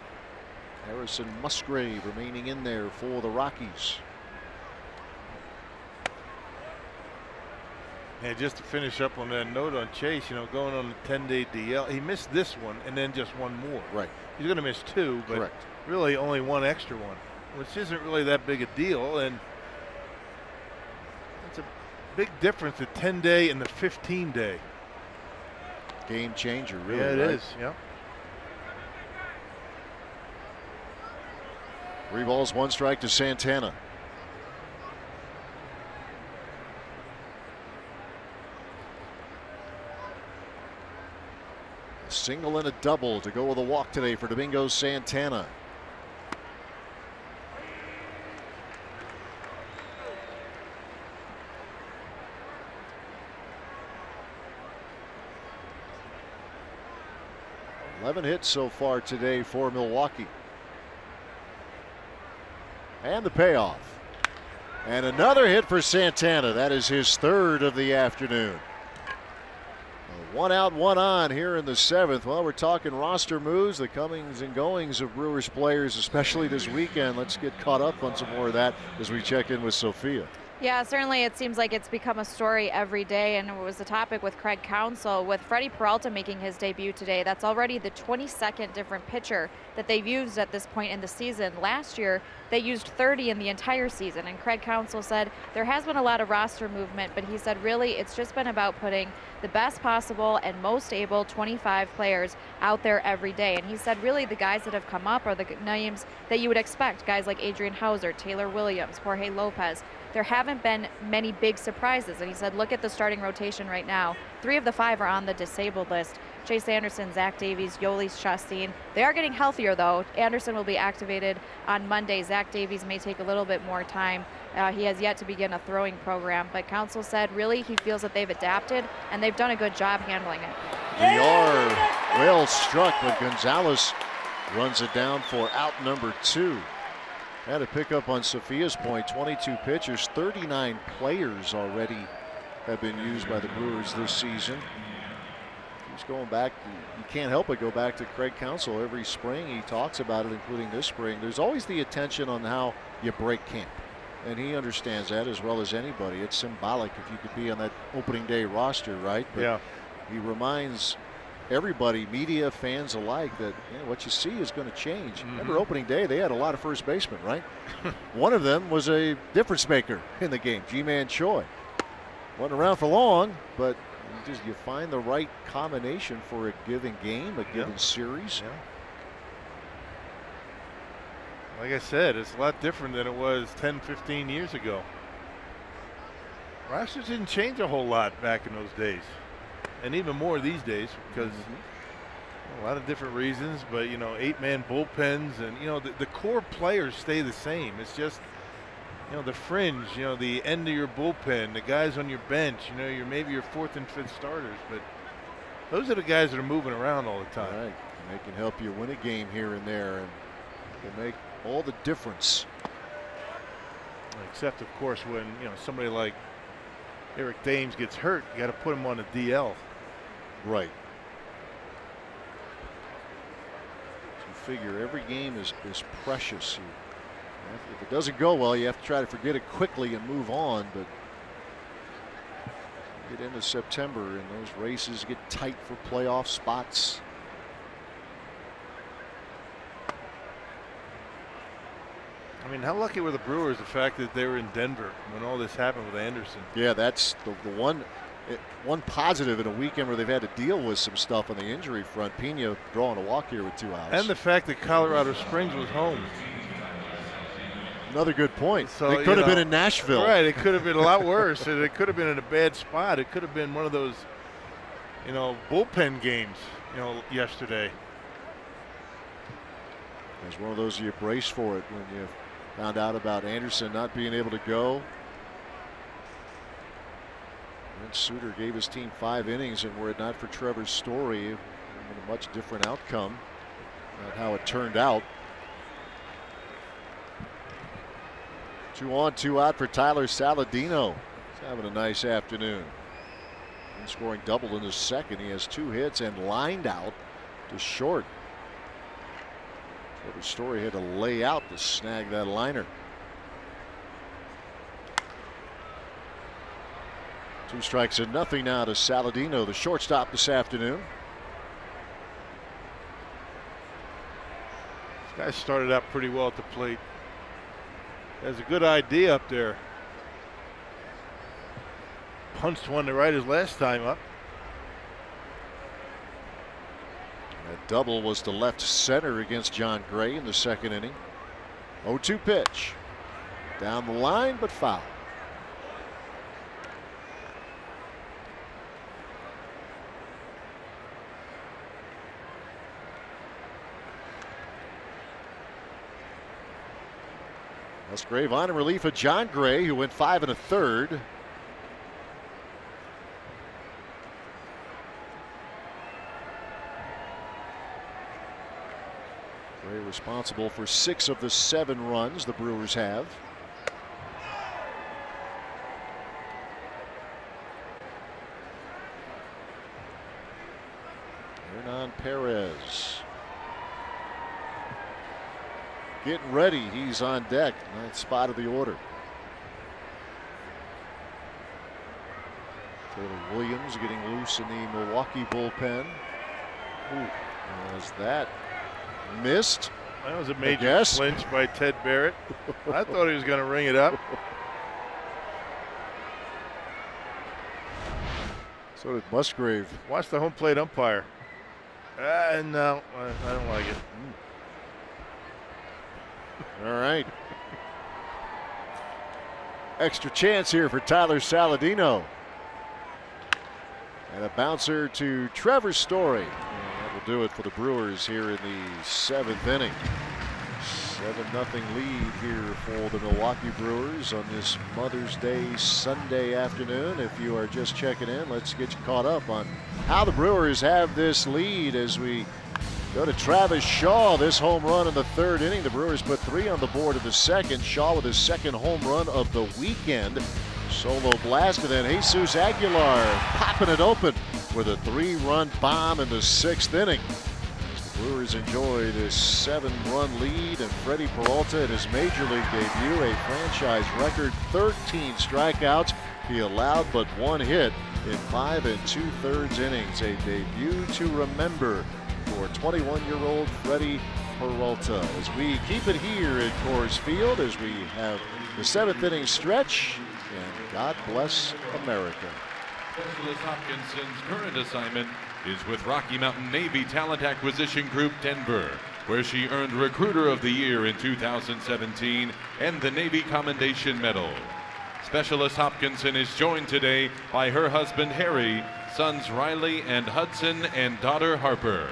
Harrison Musgrave remaining in there for the Rockies. And just to finish up on that note on Chase, going on the 10-day DL, he missed this one and then just one more. Right. He's going to miss 2, but correct. Really only 1 extra one, which isn't really that big a deal. And it's a big difference, the 10-day and the 15-day. Game changer, really. Yeah, it right? is. Yeah. 3 balls, 1 strike to Santana. A single and a double to go with a walk today for Domingo Santana. Eleven hits so far today for Milwaukee. And the payoff. And another hit for Santana. That is his 3rd of the afternoon. 1 out, 1 on here in the 7th. Well, we're talking roster moves, the comings and goings of Brewers players, especially this weekend. Let's get caught up on some more of that as we check in with Sophia. Yeah, certainly it seems like it's become a story every day, and it was a topic with Craig Counsell. With Freddie Peralta making his debut today, that's already the 22nd different pitcher that they've used at this point in the season. Last year, they used 30 in the entire season, and Craig Counsell said there has been a lot of roster movement, but he said really it's just been about putting the best possible and most able 25 players out there every day. And he said really the guys that have come up are the names that you would expect, guys like Adrian Hauser, Taylor Williams, Jorge Lopez. There haven't been many big surprises, and he said look at the starting rotation right now. 3 of the 5 are on the disabled list. Chase Anderson, Zach Davies, Yolis Chastain. They are getting healthier though. Anderson will be activated on Monday. Zach Davies may take a little bit more time. He has yet to begin a throwing program, but Counsell said really he feels that they've adapted and they've done a good job handling it. VR well struck, but Gonzalez runs it down for out number 2. Had a pick up on Sophia's point. 22 pitchers, 39 players already have been used by the Brewers this season. He's going back. You can't help but go back to Craig Counsell. Every spring he talks about it, including this spring. There's always the attention on how you break camp, and he understands that as well as anybody. It's symbolic if you could be on that opening day roster, right? But yeah. He reminds everybody, media, fans alike, that what you see is going to change. Remember opening day, they had a lot of first basemen, right? One of them was a difference maker in the game, G-Man Choi. Wasn't around for long, but you find the right combination for a given game, a given series. Yeah. Like I said, it's a lot different than it was 10, 15 years ago. Rosters didn't change a whole lot back in those days. And even more these days because a lot of different reasons, but 8-man bullpens and the core players stay the same. It's just the fringe, the end of your bullpen, the guys on your bench, maybe your 4th and 5th starters, but those are the guys that are moving around all the time. Right. And they can help you win a game here and there, and can make all the difference. Except of course when somebody like Eric Dames gets hurt, you got to put him on a DL. Right. So you figure every game is precious. If it doesn't go well, you have to try to forget it quickly and move on. But get into September and those races get tight for playoff spots. I mean, how lucky were the Brewers the fact that they were in Denver when all this happened with Anderson? Yeah, that's the one positive in a weekend where they've had to deal with some stuff on the injury front. Pena drawing a walk here with 2 outs. And the fact that Colorado Springs was home. Another good point. So, they could have been in Nashville. Right, it could have been a lot worse. It could have been in a bad spot. It could have been one of those, bullpen games, yesterday. It was one of those you braced for it when you found out about Anderson not being able to go. And Suter gave his team 5 innings, and were it not for Trevor's story, a much different outcome than how it turned out. 2 on, 2 out for Tyler Saladino. He's having a nice afternoon. And scoring double in the 2nd. He has 2 hits and lined out to short. The Story had to lay out to snag that liner. 2 strikes and nothing now to Saladino, the shortstop this afternoon. This guy started out pretty well at the plate. Has a good idea up there. Punched one to right his last time up. That double was to left center against John Gray in the 2nd inning. 0-2 pitch. Down the line, but foul. Musgrave on in relief of John Gray, who went 5 1/3. Gray responsible for 6 of the 7 runs the Brewers have. Hernan Perez getting ready. He's on deck. 9th spot of the order. Taylor Williams getting loose in the Milwaukee bullpen. Was that missed? That was a major flinch by Ted Barrett. I thought he was going to ring it up. So did Musgrave. Watch the home plate umpire. No, I don't like it. All right. Extra chance here for Tyler Saladino. And a bouncer to Trevor Story. And that will do it for the Brewers here in the 7th inning. 7-0 lead here for the Milwaukee Brewers on this Mother's Day Sunday afternoon. If you are just checking in, let's get you caught up on how the Brewers have this lead as we go to Travis Shaw. This home run in the 3rd inning. The Brewers put 3 on the board in the 2nd. Shaw with his 2nd home run of the weekend. Solo blast, and then Jesus Aguilar popping it open with a 3-run bomb in the 6th inning. The Brewers enjoy this 7-run lead, and Freddie Peralta in his major league debut, a franchise record 13 strikeouts. He allowed but 1 hit in 5 2/3 innings. A debut to remember for 21-year-old Freddie Peralta. As we keep it here at Coors Field, as we have the 7th inning stretch, and God bless America. Specialist Hopkinson's current assignment is with Rocky Mountain Navy Talent Acquisition Group, Denver, where she earned Recruiter of the Year in 2017 and the Navy Commendation Medal. Specialist Hopkinson is joined today by her husband Harry, sons Riley and Hudson, and daughter Harper.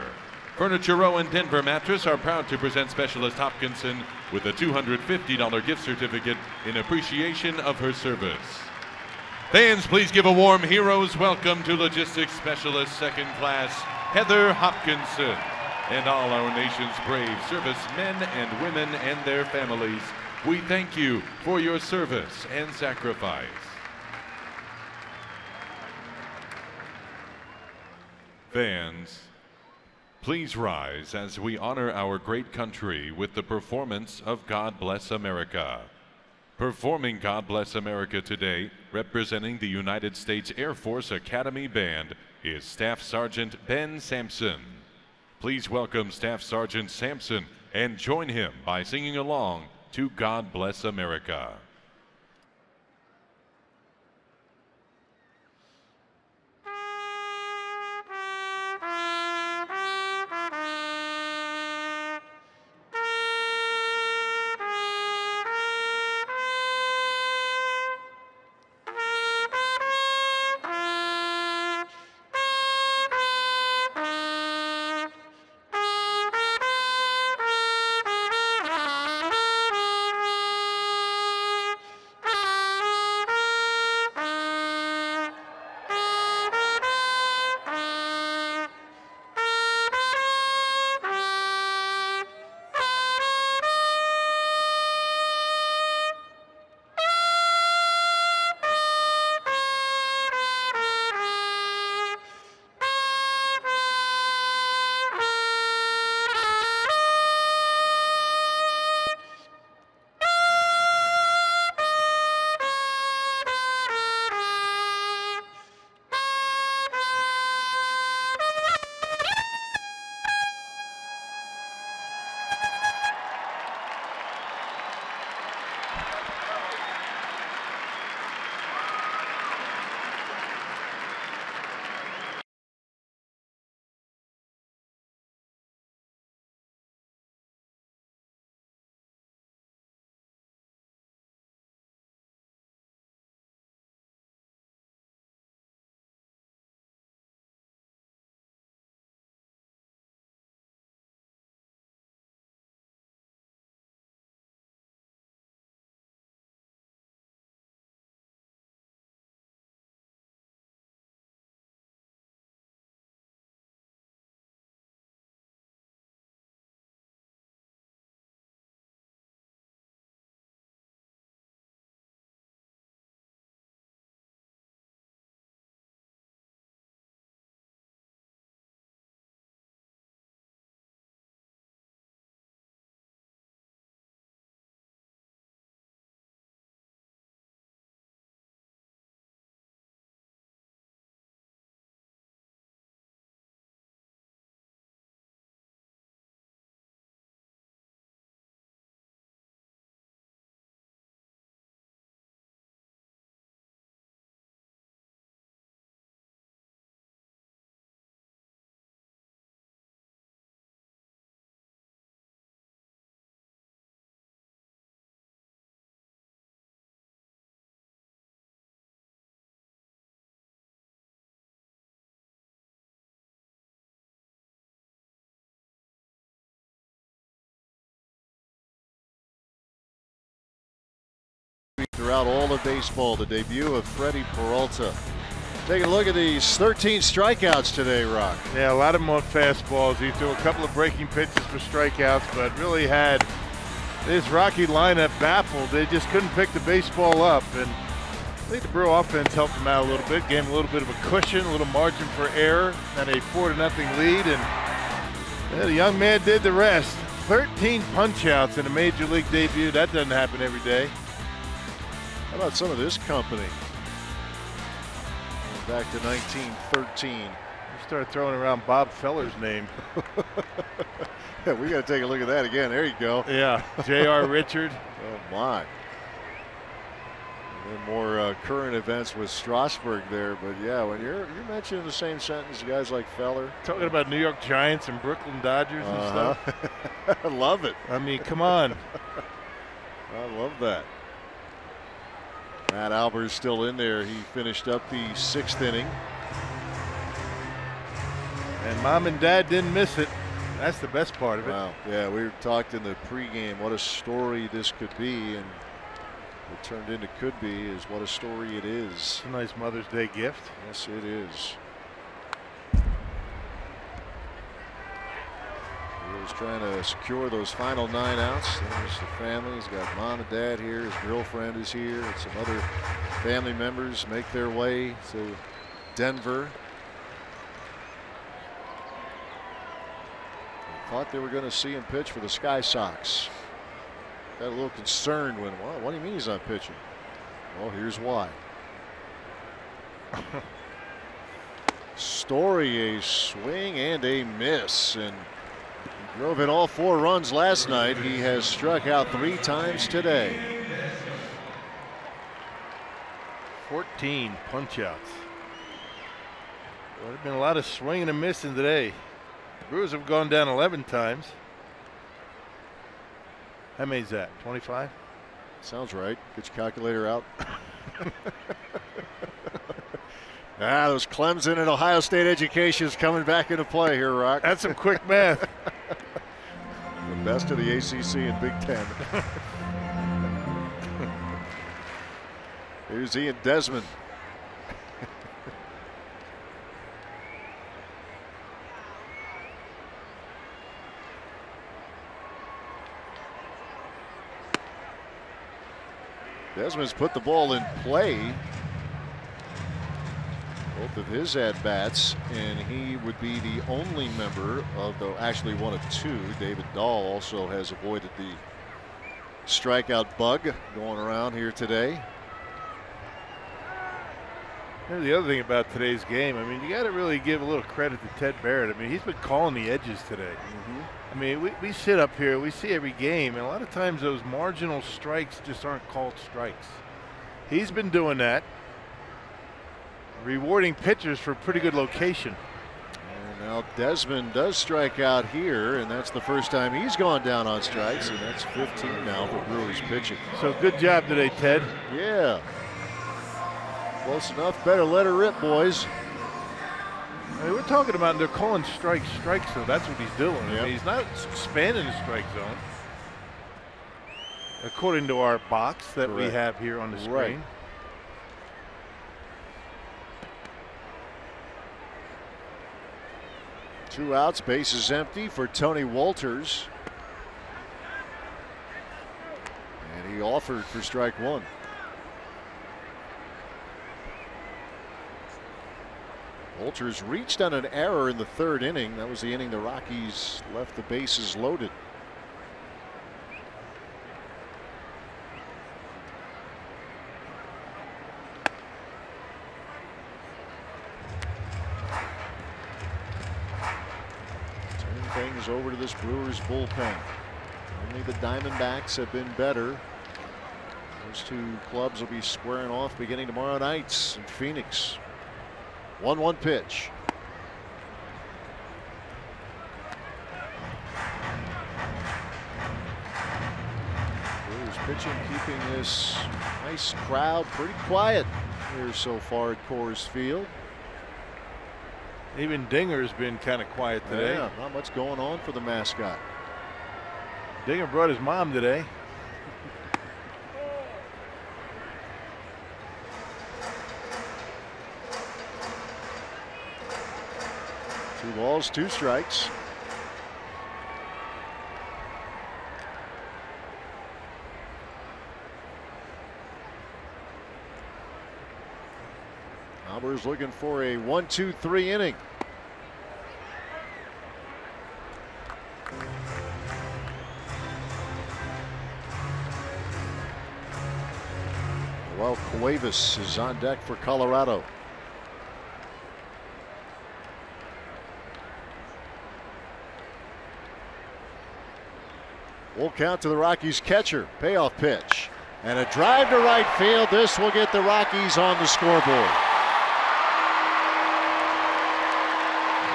Furniture Row and Denver Mattress are proud to present Specialist Hopkinson with a $250 gift certificate in appreciation of her service. Fans, please give a warm hero's welcome to Logistics Specialist 2nd Class Heather Hopkinson and all our nation's brave servicemen and women and their families. We thank you for your service and sacrifice. Fans, please rise as we honor our great country with the performance of God Bless America. Performing God Bless America today, representing the United States Air Force Academy Band, is Staff Sergeant Ben Sampson. Please welcome Staff Sergeant Sampson and join him by singing along to God Bless America. throughout all of baseball. The debut of Freddie Peralta. Taking a look at these 13 strikeouts today, Rock. Yeah, a lot of them on fastballs. He threw a couple of breaking pitches for strikeouts, but really had this Rocky lineup baffled. They just couldn't pick the baseball up, and I think the Brew offense helped him out a little bit, gave him a little bit of a cushion, a little margin for error, and a 4-0 lead, and the young man did the rest. 13 punch-outs in a major league debut. That doesn't happen every day. How about some of this company? Going back to 1913. You started throwing around Bob Feller's name. Yeah, we got to take a look at that again. There you go. Yeah, J.R. Richard. Oh, my. And then more current events with Strasburg there. But, yeah, when you're mentioning the same sentence, guys like Feller. Talking about New York Giants and Brooklyn Dodgers and stuff. I love it. I mean, come on. I love that. Matt Albert's still in there. He finished up the 6th inning. And Mom and Dad didn't miss it. That's the best part of it. Wow. Yeah, we talked in the pregame what a story this could be, and it turned into could be is what a story it is. It's a nice Mother's Day gift. Yes, it is. He was trying to secure those final 9 outs. There's the family. He's got Mom and Dad here. His girlfriend is here. And some other family members make their way to Denver. Thought they were going to see him pitch for the Sky Sox. Got a little concerned when, well, what do you mean he's not pitching? Well, here's why. Story, a swing and a miss, and he drove in all 4 runs last night. He has struck out 3 times today. 14 punch-outs. There have been a lot of swinging and missing today. The Brewers have gone down 11 times. How many is that? 25? Sounds right. Get your calculator out. Those Clemson and Ohio State educations coming back into play here, Rock. That's some quick math. The best of the ACC and Big Ten. Here's Ian Desmond. Desmond's put the ball in play. Both of his at-bats, and he would be the only member of the, actually one of 2. David Dahl also has avoided the strikeout bug going around here today. Here's the other thing about today's game. I mean, you got to really give a little credit to Ted Barrett. I mean, he's been calling the edges today. I mean, we sit up here, we see every game, and a lot of times those marginal strikes just aren't called strikes. He's been doing that, rewarding pitchers for pretty good location. And now Desmond does strike out here, and that's the first time he's gone down on strikes, and that's 15 now for Brewers pitching. So good job today, Ted. Yeah. Close enough. Better let her rip, boys. I mean, we're talking about they're calling strikes, so that's what he's doing. Yep. I mean, he's not expanding the strike zone, according to our box that we have here on the screen. Right. Two outs, bases empty for Tony Walters. And he offered for strike 1. Walters reached on an error in the 3rd inning. That was the inning the Rockies left the bases loaded. Turn things over to this Brewers bullpen. Only the Diamondbacks have been better. Those 2 clubs will be squaring off beginning tomorrow night in Phoenix. 1-1 pitch. Brewers pitching, keeping this nice crowd pretty quiet here so far at Coors Field. Even Dinger's been kind of quiet today. Yeah, not much going on for the mascot. Dinger brought his mom today. 2 balls, 2 strikes. Albers looking for a 1-2-3 inning. Well, Cuevas is on deck for Colorado. Full count to the Rockies catcher. Payoff pitch. And a drive to right field. This will get the Rockies on the scoreboard.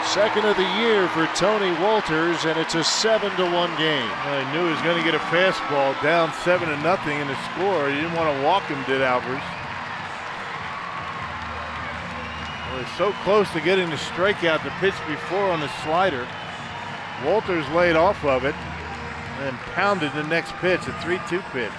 Second of the year for Tony Wolters, and it's a 7-1 game. Well, he knew he was going to get a fastball down 7-0 in the score. He didn't want to walk him, did Albers. Well, he's so close to getting the strikeout the pitch before on the slider. Wolters laid off of it and pounded the next pitch, a 3-2 pitch.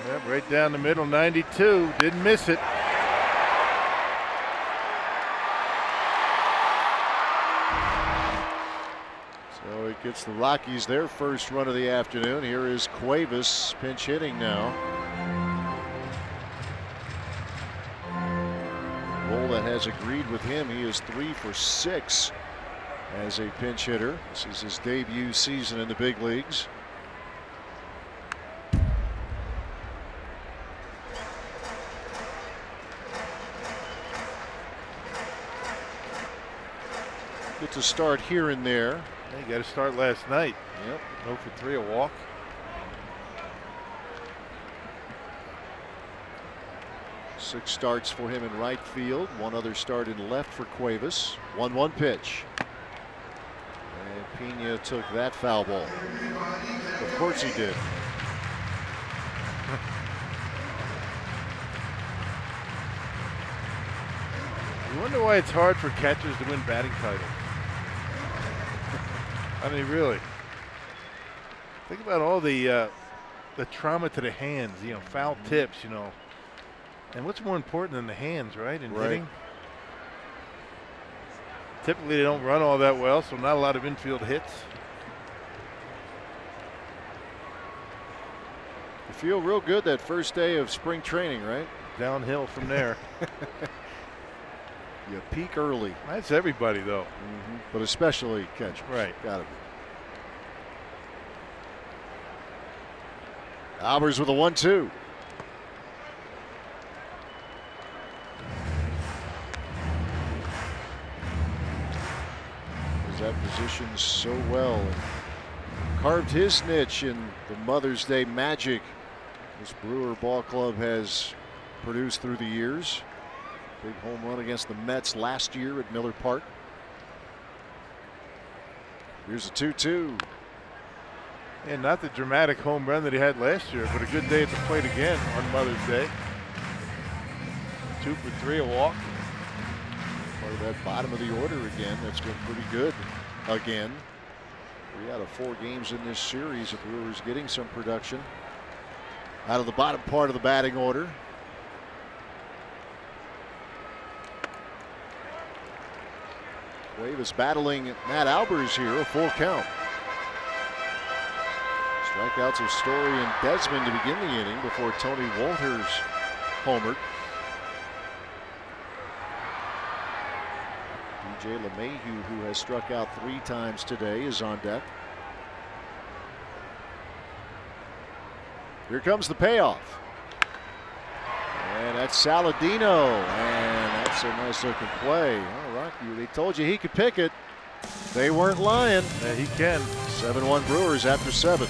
Yep, right down the middle, 92. Didn't miss it. So it gets the Rockies their first run of the afternoon. Here is Cuevas pinch hitting now. Role that has agreed with him. He is 3 for 6 as a pinch hitter. This is his debut season in the big leagues. To start here and there. Yeah, he got to start last night. Yep. 0 for 3, a walk. Six starts for him in right field. One other start in left for Cuevas. 1-1 pitch. And Pena took that foul ball. Of course he did. You wonder why it's hard for catchers to win batting titles. I mean, really. Think about all the trauma to the hands, you know, foul tips, you know. And what's more important than the hands, right, in hitting? Typically they don't run all that well, so not a lot of infield hits. You feel real good that first day of spring training, right? Downhill from there. You peak early. That's everybody, though. But especially catchers. Right. Gotta be. Albers with a 1-2. He's that position so well and carved his niche in the Mother's Day magic this Brewer ball club has produced through the years. Big home run against the Mets last year at Miller Park. Here's a 2-2. And not the dramatic home run that he had last year, but a good day at the plate again on Mother's Day. 2 for 3, a walk. Part of that bottom of the order again. That's been pretty good again. 3 out of 4 games in this series. The Brewers getting some production out of the bottom part of the batting order. Cuevas battling Matt Albers here, a full count. Strikeouts of Story and Desmond to begin the inning before Tony Wolters homered. DJ LeMahieu, who has struck out 3 times today, is on deck. Here comes the payoff. And that's Saladino, and that's a nice looking play. Oh, Rocky, they told you he could pick it. They weren't lying. Yeah, he can. 7-1 Brewers after 7.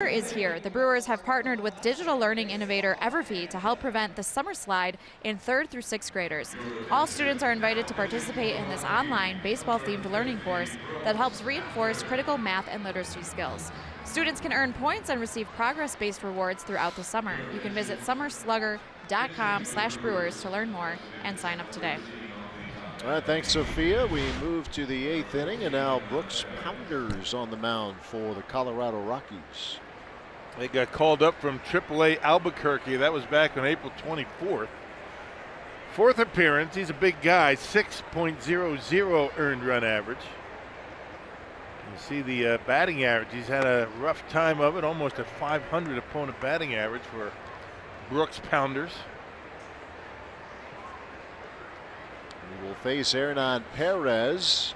is here. The Brewers have partnered with digital learning innovator Everfee to help prevent the summer slide in 3rd through 6th graders. All students are invited to participate in this online baseball-themed learning course that helps reinforce critical math and literacy skills. Students can earn points and receive progress-based rewards throughout the summer. You can visit summerslugger.com/Brewers to learn more and sign up today. All right, thanks, Sophia. We move to the 8th inning, and now Brooks Pounders on the mound for the Colorado Rockies. They got called up from AAA Albuquerque. That was back on April 24th. 4th appearance. He's a big guy, 6.00 earned run average. You see the batting average. He's had a rough time of it, almost a .500 opponent batting average for Brooks Pounders. We will face Hernan Perez,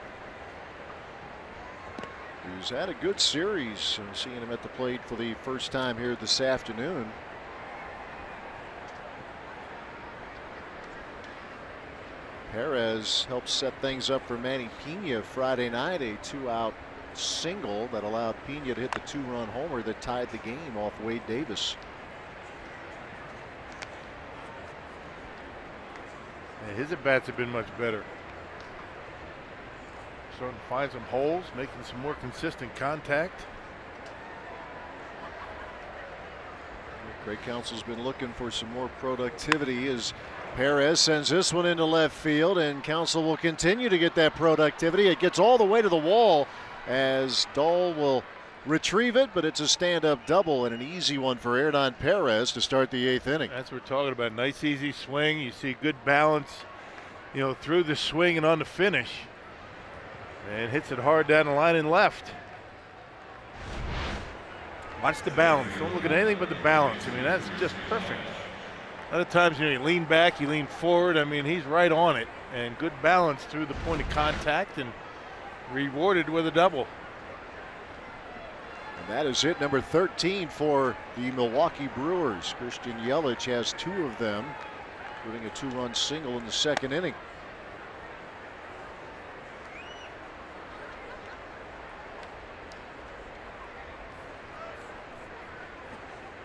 who's had a good series. I'm seeing him at the plate for the first time here this afternoon. Perez helped set things up for Manny Pena Friday night, a 2-out single that allowed Pena to hit the 2-run homer that tied the game off Wade Davis. Yeah, his at-bats have been much better. Starting to find some holes, making some more consistent contact. Craig Counsell's been looking for some more productivity as Perez sends this one into left field, and Counsell will continue to get that productivity. It gets all the way to the wall as Dahl will retrieve it, but it's a stand-up double and an easy one for Hernan Perez to start the 8th inning. That's what we're talking about. Nice, easy swing. You see good balance, you know, through the swing and on the finish. And hits it hard down the line and left. Watch the balance. Don't look at anything but the balance. I mean, that's just perfect. Other times, you know, you lean back, you lean forward. I mean, he's right on it. And good balance through the point of contact and rewarded with a double. And that is hit number 13 for the Milwaukee Brewers. Christian Yelich has 2 of them, including a 2-run single in the 2nd inning.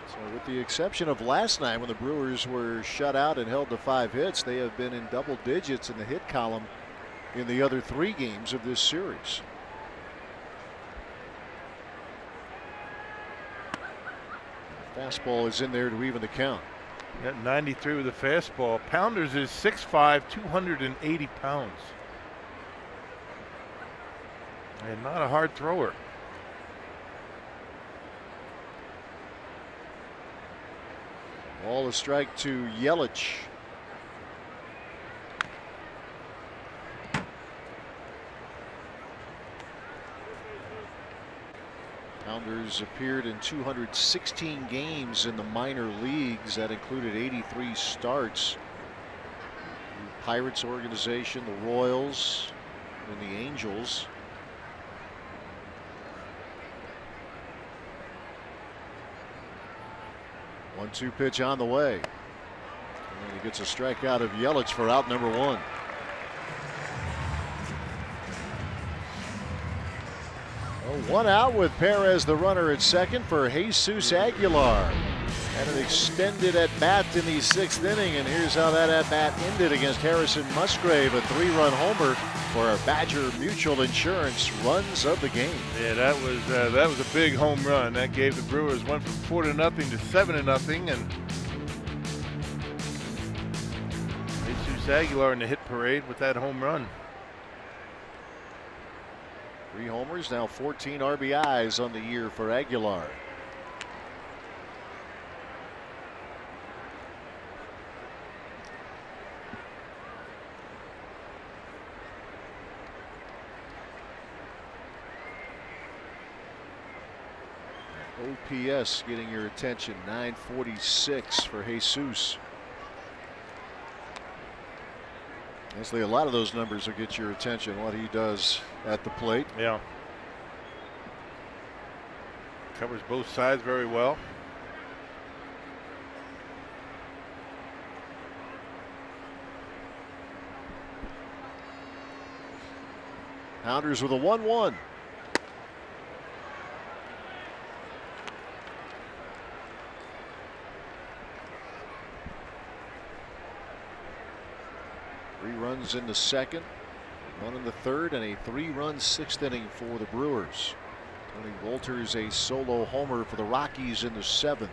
So with the exception of last night when the Brewers were shut out and held to 5 hits, they have been in double digits in the hit column in the other 3 games of this series. Fastball is in there to even the count. Got 93 with the fastball. Pounders is 6'5", 280 pounds. And not a hard thrower. Ball a strike to Yelich. Pounders appeared in 216 games in the minor leagues. That included 83 starts. The Pirates organization, the Royals, and the Angels. One-two pitch on the way. And he gets a strikeout of Yelich for out number 1. One out with Perez the runner at second for Jesus Aguilar. And an extended at bat in the 6th inning, and here's how that at bat ended against Harrison Musgrave, a 3-run homer for our Badger Mutual Insurance runs of the game. Yeah, that was a big home run. That gave the Brewers went from 4-0 to 7-0, and Jesus Aguilar in the hit parade with that home run. 3 homers, now 14 RBIs on the year for Aguilar. OPS getting your attention, 946 for Jesus. Honestly, a lot of those numbers will get your attention, what he does at the plate. Yeah. Covers both sides very well. Pounders with a 1-1. 3 runs in the second, 1 in the third, and a 3-run 6th inning for the Brewers. Tony Wolters a solo homer for the Rockies in the 7th.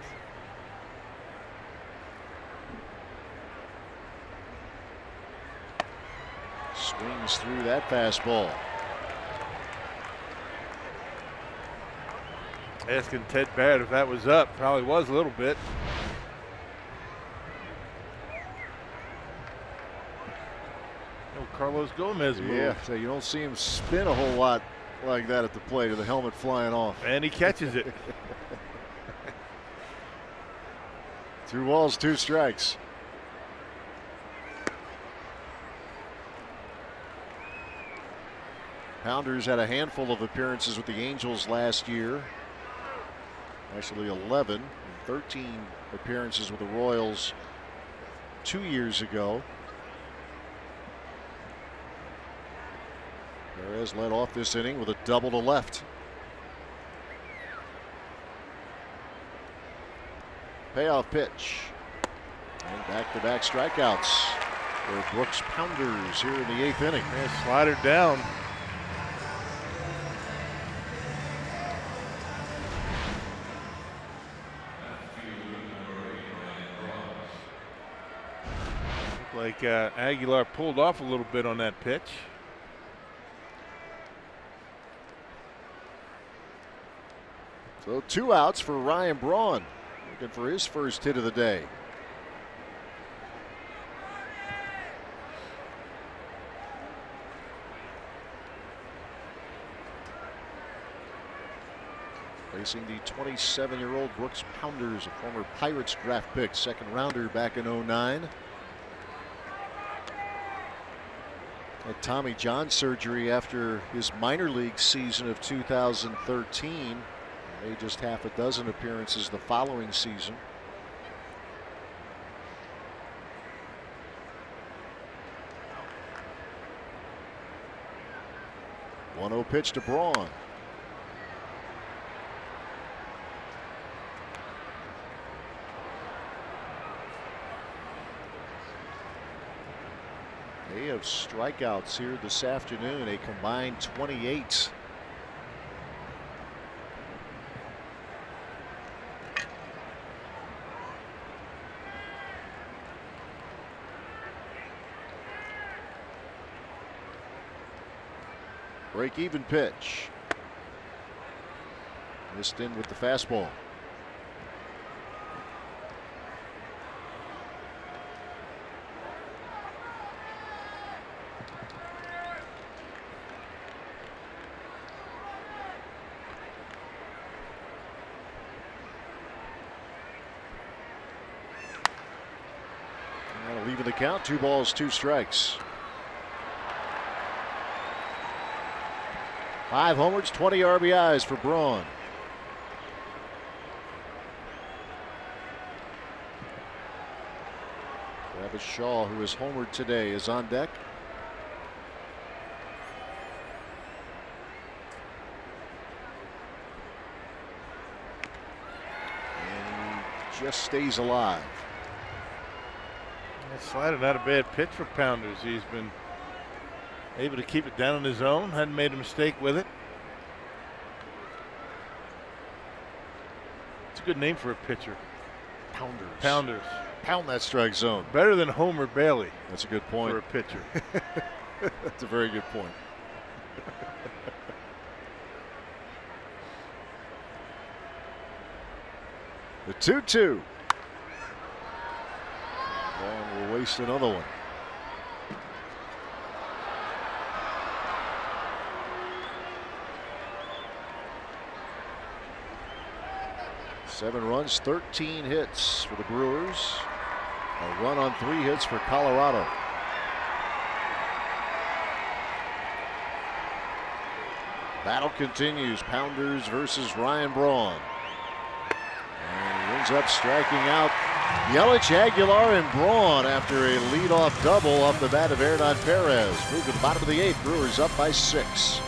Swings through that fastball. Asking Ted Barrett if that was up. Probably was a little bit. No Carlos Gomez move. Yeah, so you don't see him spin a whole lot like that at the plate, or the helmet flying off. And he catches it. 2 balls, 2 strikes. Pounders had a handful of appearances with the Angels last year. Actually 11 and 13 appearances with the Royals 2 years ago. Perez led off this inning with a double to left. Payoff pitch. And back-to-back strikeouts for Brooks Pounders here in the 8th inning. Yeah, slider down. Looked like Aguilar pulled off a little bit on that pitch. So 2 outs for Ryan Braun, looking for his first hit of the day. Facing the 27-year-old Brooks Pounders, a former Pirates draft pick, 2nd rounder back in '09. Had Tommy John surgery after his minor league season of 2013. Made just half a dozen appearances the following season. One-0 pitch to Braun. They have strikeouts here this afternoon, a combined 28. Break-even pitch. Missed in with the fastball. That'll leave the count. 2 balls, 2 strikes. 5 homers, 20 RBIs for Braun. Travis Shaw, who is homered today, is on deck. And he just stays alive. That slider, not a bad pitch for Pounders. He's been able to keep it down on his own. Hadn't made a mistake with it. It's a good name for a pitcher. Pounders. Pounders. Pound that strike zone. Better than Homer Bailey. That's a good point. For a pitcher. That's a very good point. The 2-2. Braun will waste another one. Seven runs, 13 hits for the Brewers. A run on 3 hits for Colorado. Battle continues. Pounders versus Ryan Braun. And he ends up striking out Yelich, Aguilar, and Braun after a leadoff double off the bat of Hernan Perez. Moved to the bottom of the 8th. Brewers up by 6.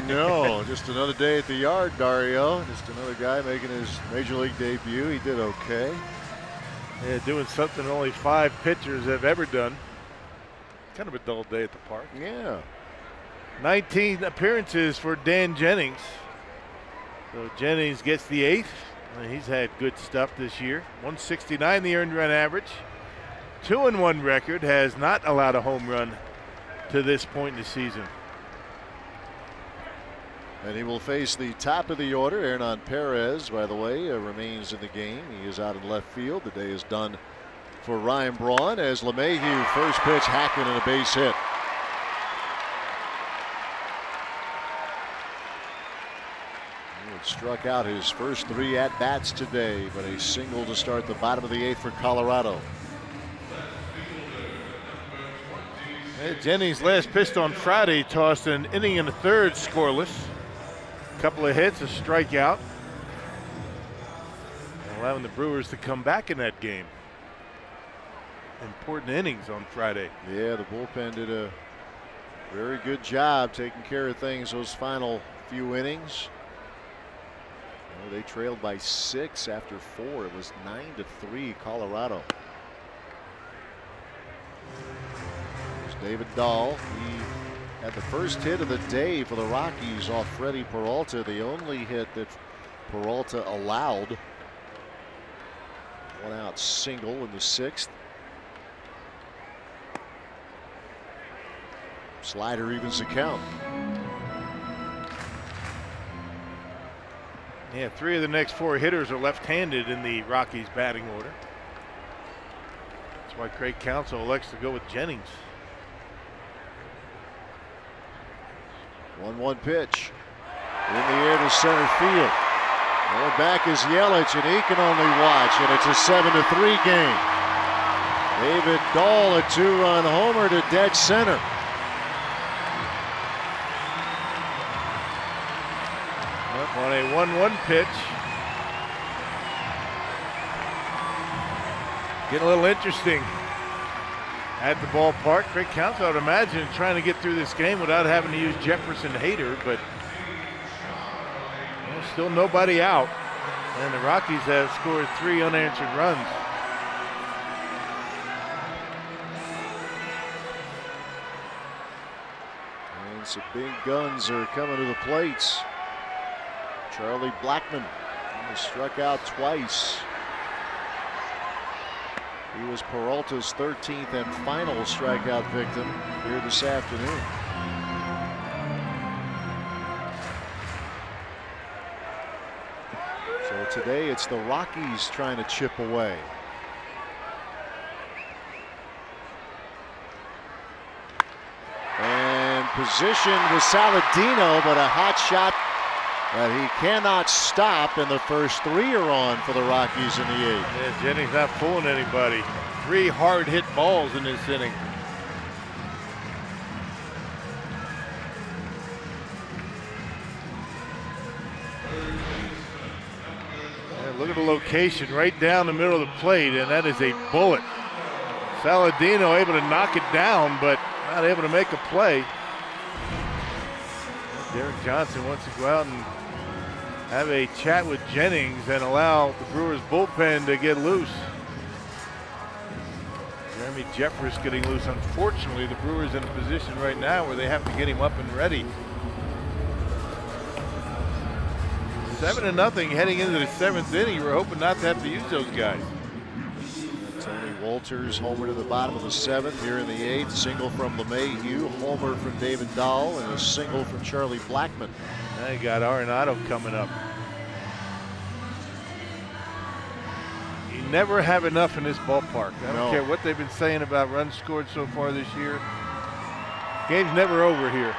No, just another day at the yard, Dario. Just another guy making his major league debut. He did okay. Yeah, doing something only 5 pitchers have ever done. Kind of a dull day at the park. Yeah. 19 appearances for Dan Jennings. So Jennings gets the 8th. He's had good stuff this year. 169 the earned run average. 2-1 record, has not allowed a home run to this point in the season. And he will face the top of the order. Hernan Perez, by the way, remains in the game. He is out in left field. The day is done for Ryan Braun as LeMahieu, first pitch, hacking and a base hit. He had struck out his first 3 at-bats today, but a single to start the bottom of the 8th for Colorado. Jennings last pitched on Friday, tossed an inning and a third scoreless. Couple of hits, a strikeout, allowing the Brewers to come back in that game. Important innings on Friday. Yeah, the bullpen did a very good job taking care of things those final few innings. They trailed by 6 after 4. It was 9-3 Colorado. There's David Dahl. He had the first hit of the day for the Rockies off Freddie Peralta, the only hit that Peralta allowed. 1-out single in the 6th. Slider evens the count. Yeah, 3 of the next 4 hitters are left-handed in the Rockies batting order. That's why Craig Counsell elects to go with Jennings. 1-1 pitch in the air to center field. Going back is Yelich, and he can only watch, and it's a 7-3 game. David Dahl, a 2-run homer to dead center. Up on a 1-1 pitch. Getting a little interesting at the ballpark. Craig Counsell, I would imagine, trying to get through this game without having to use Jefferson Hader, but there's still nobody out. And the Rockies have scored 3 unanswered runs. And some big guns are coming to the plates. Charlie Blackmon has struck out twice. He was Peralta's 13th and final strikeout victim here this afternoon. So today it's the Rockies trying to chip away. And position with Saladino, but a hot shot that he cannot stop, and the first 3 are on for the Rockies in the 8th. Yeah, Jennings not fooling anybody. 3 hard hit balls in this inning. Yeah, look at the location right down the middle of the plate, and that is a bullet. Saladino able to knock it down, but not able to make a play. Derek Johnson wants to go out and have a chat with Jennings and allow the Brewers bullpen to get loose. Jeremy Jeffress getting loose. Unfortunately, the Brewers in a position right now where they have to get him up and ready. 7-0 heading into the 7th inning. We're hoping not to have to use those guys. Tony Walters homer to the bottom of the 7th. Here in the 8th, single from LeMahieu, homer from David Dahl, and a single from Charlie Blackmon. Now you got Arenado coming up. You never have enough in this ballpark. I don't care what they've been saying about runs scored so far this year. Game's never over here.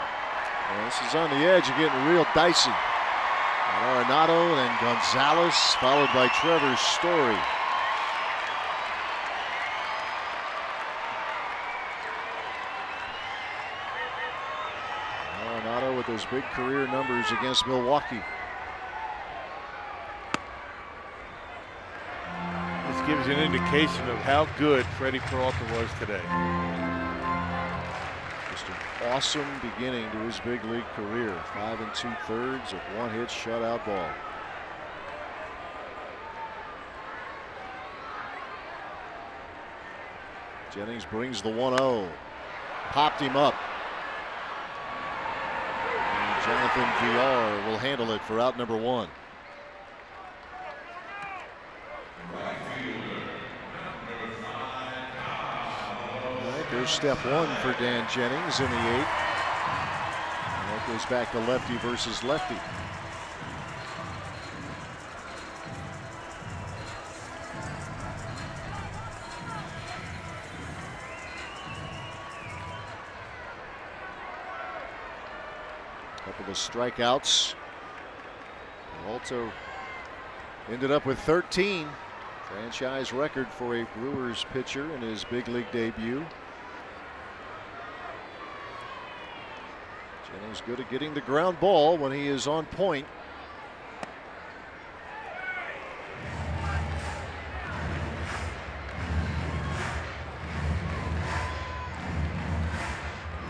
Well, this is on the edge of getting real dicey. And Arenado, then Gonzalez, followed by Trevor Story. Arenado with those big career numbers against Milwaukee. This gives you an indication of how good Freddie Peralta was today. Just an awesome beginning to his big league career. 5 2/3 of one-hit shutout ball. Jennings brings the 1-0. Popped him up. And Jonathan VR will handle it for out number 1. There's step 1 for Dan Jennings in the 8th. And that goes back to lefty versus lefty. Couple of strikeouts. Peralta ended up with 13. Franchise record for a Brewers pitcher in his big league debut. Jennings good at getting the ground ball when he is on point.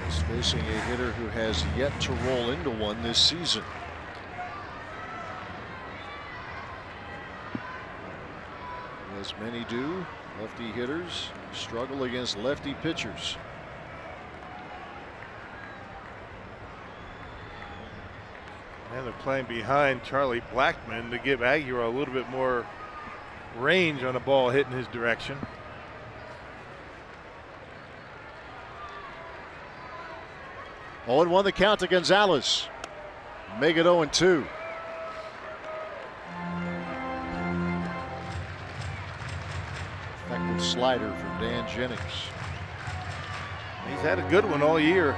He's facing a hitter who has yet to roll into one this season. As many do, lefty hitters struggle against lefty pitchers. And they're playing behind Charlie Blackmon to give Aguilar a little bit more range on a ball hit in his direction. Oh, and 1 the count to Gonzalez. Make it 0-2. Effective slider from Dan Jennings. He's had a good one all year.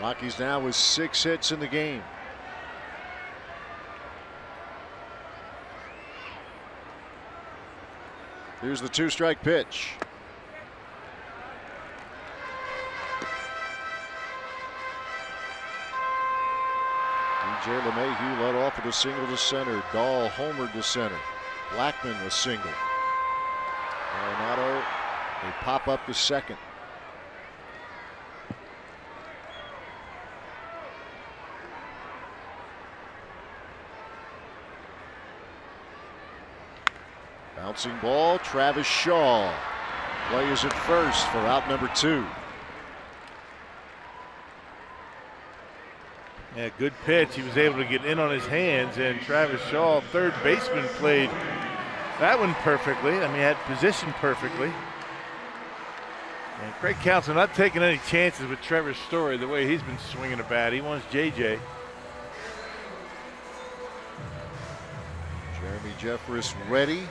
Rockies now with 6 hits in the game. Here's the 2-strike pitch. DJ LeMahieu led off with a single to center. Dahl homered to center. Blackmon a single. Arenado, they pop up to second. Bouncing ball, Travis Shaw plays at first for out number 2. Yeah, good pitch. He was able to get in on his hands, and Travis Shaw, third baseman, played that one perfectly. I mean, had positioned perfectly. And Craig Counsell not taking any chances with Trevor Story the way he's been swinging a bat. He wants JJ. Jeremy Jeffress ready.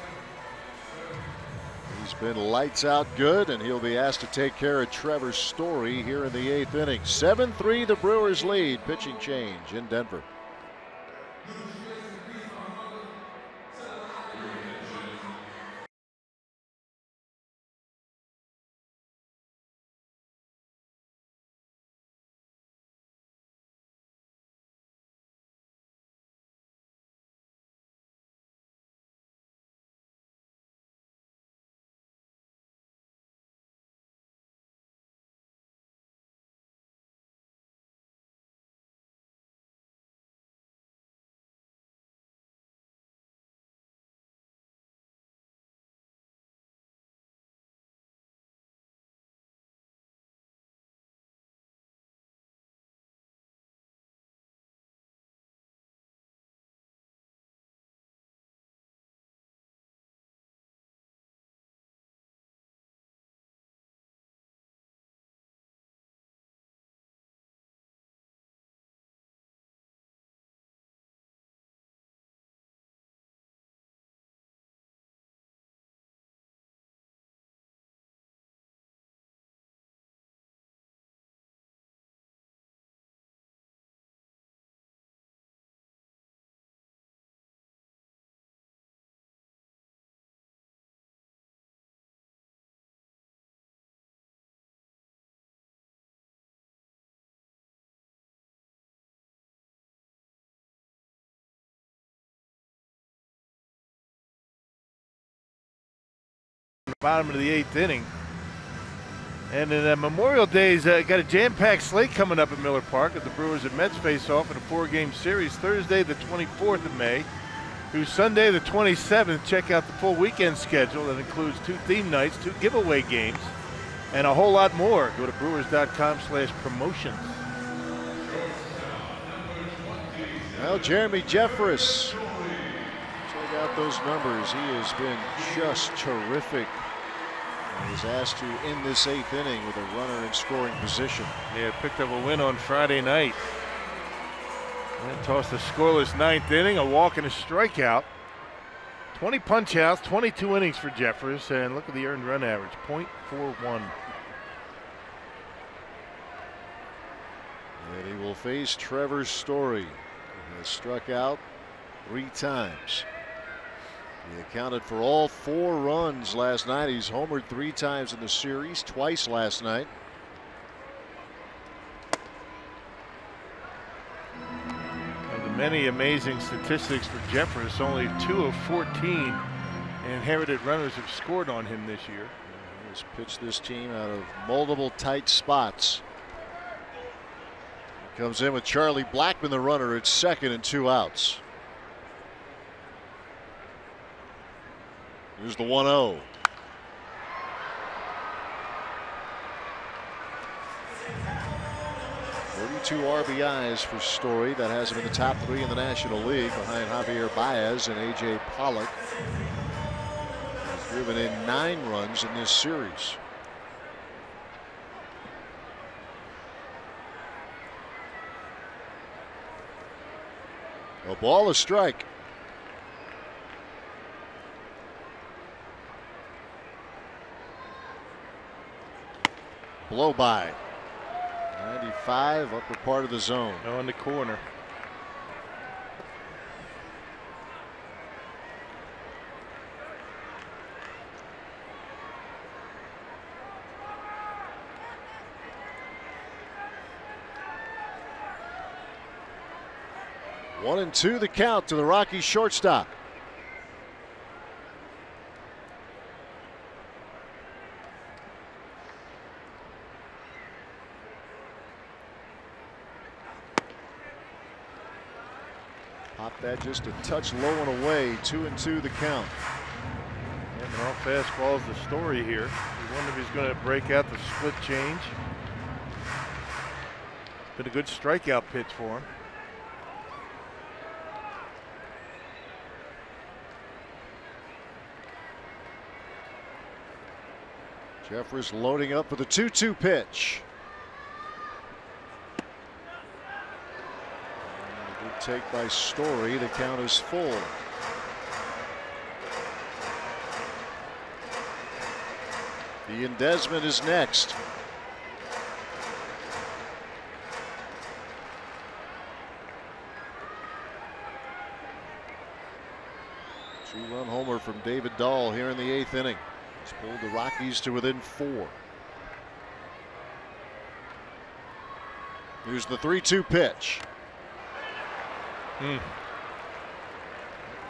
He's been lights out good, and he'll be asked to take care of Trevor Story here in the 8th inning. 7-3 the Brewers lead. Pitching change in Denver. bottom of the 8th inning. And then Memorial Day's got a jam-packed slate coming up at Miller Park as the Brewers and Mets face off in a 4-game series Thursday the 24th of May through Sunday the 27th. Check out the full weekend schedule that includes 2 theme nights, 2 giveaway games, and a whole lot more. Go to brewers.com/promotions. Well, Jeremy Jeffress, check out those numbers. He has been just terrific. He was asked to end this 8th inning with a runner in scoring position. Yeah, picked up a win on Friday night. And tossed a scoreless 9th inning, a walk and a strikeout. 20 punch outs, 22 innings for Jeffress, and look at the earned run average, .41. And he will face Trevor Story, who has struck out 3 times. He accounted for all 4 runs last night. He's homered 3 times in the series, twice last night. Of the many amazing statistics for Jeffress, only 2 of 14 inherited runners have scored on him this year. He has pitched this team out of multiple tight spots. He comes in with Charlie Blackmon, the runner, at second and 2 outs. Here's the 1-0. RBIs for Story. That has him in the top 3 in the National League behind Javier Baez and A.J. Pollock. He's driven in 9 runs in this series. A ball, a strike. Blow by. 95, upper part of the zone. On the corner. One and 2 the count to the Rockies shortstop. Popped that just a touch low and away. 2 and 2 the count. And all fastballs the Story here. We wonder if he's going to break out the split change. It's been a good strikeout pitch for him. Jeffress loading up with a 2-2 pitch. A good take by Story. The count is full. Ian Desmond is next. Two-run homer from David Dahl here in the 8th inning. He's pulled the Rockies to within 4. Here's the 3-2 pitch.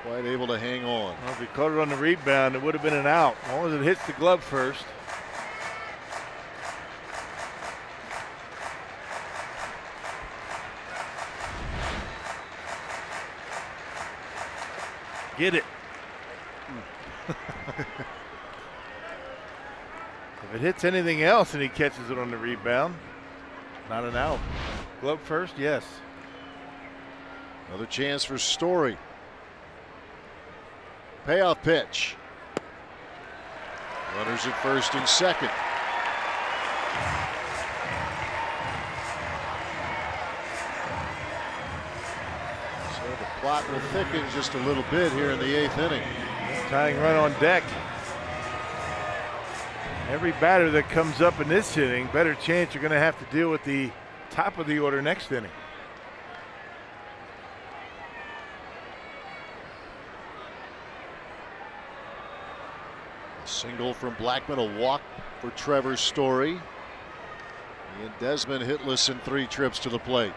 Quite able to hang on. Well, if he caught it on the rebound, it would have been an out. As long as it hits the glove first. Get it. If it hits anything else and he catches it on the rebound, not an out. Glove first, yes. Another chance for Story. Payoff pitch. Runners at first and second. So the plot will thicken just a little bit here in the 8th inning. Tying run on deck. Every batter that comes up in this inning, better chance you're going to have to deal with the top of the order next inning. Single from Blackmon, a walk for Trevor Story. And Desmond hitless in 3 trips to the plate.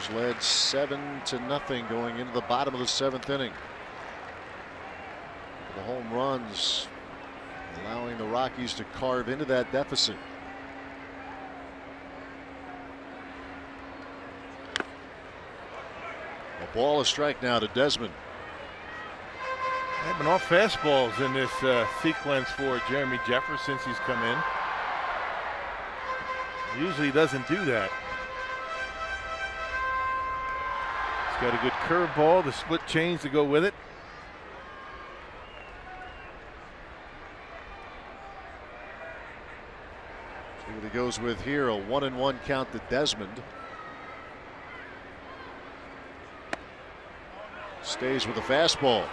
Brewers led 7-0 going into the bottom of the 7th inning. The home runs allowing the Rockies to carve into that deficit. A ball, a strike now to Desmond. They've been off fastballs in this sequence for Jeremy Jeffress since he's come in. Usually he doesn't do that. He's got a good curveball, the split change to go with it. See what he goes with here, a 1-1 count to Desmond. Stays with the fastball.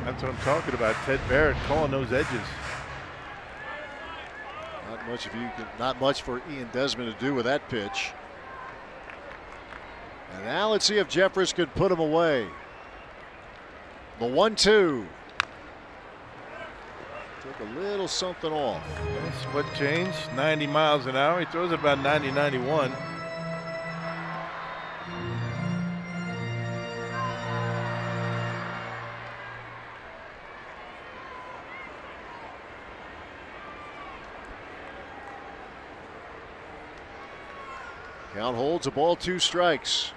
That's what I'm talking about. Ted Barrett calling those edges. Not much for Ian Desmond to do with that pitch. And now let's see if Jeffress could put him away. The 1-2. Took a little something off. Split change, 90 miles an hour. He throws about 90, 91. Count holds, a ball, 2 strikes.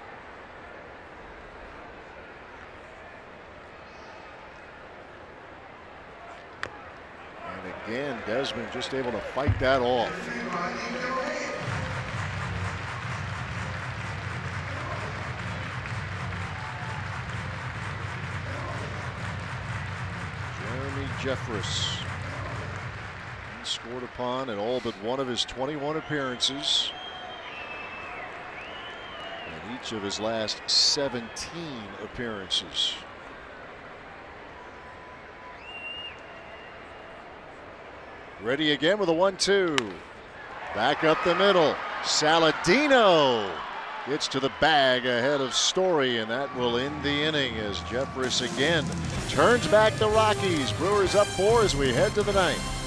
And again, Desmond just able to fight that off. Jeremy Jeffress scored upon in all but one of his 21 appearances. And each of his last 17 appearances. Ready again with a 1-2. Back up the middle. Saladino gets to the bag ahead of Story, and that will end the inning as Jeffress again turns back the Rockies. Brewers up 4 as we head to the 9th.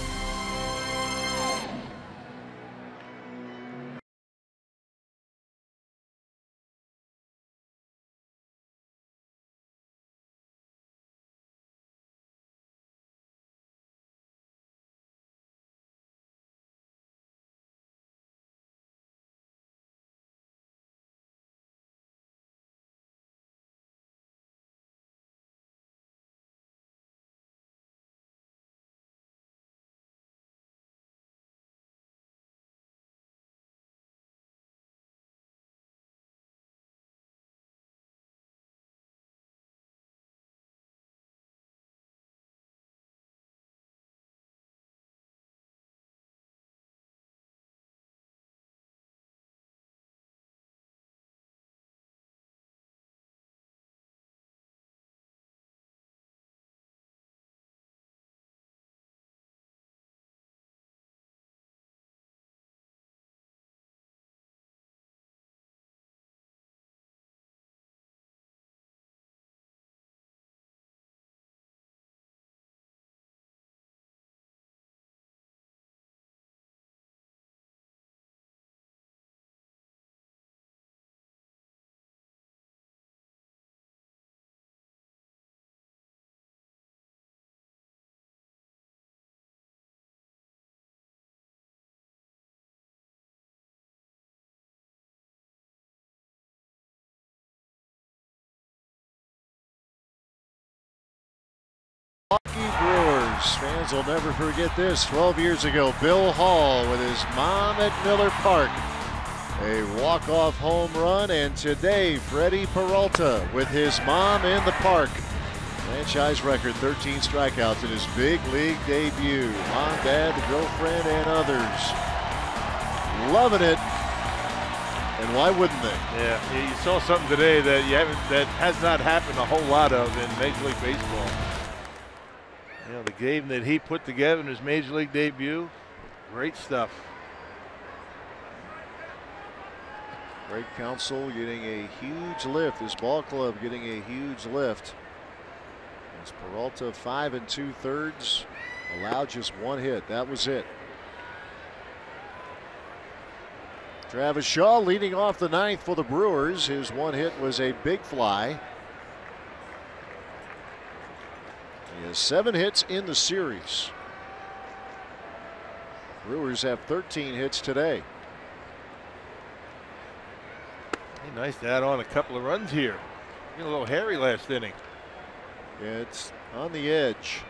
Brewers fans will never forget this. 12 years ago, Bill Hall with his mom at Miller Park, a walk-off home run, and today Freddie Peralta with his mom in the park. Franchise record 13 strikeouts in his big league debut. Mom, dad, the girlfriend, and others loving it. And why wouldn't they? Yeah, you saw something today that has not happened a whole lot of in Major League Baseball. You know, the game that he put together in his Major League debut, great stuff. Greg Counsell getting a huge lift. This ball club getting a huge lift. As Peralta 5 2/3, allowed just one hit. That was it. Travis Shaw leading off the ninth for the Brewers. His one hit was a big fly. He has 7 hits in the series. Brewers have 13 hits today. Hey, nice to add on a couple of runs here. Getting a little hairy last inning. Yeah, it's on the edge.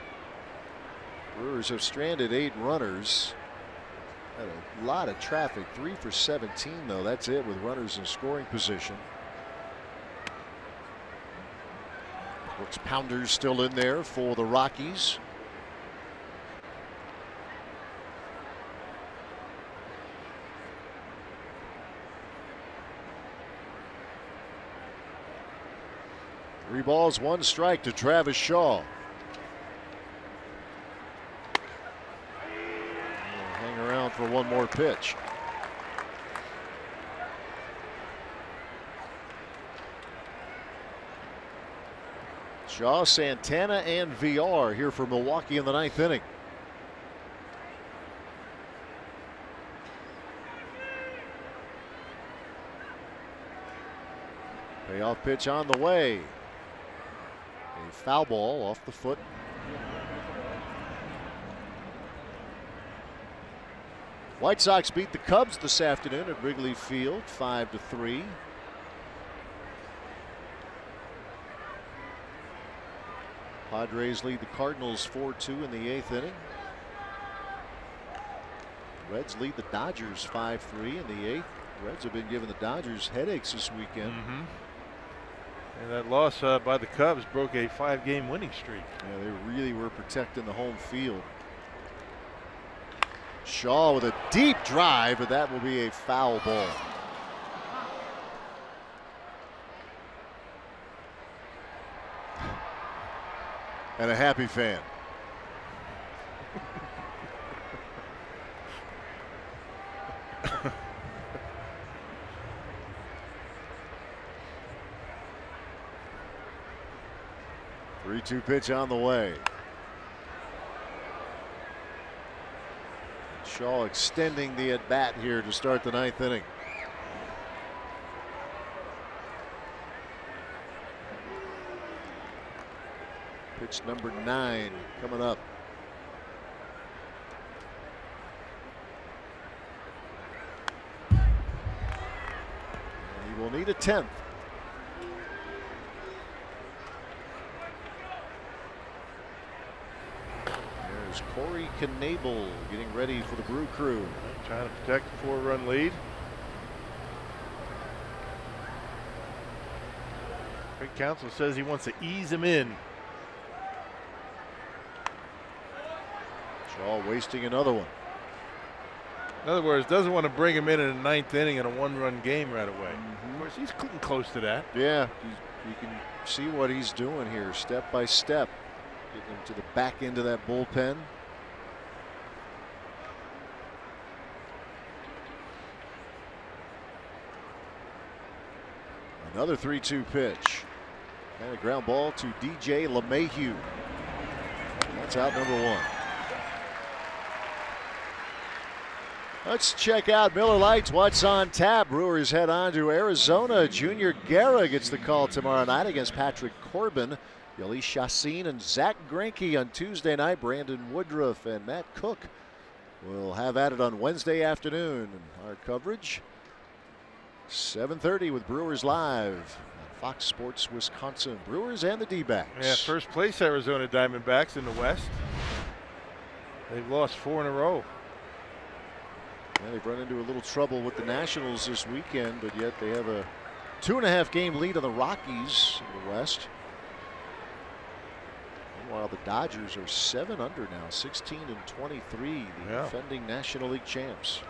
Brewers have stranded 8 runners. Had a lot of traffic. 3 for 17, though. That's it with runners in scoring position. Brooks Pounders still in there for the Rockies. Three balls, 1 strike to Travis Shaw. He'll hang around for one more pitch. Shaw, Santana, and VR here for Milwaukee in the 9th inning. Payoff pitch on the way. A foul ball off the foot. White Sox beat the Cubs this afternoon at Wrigley Field 5-3. Padres lead the Cardinals 4-2 in the 8th inning. Reds lead the Dodgers 5-3 in the 8th. Reds have been giving the Dodgers headaches this weekend. And that loss by the Cubs broke a 5-game winning streak. Yeah, they really were protecting the home field. Shaw with a deep drive, but that will be a foul ball. And a happy fan. Three-two pitch on the way. Shaw extending the at-bat here to start the 9th inning. Pitch number 9 coming up. And he will need a 10th. There's Corey Knable getting ready for the Brew Crew. Trying to protect the 4-run lead. Craig Counsell says he wants to ease him in. Shaw wasting another one. In other words, doesn't want to bring him in the 9th inning in a 1-run game right away. Of course, he's getting close to that. Yeah, you can see what he's doing here, step by step. Getting him to the back end of that bullpen. Another 3-2 pitch. And a ground ball to DJ LeMahieu. That's out number 1. Let's check out Miller Lite's What's on Tap. Brewers head on to Arizona. Junior Guerra gets the call tomorrow night against Patrick Corbin. Yali Chassin and Zach Greinke on Tuesday night. Brandon Woodruff and Matt Cook will have at it on Wednesday afternoon. Our coverage 7:30 with Brewers Live on Fox Sports Wisconsin. Brewers and the D-backs. Yeah, first place Arizona Diamondbacks in the West. They've lost 4 in a row. Yeah, they've run into a little trouble with the Nationals this weekend, but yet they have a 2.5 game lead on the Rockies in the West. Meanwhile, the Dodgers are 7 under now, 16-23, the defending National League champs.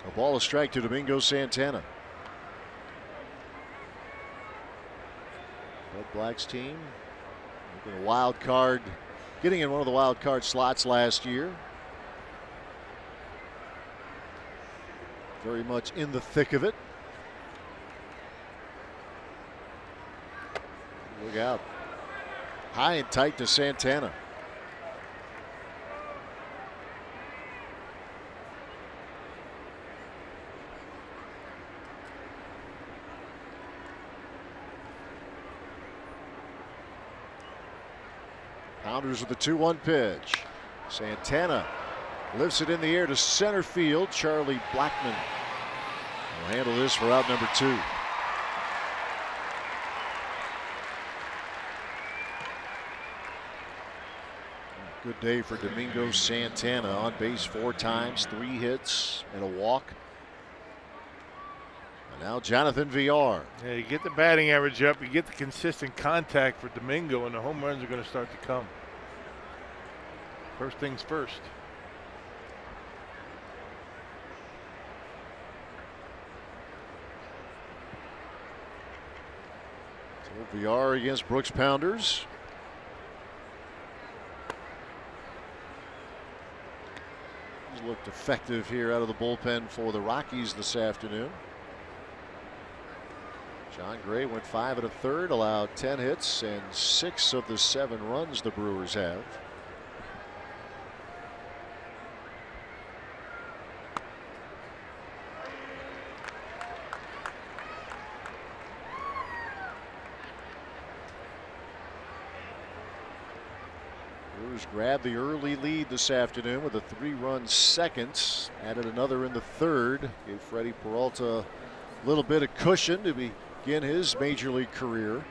A ball, a strike to Domingo Santana. Bud Black's team making a wild card, getting in one of the wild card slots last year. Very much in the thick of it. Look out. High and tight to Santana. Pounders with the 2-1 pitch. Santana lifts it in the air to center field. Charlie Blackmon will handle this for out number 2. Good day for Domingo Santana. On base 4 times, 3 hits and a walk. And now Jonathan Villar. Yeah, you get the batting average up, you get the consistent contact for Domingo, and the home runs are going to start to come. First things first. So Villar against Brooks Pounders. He's looked effective here out of the bullpen for the Rockies this afternoon. John Gray went 5 1/3, allowed 10 hits and 6 of the 7 runs the Brewers have. Brewers grabbed the early lead this afternoon with a 3-run second. Added another in the 3rd. Gave Freddie Peralta a little bit of cushion to begin his major league career.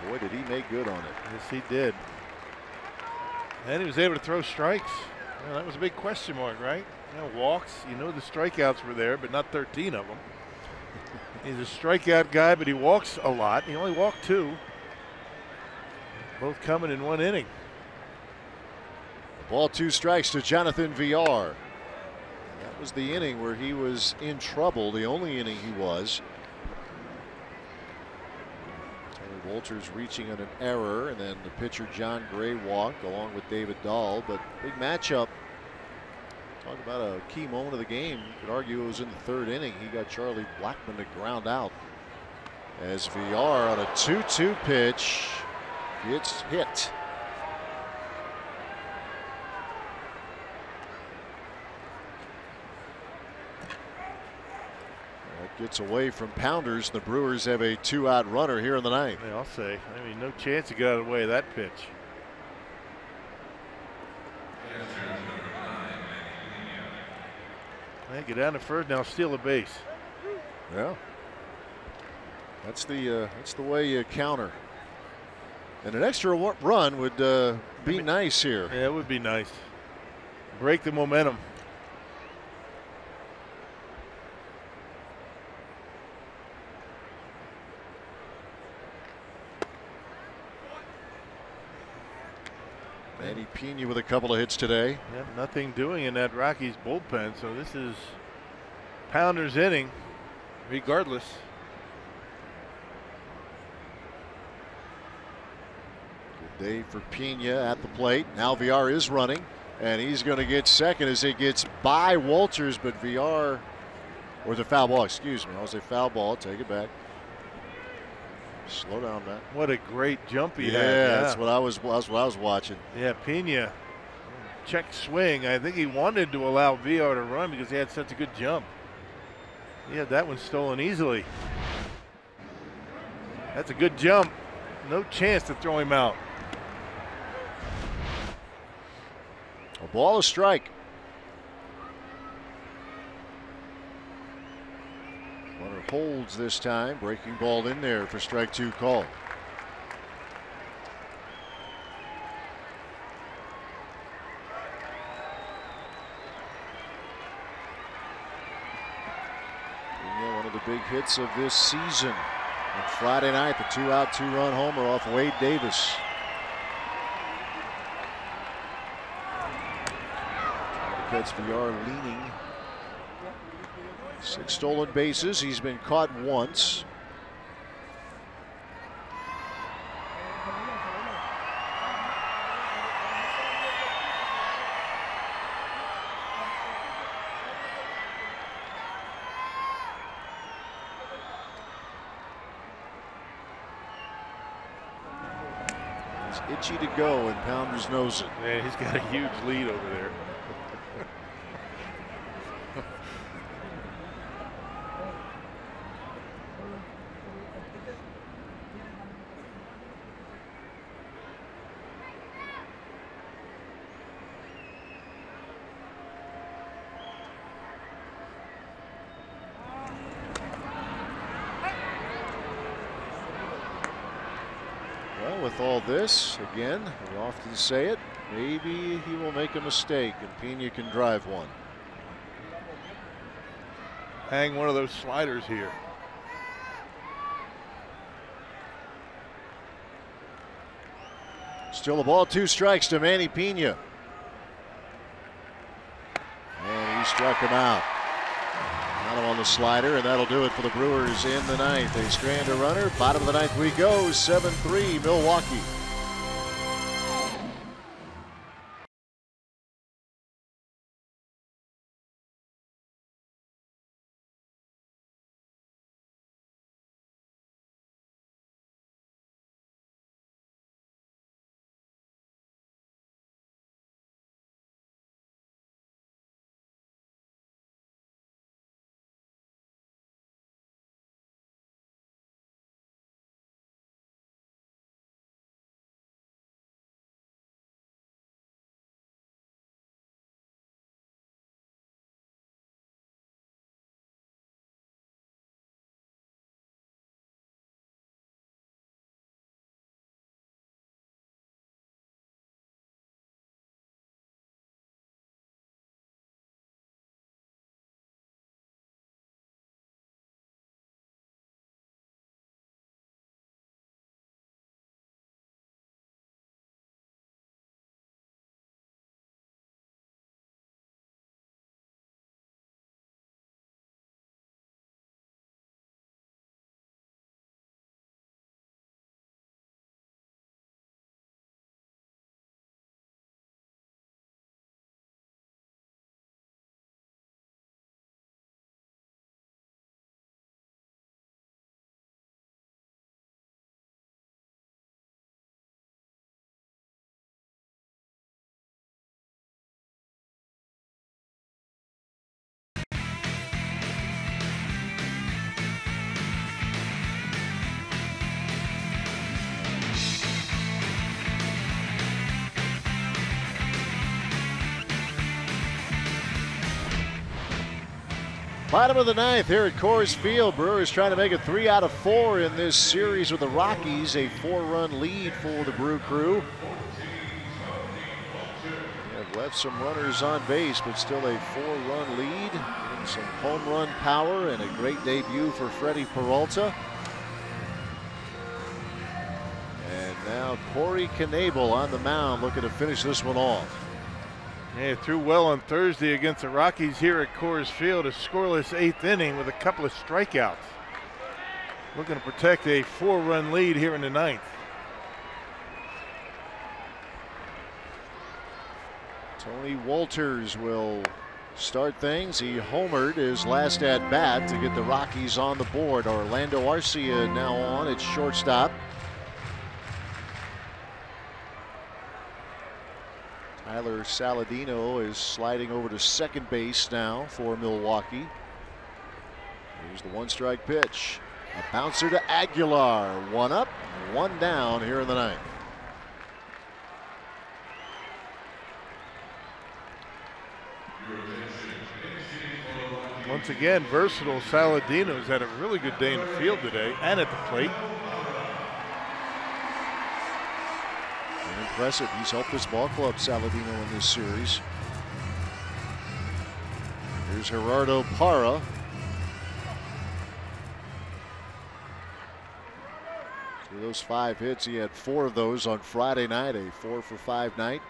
Boy, did he make good on it. Yes, he did. And he was able to throw strikes. Well, that was a big question mark, right? You know, walks, you know the strikeouts were there, but not 13 of them. He's a strikeout guy, but he walks a lot. He only walked 2. Both coming in 1 inning. Ball 2 strikes to Jonathan Villar. That was the inning where he was in trouble, the only inning he was. Terry Walters reaching on an error, and then the pitcher John Gray walked along with David Dahl. But big matchup. Talk about a key moment of the game. You could argue it was in the 3rd inning. He got Charlie Blackmon to ground out as Villar on a 2-2 pitch gets hit. That gets away from Pounders. The Brewers have a 2-out runner here in the 9th. Yeah, I'll say. I mean, no chance to get out of the way of that pitch. Hey, get down to first now, steal a base. Yeah, that's the way you counter. And an extra run would be nice here. Yeah, it would be nice. Break the momentum. Manny Pena with a couple of hits today. Yep, nothing doing in that Rockies bullpen, so this is Pounders inning, regardless. Good day for Pena at the plate. Now Villar is running, and he's going to get second as it gets by Walters, but Villar, or the foul ball, excuse me. I was a foul ball. Take it back. Slow down, Matt. What a great jump he had. Yeah, that's what I was watching. Yeah, Pena check swing. I think he wanted to allow Villar to run because he had such a good jump. He had that one stolen easily. That's a good jump. No chance to throw him out. A ball, a strike. Runner holds this time. Breaking ball in there for strike 2 call. One of the big hits of this season. On Friday night, the 2-out, 2-run homer off Wade Davis. Catch Villar leaning. 6 stolen bases. He's been caught once. itchy to go, and Pounders knows it. Man, he's got a huge lead over there. Well, with all this, again, we often say it, maybe he will make a mistake and Pena can drive one. Hang one of those sliders here. Still a ball, 2 strikes to Manny Pena. And he struck him out. Got him on the slider, and that'll do it for the Brewers in the 9th. They strand a runner. Bottom of the 9th we go. 7-3 Milwaukee. Bottom of the 9th here at Coors Field. Brewers trying to make it 3 out of 4 in this series with the Rockies. A 4-run lead for the Brew Crew. They have left some runners on base, but still a 4-run lead. Getting some home run power and a great debut for Freddie Peralta. And now Corey Knebel on the mound looking to finish this one off. Yeah, threw well on Thursday against the Rockies here at Coors Field. A scoreless 8th inning with a couple of strikeouts. Looking to protect a 4-run lead here in the 9th. Tony Walters will start things. He homered his last at bat to get the Rockies on the board. Orlando Arcia now on at shortstop. Tyler Saladino is sliding over to second base now for Milwaukee. Here's the 1-strike pitch. A bouncer to Aguilar. 1 up, 1 down here in the 9th. Once again, versatile Saladino's had a really good day in the field today and at the plate. Impressive. He's helped this ball club, Saladino, in this series. Here's Gerardo Parra. Through those 5 hits, he had 4 of those on Friday night, a 4-for-5 night.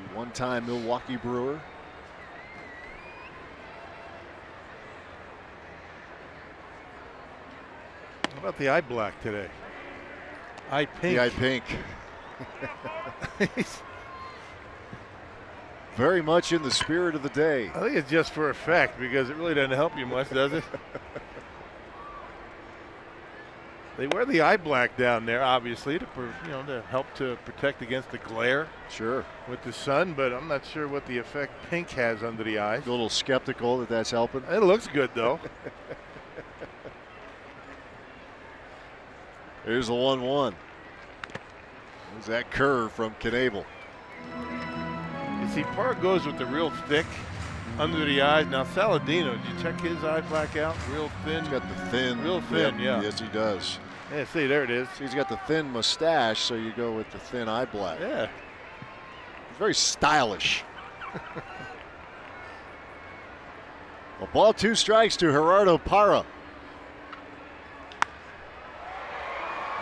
The one-time Milwaukee Brewer. How about the eye black today? Eye pink. The eye pink. Very much in the spirit of the day. I think it's just for effect because it really doesn't help you much, does it? They wear the eye black down there, obviously, to to help to protect against the glare. Sure. With the sun, but I'm not sure what the effect pink has under the eyes. A little skeptical that that's helping. It looks good, though. Here's the 1-1. There's that curve from Knebel. You see, Parr goes with the real thick under the eyes. Now, Saladino, did you check his eye black out? Real thin. He's got the thin. Real thin, yeah. Yes, he does. Yeah, see, there it is. So he's got the thin mustache, so you go with the thin eye black. Yeah. He's very stylish. A ball, 2 strikes to Gerardo Parra.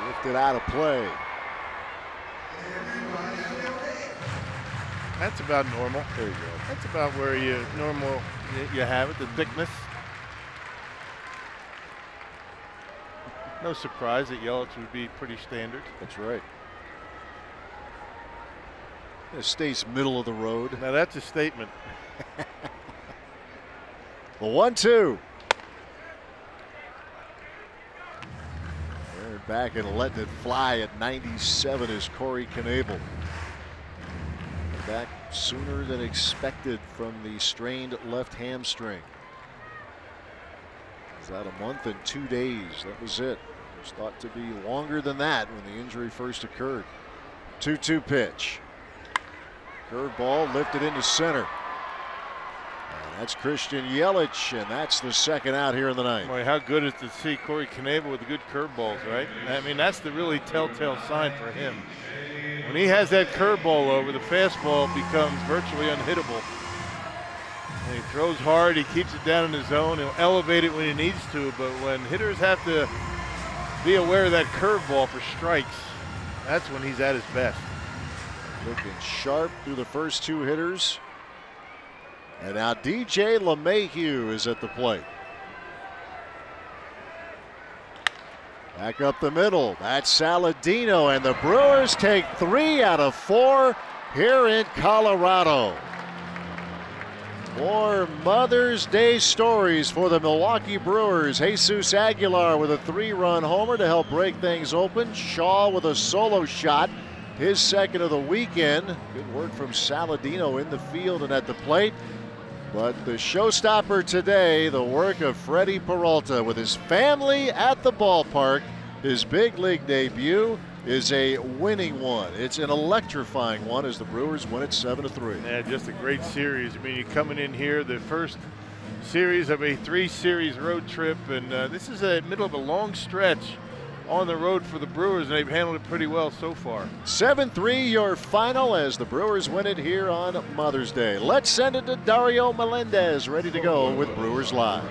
Lifted out of play. That's about normal. There you go. That's about where you have it, the thickness. No surprise that Yelich would be pretty standard. That's right. It stays middle of the road. Now that's a statement. The 1-2. Back and letting it fly at 97 is Corey Knebel. Back sooner than expected from the strained left hamstring. Is that a month and 2 days? That was it. It was thought to be longer than that when the injury first occurred. 2-2 pitch. Curveball lifted into center. And that's Christian Yelich, and that's the second out here in the ninth. Boy, how good is to see Corey Knebel with the good curveballs, right? I mean, that's the really telltale sign for him. When he has that curveball over, the fastball becomes virtually unhittable. And he throws hard, he keeps it down in the zone, he'll elevate it when he needs to, but when hitters have to be aware of that curveball for strikes, that's when he's at his best. Looking sharp through the first 2 hitters. And now DJ LeMahieu is at the plate. Back up the middle. That's Saladino, and the Brewers take 3 out of 4 here in Colorado. More Mother's Day stories for the Milwaukee Brewers. Jesus Aguilar with a 3-run homer to help break things open. Shaw with a solo shot, his second of the weekend. Good work from Saladino in the field and at the plate. But the showstopper today, the work of Freddie Peralta with his family at the ballpark. His big league debut is a winning one. It's an electrifying one as the Brewers win it 7-3. Yeah, just a great series. I mean, you're coming in here, the first series of a 3-series road trip, and this is a middle of a long stretch on the road for the Brewers, and they've handled it pretty well so far. 7-3 your final as the Brewers win it here on Mother's Day. Let's send it to Dario Melendez, ready to go with Brewers Live.